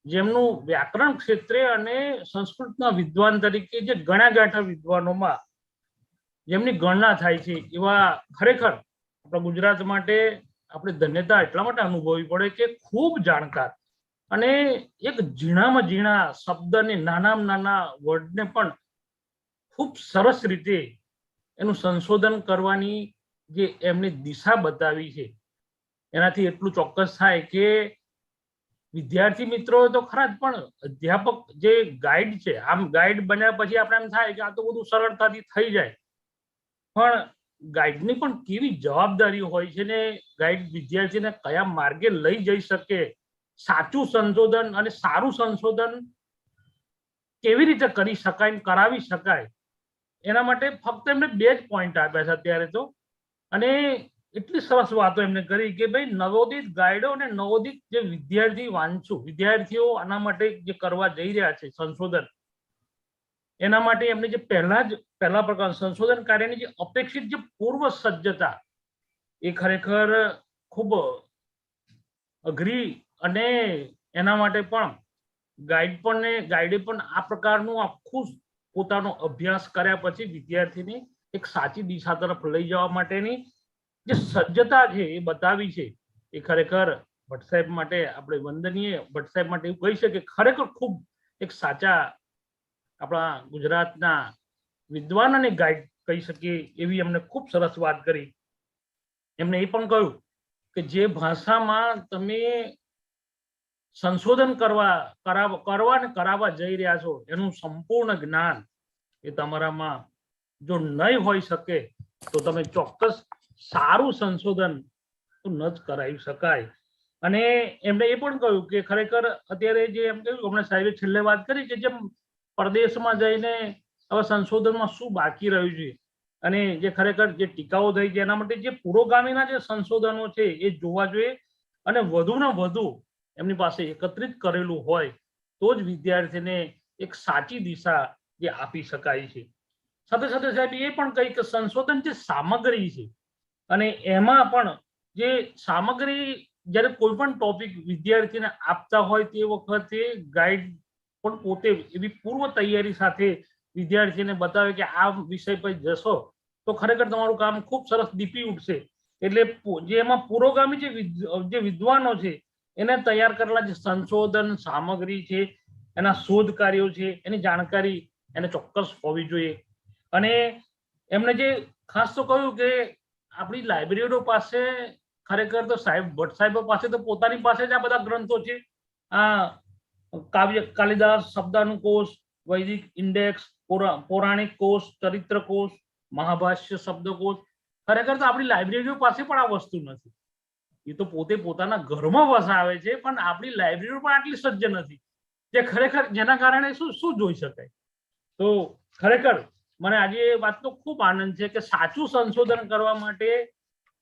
જેમનું વ્યાકરણ ક્ષેત્રે અને સંસ્કૃતના વિદ્વાન તરીકે જે ગણ્યા ગાંઠા વિદ્વાનોમાં જેમની ગણના થાય છે, એવા ખરેખર આપણા ગુજરાત માટે આપણે ધન્યતા એટલા માટે અનુભવવી પડે કે ખૂબ જાણકાર અને એક ઝીણામાં ઝીણા શબ્દને, નાનામાં નાના વર્ડને પણ ખૂબ સરસ રીતે એનું સંશોધન કરવાની જે એમને દિશા બતાવી છે, એનાથી એટલું ચોક્કસ થાય કે વિદ્યાર્થી મિત્રો તો ખરા જ, પણ અધ્યાપક જે ગાઈડ છે, આમ ગાઈડ બન્યા પછી આપણે એમ થાય કે આ તો બધું સરળતાથી થઈ જાય, પણ ગાઈડની પણ કેવી જવાબદારી હોય છે ને ગાઈડ વિદ્યાર્થીને કયા માર્ગે લઈ જઈ શકે, સાચું સંશોધન અને સારું સંશોધન કેવી રીતે કરી શકાય, કરાવી શકાય, એના માટે ફક્ત એમને 2 જ પોઈન્ટ આપ્યા છે અત્યારે તો. અને એટલી સરસ વાતો એમને કરી કે ભાઈ નવોદિત ગાઈડો અને નવોદિત જે વિદ્યાર્થીઓ આના માટે જે કરવા જઈ રહ્યા છે સંશોધન, એના માટે એમને જે પહેલા પ્રકાર સંશોધન કાર્યની જે અપેક્ષિત જે પૂર્વ સજ્જતા, એ ખરેખર ખૂબ અઘરી, અને એના માટે પણ ગાઈડે પણ આ પ્રકારનું આખું પોતાનો અભ્યાસ કર્યા પછી વિદ્યાર્થીને એક સાચી દિશા તરફ લઈ જવા માટેની જે સજ્જતા છે એ બતાવી છે. એ ખરેખર ભટ્ટ સાહેબ માટે આપણે વંદનીય. ભટ્ટ સાહેબ માટે એવું કહી શકીએ ખરેખર ખૂબ એક સાચા આપણા ગુજરાતના વિદ્વાન અને ગાઈડ કહી શકીએ એવી એમને ખૂબ સરસ વાત કરી. એમને એ પણ કહ્યું કે જે ભાષામાં તમે સંશોધન કરવા અને કરાવવા જઈ રહ્યા છો, એનું સંપૂર્ણ જ્ઞાન એ તમારામાં જો નહીં હોઈ શકે તો તમે ચોક્કસ સારું સંશોધન તો ન જ કરાવી શકાય. અને એમણે એ પણ કહ્યું કે ખરેખર અત્યારે જે એમ કહ્યું, હમણાં સાહેબે છેલ્લે વાત કરી કે જેમ પરદેશમાં જઈને હવે સંશોધનમાં શું બાકી રહ્યું છે અને જે ખરેખર જે ટીકાઓ થઈ છે એના માટે જે પુરોગામીના જે સંશોધનો છે એ જોવા જોઈએ, અને વધુ ને વધુ એમની પાસે એકત્રિત કરેલું હોય તો જ વિદ્યાર્થીને એક સાચી દિશા જે આપી શકાય છે. સાથે સાથે સાહેબ એ પણ કહી કે સંશોધન જે સામગ્રી છે, અને એમાં પણ જે સામગ્રી જ્યારે કોઈ પણ ટોપિક વિદ્યાર્થીને આપતા હોય તે વખતે ગાઈડ પણ પોતે એવી પૂર્વ તૈયારી સાથે વિદ્યાર્થીને બતાવે કે આ વિષય પર જશો તો ખરેખર તમારું કામ ખૂબ સરસ દીપી ઉઠશે. એટલે જે એમાં પુરોગામી જે વિદ્વાનો છે એને તૈયાર કરેલા જે સંશોધન સામગ્રી છે, એના શોધ કાર્યો છે, એની જાણકારી એને ચોક્કસ હોવી જોઈએ. અને એમણે જે ખાસ તો કહ્યું કે આપણી લાઇબ્રેરીઓ પાસે ખરેખર તો ભટ્ટ સાહેબ પાસે તો પોતાની પાસે જ આ બધા ગ્રંથો છે. આ કાવ્ય કાલિદાસ શબ્દાનુકોશ, વૈદિક ઇન્ડેક્સ, પૌરાણિક કોશ, ચરિત્ર કોશ, મહાભાષ્ય શબ્દકોશ, ખરેખર તો આપણી લાઇબ્રેરીઓ પાસે પણ આ વસ્તુ નથી. એ તો પોતે પોતાના ઘરમાં વસાવે છે, પણ આપણી લાઇબ્રેરીઓ પણ આટલી સજ્જ નથી જે ખરેખર જેના કારણે શું જોઈ શકાય. તો ખરેખર મને આજે એ વાતનો ખૂબ આનંદ છે કે સાચું સંશોધન કરવા માટે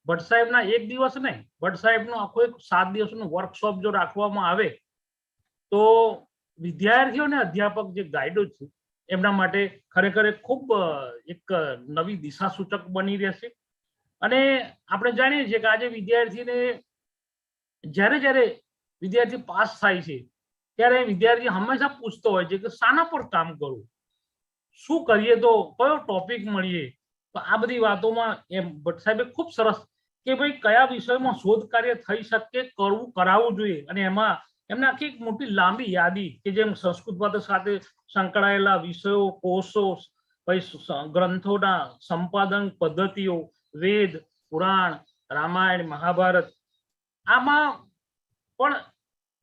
ભટ્ટ સાહેબના એક દિવસ નહીં, ભટ્ટ સાહેબનો આખો એક 7 દિવસનો વર્કશોપ જો રાખવામાં આવે તો વિદ્યાર્થીઓ અને અધ્યાપક જે ગાઈડો છે એમના માટે ખરેખર ખૂબ એક નવી દિશા સૂચક બની રહેશે. અને આપણે જાણીએ છીએ કે આજે વિદ્યાર્થીને જ્યારે વિદ્યાર્થી પાસ થાય છે ત્યારે વિદ્યાર્થી હંમેશા પૂછતો હોય છે કે શાના પર કામ કરવું, શું કરીએ તો કયો ટોપિક મળીએ. તો આ બધી વાતોમાં એમ ભટ્ટ સાહેબે ખૂબ સરસ કે ભાઈ કયા વિષયમાં શોધ કાર્ય થઈ શકે, કરાવવું જોઈએ. અને એમાં એમને આખી એક મોટી લાંબી યાદી કે જેમ સંસ્કૃત ભાષા સાથે સંકળાયેલા વિષયો, કોષો, ગ્રંથોના સંપાદન પદ્ધતિઓ, વેદ, પુરાણ, રામાયણ, મહાભારત, આમાં પણ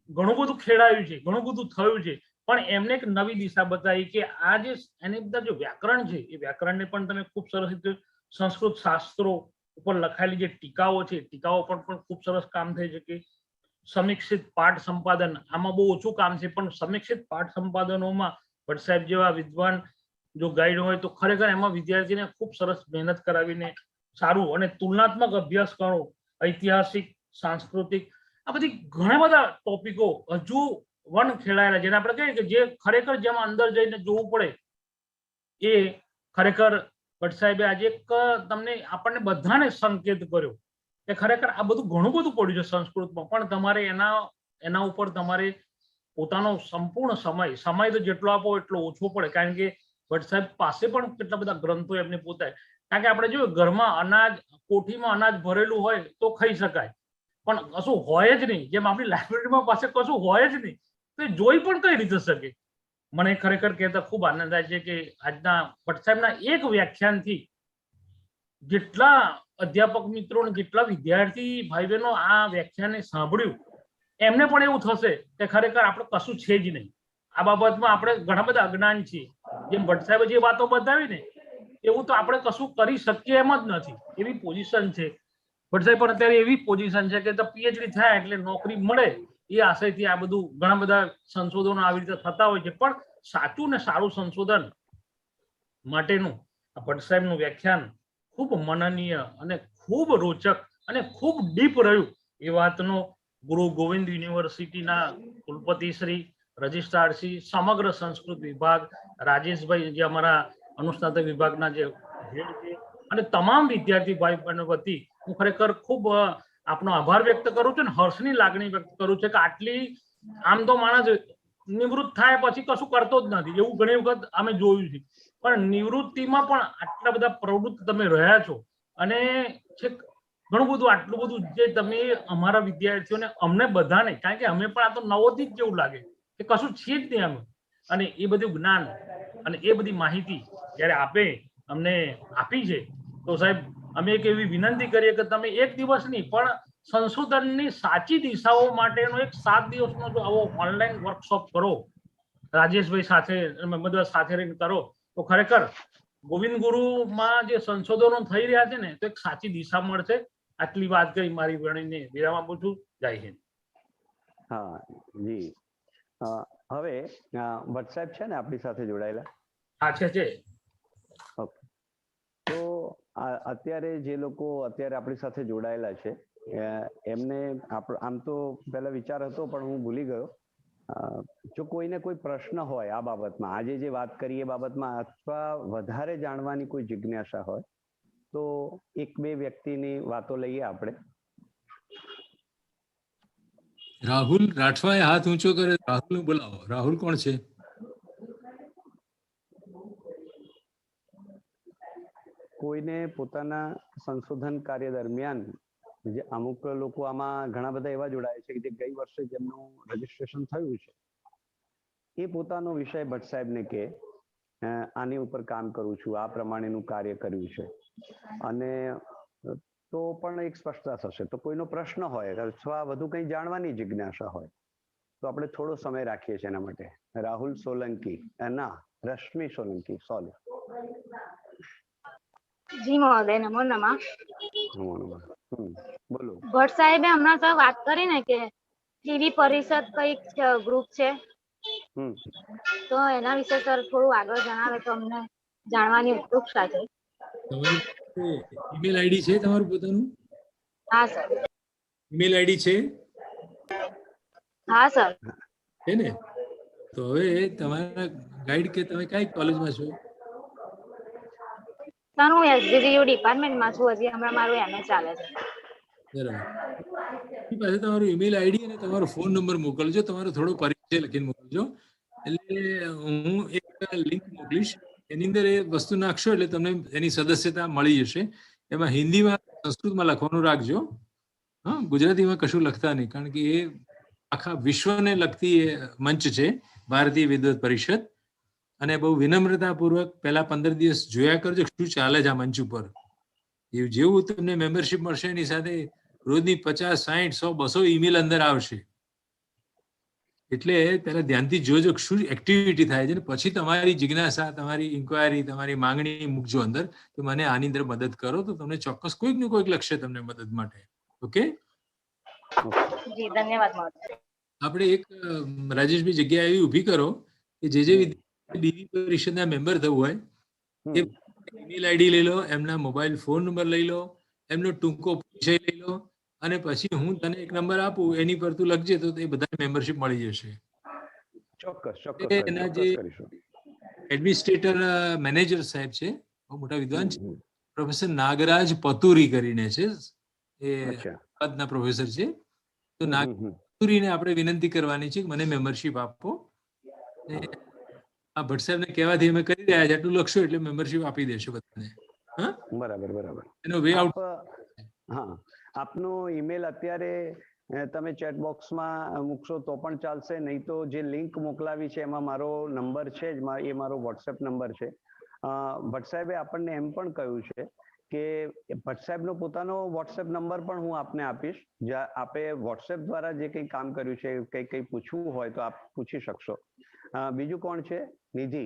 ઘણું બધું ખેડાયું છે, ઘણું બધું થયું છે. પણ એમને એક નવી દિશા બતાવી કે આ જે એની બધા જો વ્યાકરણ છે એ વ્યાકરણને પણ તમે ખૂબ સરસ રીતે સંસ્કૃત શાસ્ત્રો ઉપર લખાયેલી જે ટીકાઓ છે, ટીકાઓ પર પણ ખૂબ સરસ કામ થઈ શકે. સમીક્ષિત પાઠ સંપાદન, આમાં બહુ ઓછું કામ છે, પણ સમીક્ષિત પાઠ સંપાદનોમાં ભટ્ટ સાહેબ જેવા વિદ્વાન જો ગાઈડ હોય તો ખરેખર એમાં વિદ્યાર્થીને ખૂબ સરસ મહેનત કરાવીને સારું અને તુલનાત્મક અભ્યાસ કરો, ઐતિહાસિક, સાંસ્કૃતિક, આ બધી ઘણા બધા ટોપિકો હજુ વન ખેલાયેલા, જેને આપણે કહીએ કે જે ખરેખર જેમાં અંદર જઈને જોવું પડે, એ ખરેખર ભટ્ટ સાહેબે આજે એક તમને આપણને બધાને સંકેત કર્યો કે ખરેખર આ બધું ઘણું બધું પડ્યું છે સંસ્કૃતમાં, પણ તમારે એના ઉપર તમારે પોતાનો સંપૂર્ણ સમય તો જેટલો આપો એટલો ઓછો પડે, કારણ કે ભટ્ટ સાહેબ પાસે પણ કેટલા બધા ગ્રંથો એમને પોતા, કારણ કે આપણે જોયું ઘરમાં અનાજ, કોઠીમાં અનાજ ભરેલું હોય તો ખાઈ શકાય, પણ કશું હોય જ નહીં, જેમ આપણી લાઇબ્રેરીમાં પાસે કશું હોય જ નહીં, તો એ જોઈ પણ કઈ રીતે શકે. મને ખરેખર કહેતા ખૂબ આનંદ થાય છે કે આજના ભટ્ટ સાહેબના એક વ્યાખ્યાનથી જેટલા અધ્યાપક મિત્રો ને જેટલા વિદ્યાર્થી ભાઈ બહેનો આ વ્યાખ્યાનને સાંભળ્યું, એમને પણ એવું થશે કે ખરેખર આપણે કશું છે જ નહીં, આ બાબતમાં આપણે ઘણા બધા અજ્ઞાન છીએ. જેમ ભટ્ટ સાહેબે જે વાતો બતાવી ને એવું તો આપણે કશું કરી શકીએ એમ જ નથી, એવી પોઝિશન છે. ભટ્ટ સાહેબ પણ અત્યારે એવી પોઝિશન છે કે પીએચડી થાય એટલે નોકરી મળે એ આશયથી આ બધું ઘણા બધા સંશોધનો આવી રીતે થતા હોય છે, પણ સાચું ને સારું સંશોધન માટેનું આ ભટ્ટ સાહેબનું વ્યાખ્યાન ખૂબ મનનીય અને ખૂબ રોચક અને ખૂબ ડીપ રહ્યું. એ વાતનો ગુરુ ગોવિંદ યુનિવર્સિટીના કુલપતિ શ્રી, રજિસ્ટ્રાર શ્રી, સમગ્ર સંસ્કૃત વિભાગ, રાજેશભાઈ જે અમારા અનુસ્નાતક વિભાગના જે હેડ છે, અને તમામ વિદ્યાર્થી ભાઈ બહેનો વતી હું ખરેખર ખૂબ આપનો આભાર વ્યક્ત કરું છું, ને હર્ષની લાગણી વ્યક્ત કરું છું કે આટલી, આમ તો માણસ નિવૃત્ત થાય પછી કશું કરતો જ નથી, એવું ઘણી વખત અમે જોયું છે, પણ નિવૃત્તિમાં પણ આટલા બધા પ્રવૃત્ત તમે રહ્યા છો, અને છેક ઘણું બધું આટલું બધું જે તમે અમારા વિદ્યાર્થીઓને, અમને બધાને, કારણ કે અમે પણ આ તો નવોદિત જેવું લાગે કે કશું છે જ નહીં અમે, અને એ બધું જ્ઞાન અને એ બધી માહિતી જ્યારે આપે અમને આપી છે, તો સાહેબ અમે એક એવી વિનંતી કરીએ કે તમે એક દિવસની પણ સંશોધનની સાચી દિશાઓ માટેનો એક 7 દિવસનો જો આવો ઓનલાઈન વર્કશોપ કરો, રાજેશભાઈ સાથે બધા સાથે રહીને કરો, તો ખરેખર ગોવિંદ ગુરુમાં જે સંશોધનો થઈ રહ્યા છે ને, તો એક સાચી દિશા મળશે. આટલી વાત કરી મારી વાણીને વિરામ આપું છું. જય હિન્દ. હા જી, હવે ભટ્ટ સાહેબ છે ને આપણી સાથે જોડાયેલા? હા છે. ઓકે, તો અત્યારે જે લોકો અત્યારે આપણી સાથે જોડાયેલા છે એમને આમ તો પહેલા વિચાર હતો પણ હું ભૂલી ગયો, જો કોઈને કોઈ પ્રશ્ન હોય આ બાબતમાં, આજે જે વાત કરી એ બાબતમાં, અથવા વધારે જાણવાની કોઈ જિજ્ઞાસા હોય, તો એક બે વ્યક્તિની વાતો લઈએ આપણે. રાહુલ રાઠવાએ હાથ ઊંચો કરે, રાહુલ બોલાવો. રાહુલ કોણ છે? કોઈને પોતાના સંશોધન કાર્ય દરમિયાન, જે અમુક લોકો આમાં ઘણા બધા એવા જોડાય છે કે જે ગઈ વર્ષે જેમનું રજીસ્ટ્રેશન થયું છે, એ પોતાનો વિષય ભટ્ટ સાહેબને કે આની ઉપર કામ કરું છું, આ પ્રમાણેનું કાર્ય કર્યું છે, અને તો પણ એક સ્પષ્ટતા થશે. તો કોઈનો પ્રશ્ન હોય અથવા વધુ કંઈ જાણવાની જિજ્ઞાસા હોય તો આપણે થોડો સમય રાખીએ છીએ એના માટે. રાહુલ સોલંકી, ના રશ્મિ સોલંકી, સોરી. જી મહોદય, નમો નમઃ. બોલો. ભટ્ટ સાહેબે હમણાં તો વાત કરી ને કે ટીવી પરિષદ કઈક ગ્રુપ છે, તો એના વિશે સર થોડું આગળ જણાવે તો અમને જાણવાની ઉત્સુકતા છે. તમારું ઈમેલ આઈડી છે તમારું પોતાનું? હા સર. ઈમેલ આઈડી છે? હા સર. છે ને? તો હવે તમારા ગાઈડ કે તમે કઈ કોલેજમાં છો? સર હું એસડીજીયુ ડિપાર્ટમેન્ટમાં છું, હજી હમણાં મારું એમએ ચાલે છે. બરાબર. પાસે તમારું ઈમેલ આઈડી અને તમારો ફોન નંબર મોકલજો, તમારો થોડો પરિચય લખીને મોકલજો, એટલે હું એક લિંક મોકલીશ, એની અંદર એ વસ્તુ નાખશો એટલે તમને એની સદસ્યતા મળી જશે. એમાં હિન્દીમાં, સંસ્કૃતમાં લખવાનું રાખજો, હા, ગુજરાતીમાં કશું લખતા નહીં, કારણ કે એ આખા વિશ્વને લગતી મંચ છે ભારતીય વિદ્વત પરિષદ, અને બહુ વિનમ્રતાપૂર્વક પહેલા 15 દિવસ જોયા કરજો શું ચાલે છે આ મંચ ઉપર. જેવું તમને મેમ્બરશિપ મળશે એની સાથે રોજની 50, 60, 100, 200 ઈમેલ અંદર આવશે, એટલે પહેલા ધ્યાનથી જોજો શું એક્ટિવિટી થાય છે, પછી તમારી જિજ્ઞાસા, તમારી ઇન્ક્વાયરી, તમારી માંગણી મૂકજો અંદર કે મને આની અંદર મદદ કરો, તો તમને ચોક્કસ કોઈક ને કોઈક લક્ષ્ય તમને મદદ માટે. ઓકે, જી ધન્યવાદ મહોદય. આપણે એક રાજેશભાઈ જગ્યા એવી ઊભી કરો કે જે ડીવી પરિષદના મેમ્બર થવું હોય એ ઈમેલ આઈડી લઈ લો, એમના મોબાઈલ ફોન નંબર લઈ લો, એમનો ટૂંકો પરિચય લઈ લો, અને પછી હું તને એક નંબર આપું એની પર તું લખજે તો એ બધા મેમ્બરશિપ મળી જશે. ચોક્કસ ચોક્કસ એ સાહેબ, એના ચોક્કસ જે કરીશું. એડમિનિસ્ટ્રેટર મેનેજર સાહેબ છે, બહુ મોટા વિદ્વાન છે, પ્રોફેસર નાગરાજ પતુરી કરીને છે, એ અચ્છા. પદના પ્રોફેસર છે. તો હમ, નાગરાજ હમ, હમ. પતુરીને આપણે વિનંતી કરવાની છે કે મને મેમ્બરશિપ આપો. અને આ ભટ્ટ સાહેબને કહેવાથી અમે કરી રહ્યા છે, આટલું લખશો એટલે મેમ્બરશિપ આપી દેશો બધાને. હા, બરાબર બરાબર. એનો વે આઉટ. હા, આપનો ઈમેલ અત્યારે તમે ચેટ બોક્સમાં મૂકશો તો પણ ચાલશે, નહીં તો જે લિંક મોકલાવી છે એમાં મારો નંબર છે જ, એ મારો વોટ્સએપ નંબર છે. ભટ્ટ સાહેબે આપણને એમ પણ કહ્યું છે કે ભટ્ટ સાહેબનો પોતાનો વોટ્સએપ નંબર પણ હું આપને આપીશ, જ્યાં આપે વોટ્સએપ દ્વારા જે કંઈ કામ કર્યું છે, કંઈ પૂછવું હોય તો આપ પૂછી શકશો. બીજું કોણ છે? નિધિ.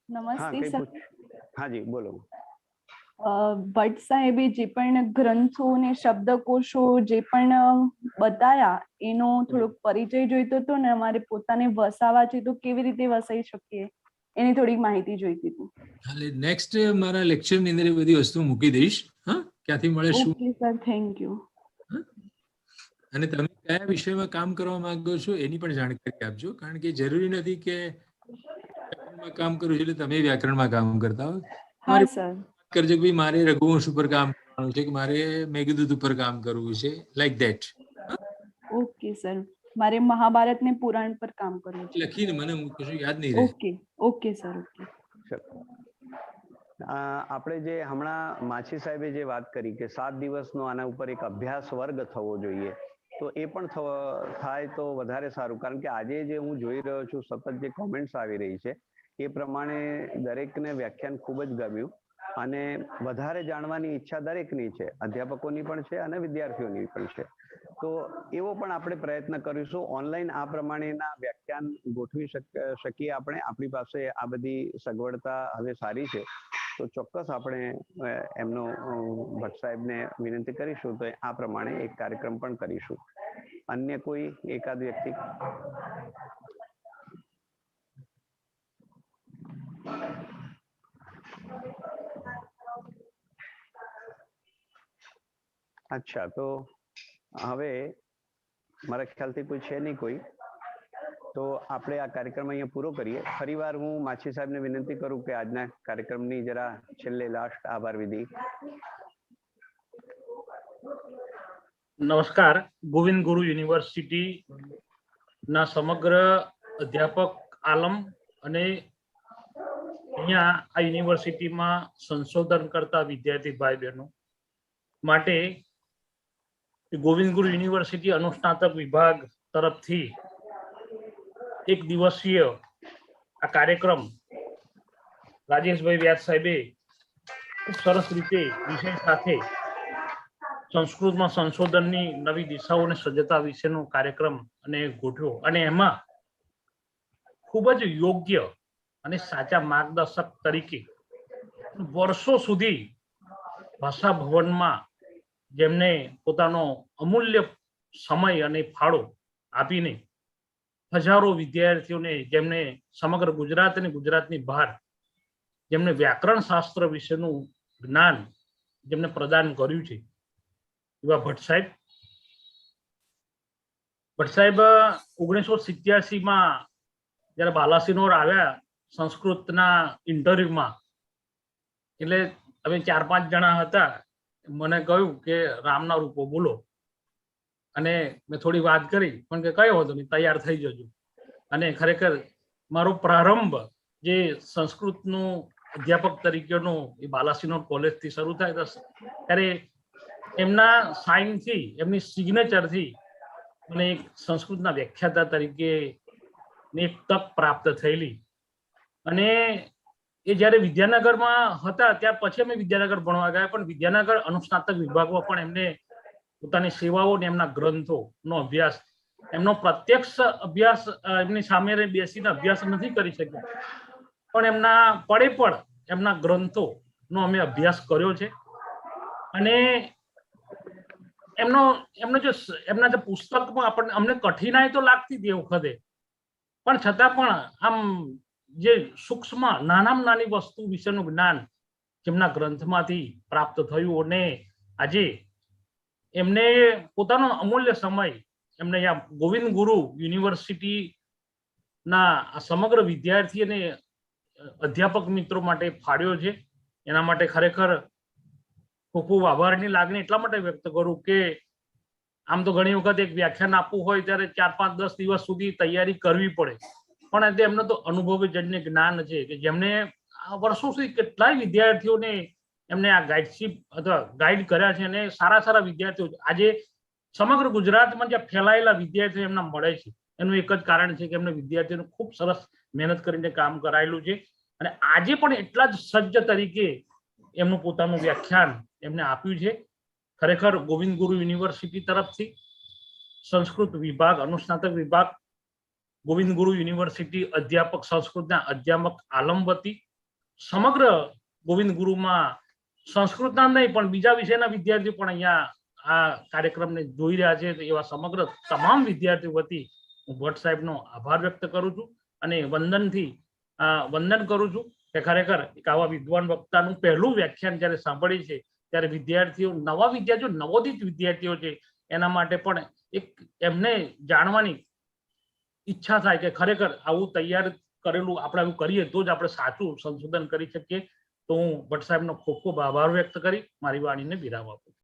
હા, નમસ્તે કંઈ સર. હાજી બોલો. ભટ્ટ સાહેબે જે પણ ગ્રંથો ને શબ્દકોશો જે પણ બતાયા એનો થોડોક પરિચય જોઈતો હતો ને અમારે પોતાને વસાવા છે તો કેવી રીતે વસાઈ શકીએ એની થોડીક માહિતી જોઈતી હતી. હાલે નેક્સ્ટ મારા લેક્ચર ની અંદર એ બધી વસ્તુ મૂકી દઈશ. હા, ક્યાંથી મળે શું. Okay sir, thank you. અને તમે કયા વિષયમાં કામ કરવા માંગો છો એની પણ જાણકારી આપજો, કારણ કે જરૂરી નથી કે વ્યાકરણમાં કામ કરું એટલે તમે વ્યાકરણમાં કામ કરતા હો. હા સર. કરજો કે ભાઈ મારે રઘુવંશ ઉપર કામ કરવાનું છે કે મારે મેઘદૂત ઉપર કામ કરવું છે, લાઈક ધેટ. ઓકે સર, મારે મહાભારત ને પુરાણ પર કામ કરવું છે. લખીને મને હું કશું યાદ નહીં રહે. Okay okay sir, okay. આપણે જે હમણાં માછી સાહેબે જે વાત કરી કે 7 દિવસનો આના ઉપર એક અભ્યાસ વર્ગ થવો જોઈએ, તો એ પણ થાય તો વધારે સારું, કારણ કે આજે જે હું જોઈ રહ્યો છું સતત જે કોમેન્ટ્સ આવી રહી છે એ પ્રમાણે દરેકને વ્યાખ્યાન ખૂબ જ ગમ્યું અને વધારે જાણવાની ઈચ્છા દરેકની છે, અધ્યાપકોની પણ છે અને વિદ્યાર્થીઓની પણ છે. તો એવો પણ આપણે પ્રયત્ન કરીશું, ઓનલાઈન આ પ્રમાણેના વ્યાખ્યાન ગોઠવી શકીએ આપણે. આપણી પાસે આ બધી સગવડતા હવે સારી છે, તો ચોક્કસ આપણે એમનો ભટ્ટ સાહેબને વિનંતી કરીશું તો આ પ્રમાણે એક કાર્યક્રમ પણ કરીશું. અન્ય કોઈ એકાદ વ્યક્તિ? અચ્છા, તો હવે મારા ખ્યાલથી કોઈ છે નહીં કોઈ, તો આપણે આ કાર્યક્રમ અહીંયા પૂરો કરીએ. ફરીવાર હું માછી સાહેબને વિનંતી કરું કે આજના કાર્યક્રમની જરા છેલ્લે લાસ્ટ આભાર વિધિ. નમસ્કાર. ગોવિંદ ગુરુ યુનિવર્સિટી ના સમગ્ર અધ્યાપક આલમ અને અહીંયા આ યુનિવર્સિટીમાં સંશોધન કરતા વિદ્યાર્થી ભાઈ બહેનો માટે ગોવિંદ ગુરુ યુનિવર્સિટી અનુસ્નાતક વિભાગ તરફથી એક દિવસીય આ કાર્યક્રમ રાજેશભાઈ વ્યાસ સાહેબે ખૂબ સરસ રીતે વિષય સાથે સંસ્કૃતમાં સંશોધનની નવી દિશાઓ અને સજ્જતા વિશેનો કાર્યક્રમ અને ગોઠવ્યો, અને એમાં ખૂબ જ યોગ્ય અને સાચા માર્ગદર્શક તરીકે વર્ષો સુધી ભાષા ભવનમાં જેમને પોતાનો અમૂલ્ય સમય અને ફાળો આપીને હજારો વિદ્યાર્થીઓને, જેમને સમગ્ર ગુજરાત અને ગુજરાતની બહાર જેમને વ્યાકરણ શાસ્ત્ર વિશેનું જ્ઞાન જેમને પ્રદાન કર્યું છે એવા ભટ્ટ સાહેબ 1987માં જયારે બાલાસિનોર આવ્યા સંસ્કૃતના ઇન્ટરવ્યુમાં, એટલે અમે 4-5 જણા હતા, મને કહ્યું કે રામના રૂપો બોલો, અને મેં થોડી વાત કરી પણ કે કયો હતો નહીં, તૈયાર થઈ જજો. અને ખરેખર મારો પ્રારંભ જે સંસ્કૃતનું અધ્યાપક તરીકેનો એ બાલાસિનોર કોલેજથી શરૂ થાય ત્યારે એમના સાઇનથી, એમની સિગ્નેચરથી મને એક સંસ્કૃતના વ્યાખ્યાતા તરીકે એક તક પ્રાપ્ત થયેલી. અને એ જ્યારે વિદ્યાનગરમાં હતા ત્યાર પછી અમે વિદ્યાનગર ભણવા ગયા, પણ વિદ્યાનગર અનુસ્નાતક વિભાગમાં પણ એમને પોતાની સેવાઓ ને એમના ગ્રંથોનો અભ્યાસ, એમનો પ્રત્યક્ષ અભ્યાસ એમની સામે બેસીને અભ્યાસ નથી કરી શક્યા, પણ એમના પડે એમના ગ્રંથોનો અમે અભ્યાસ કર્યો છે. અને એમના જે પુસ્તકમાં અમને કઠિનાઈ તો લાગતી હતી એ વખતે, પણ છતાં પણ આમ જે સૂક્ષ્મ નાનામાં નાની વસ્તુ વિશેનું જ્ઞાન જેમના ગ્રંથમાંથી પ્રાપ્ત થયું, અને આજે એમને પોતાનો અમૂલ્ય સમય એમને અહીંયા ગોવિંદ ગુરુ યુનિવર્સિટી ના આ સમગ્ર વિદ્યાર્થી અને અધ્યાપક મિત્રો માટે ફાળ્યો છે. એના માટે ખરેખર ખૂબ ખૂબ આભારની લાગણી એટલા માટે વ્યક્ત કરું કે આમ તો ઘણી વખત એક વ્યાખ્યાન આપવું હોય ત્યારે 4, 5, 10 દિવસ સુધી તૈયારી કરવી પડે, પણ એમને તો અનુભવજન્ય જ્ઞાન છે કે જેમને આ વર્ષો સુધી કેટલાય વિદ્યાર્થીઓને એમને આ ગાઈડશીપ અથવા ગાઈડ કર્યા છે અને સારા સારા વિદ્યાર્થીઓ આજે સમગ્ર ગુજરાતમાં જ્યાં ફેલાયેલા વિદ્યાર્થીઓ એમના મળે છે. એનું એક જ કારણ છે કે એમને વિદ્યાર્થીઓને ખૂબ સરસ મહેનત કરીને કામ કરાયેલું છે અને આજે પણ એટલા જ સજ્જ તરીકે એમનું પોતાનું વ્યાખ્યાન એમને આપ્યું છે. ખરેખર ગોવિંદ ગુરુ યુનિવર્સિટી તરફથી સંસ્કૃત વિભાગ, અનુસ્નાતક વિભાગ, ગોવિંદ ગુરુ યુનિવર્સિટી અધ્યાપક સંસ્કૃતના અધ્યાપક આલમ વતી સમગ્ર ગોવિંદ ગુરુમાં સંસ્કૃતના નહીં પણ બીજા વિષયના વિદ્યાર્થીઓ પણ અહીંયા આ કાર્યક્રમને જોઈ રહ્યા છે. એવા સમગ્ર તમામ વિદ્યાર્થીઓ વતી હું ભટ્ટ સાહેબનો આભાર વ્યક્ત કરું છું અને વંદન કરું છું કે ખરેખર એક આવા વિદ્વાન વક્તાનું પહેલું વ્યાખ્યાન જ્યારે સાંભળી છે ત્યારે વિદ્યાર્થીઓ નવોદિત વિદ્યાર્થીઓ છે એના માટે પણ એક એમને જાણવાની ઈચ્છા થાય કે ખરેખર આવું તૈયાર કરેલું આપણે આવું કરીએ તો જ આપણે સાચું સંશોધન કરી શકીએ. તો હું ભટ્ટ સાહેબનો ખૂબ ખૂબ આભાર વ્યક્ત કરી મારી વાણીને વિરામ આપું.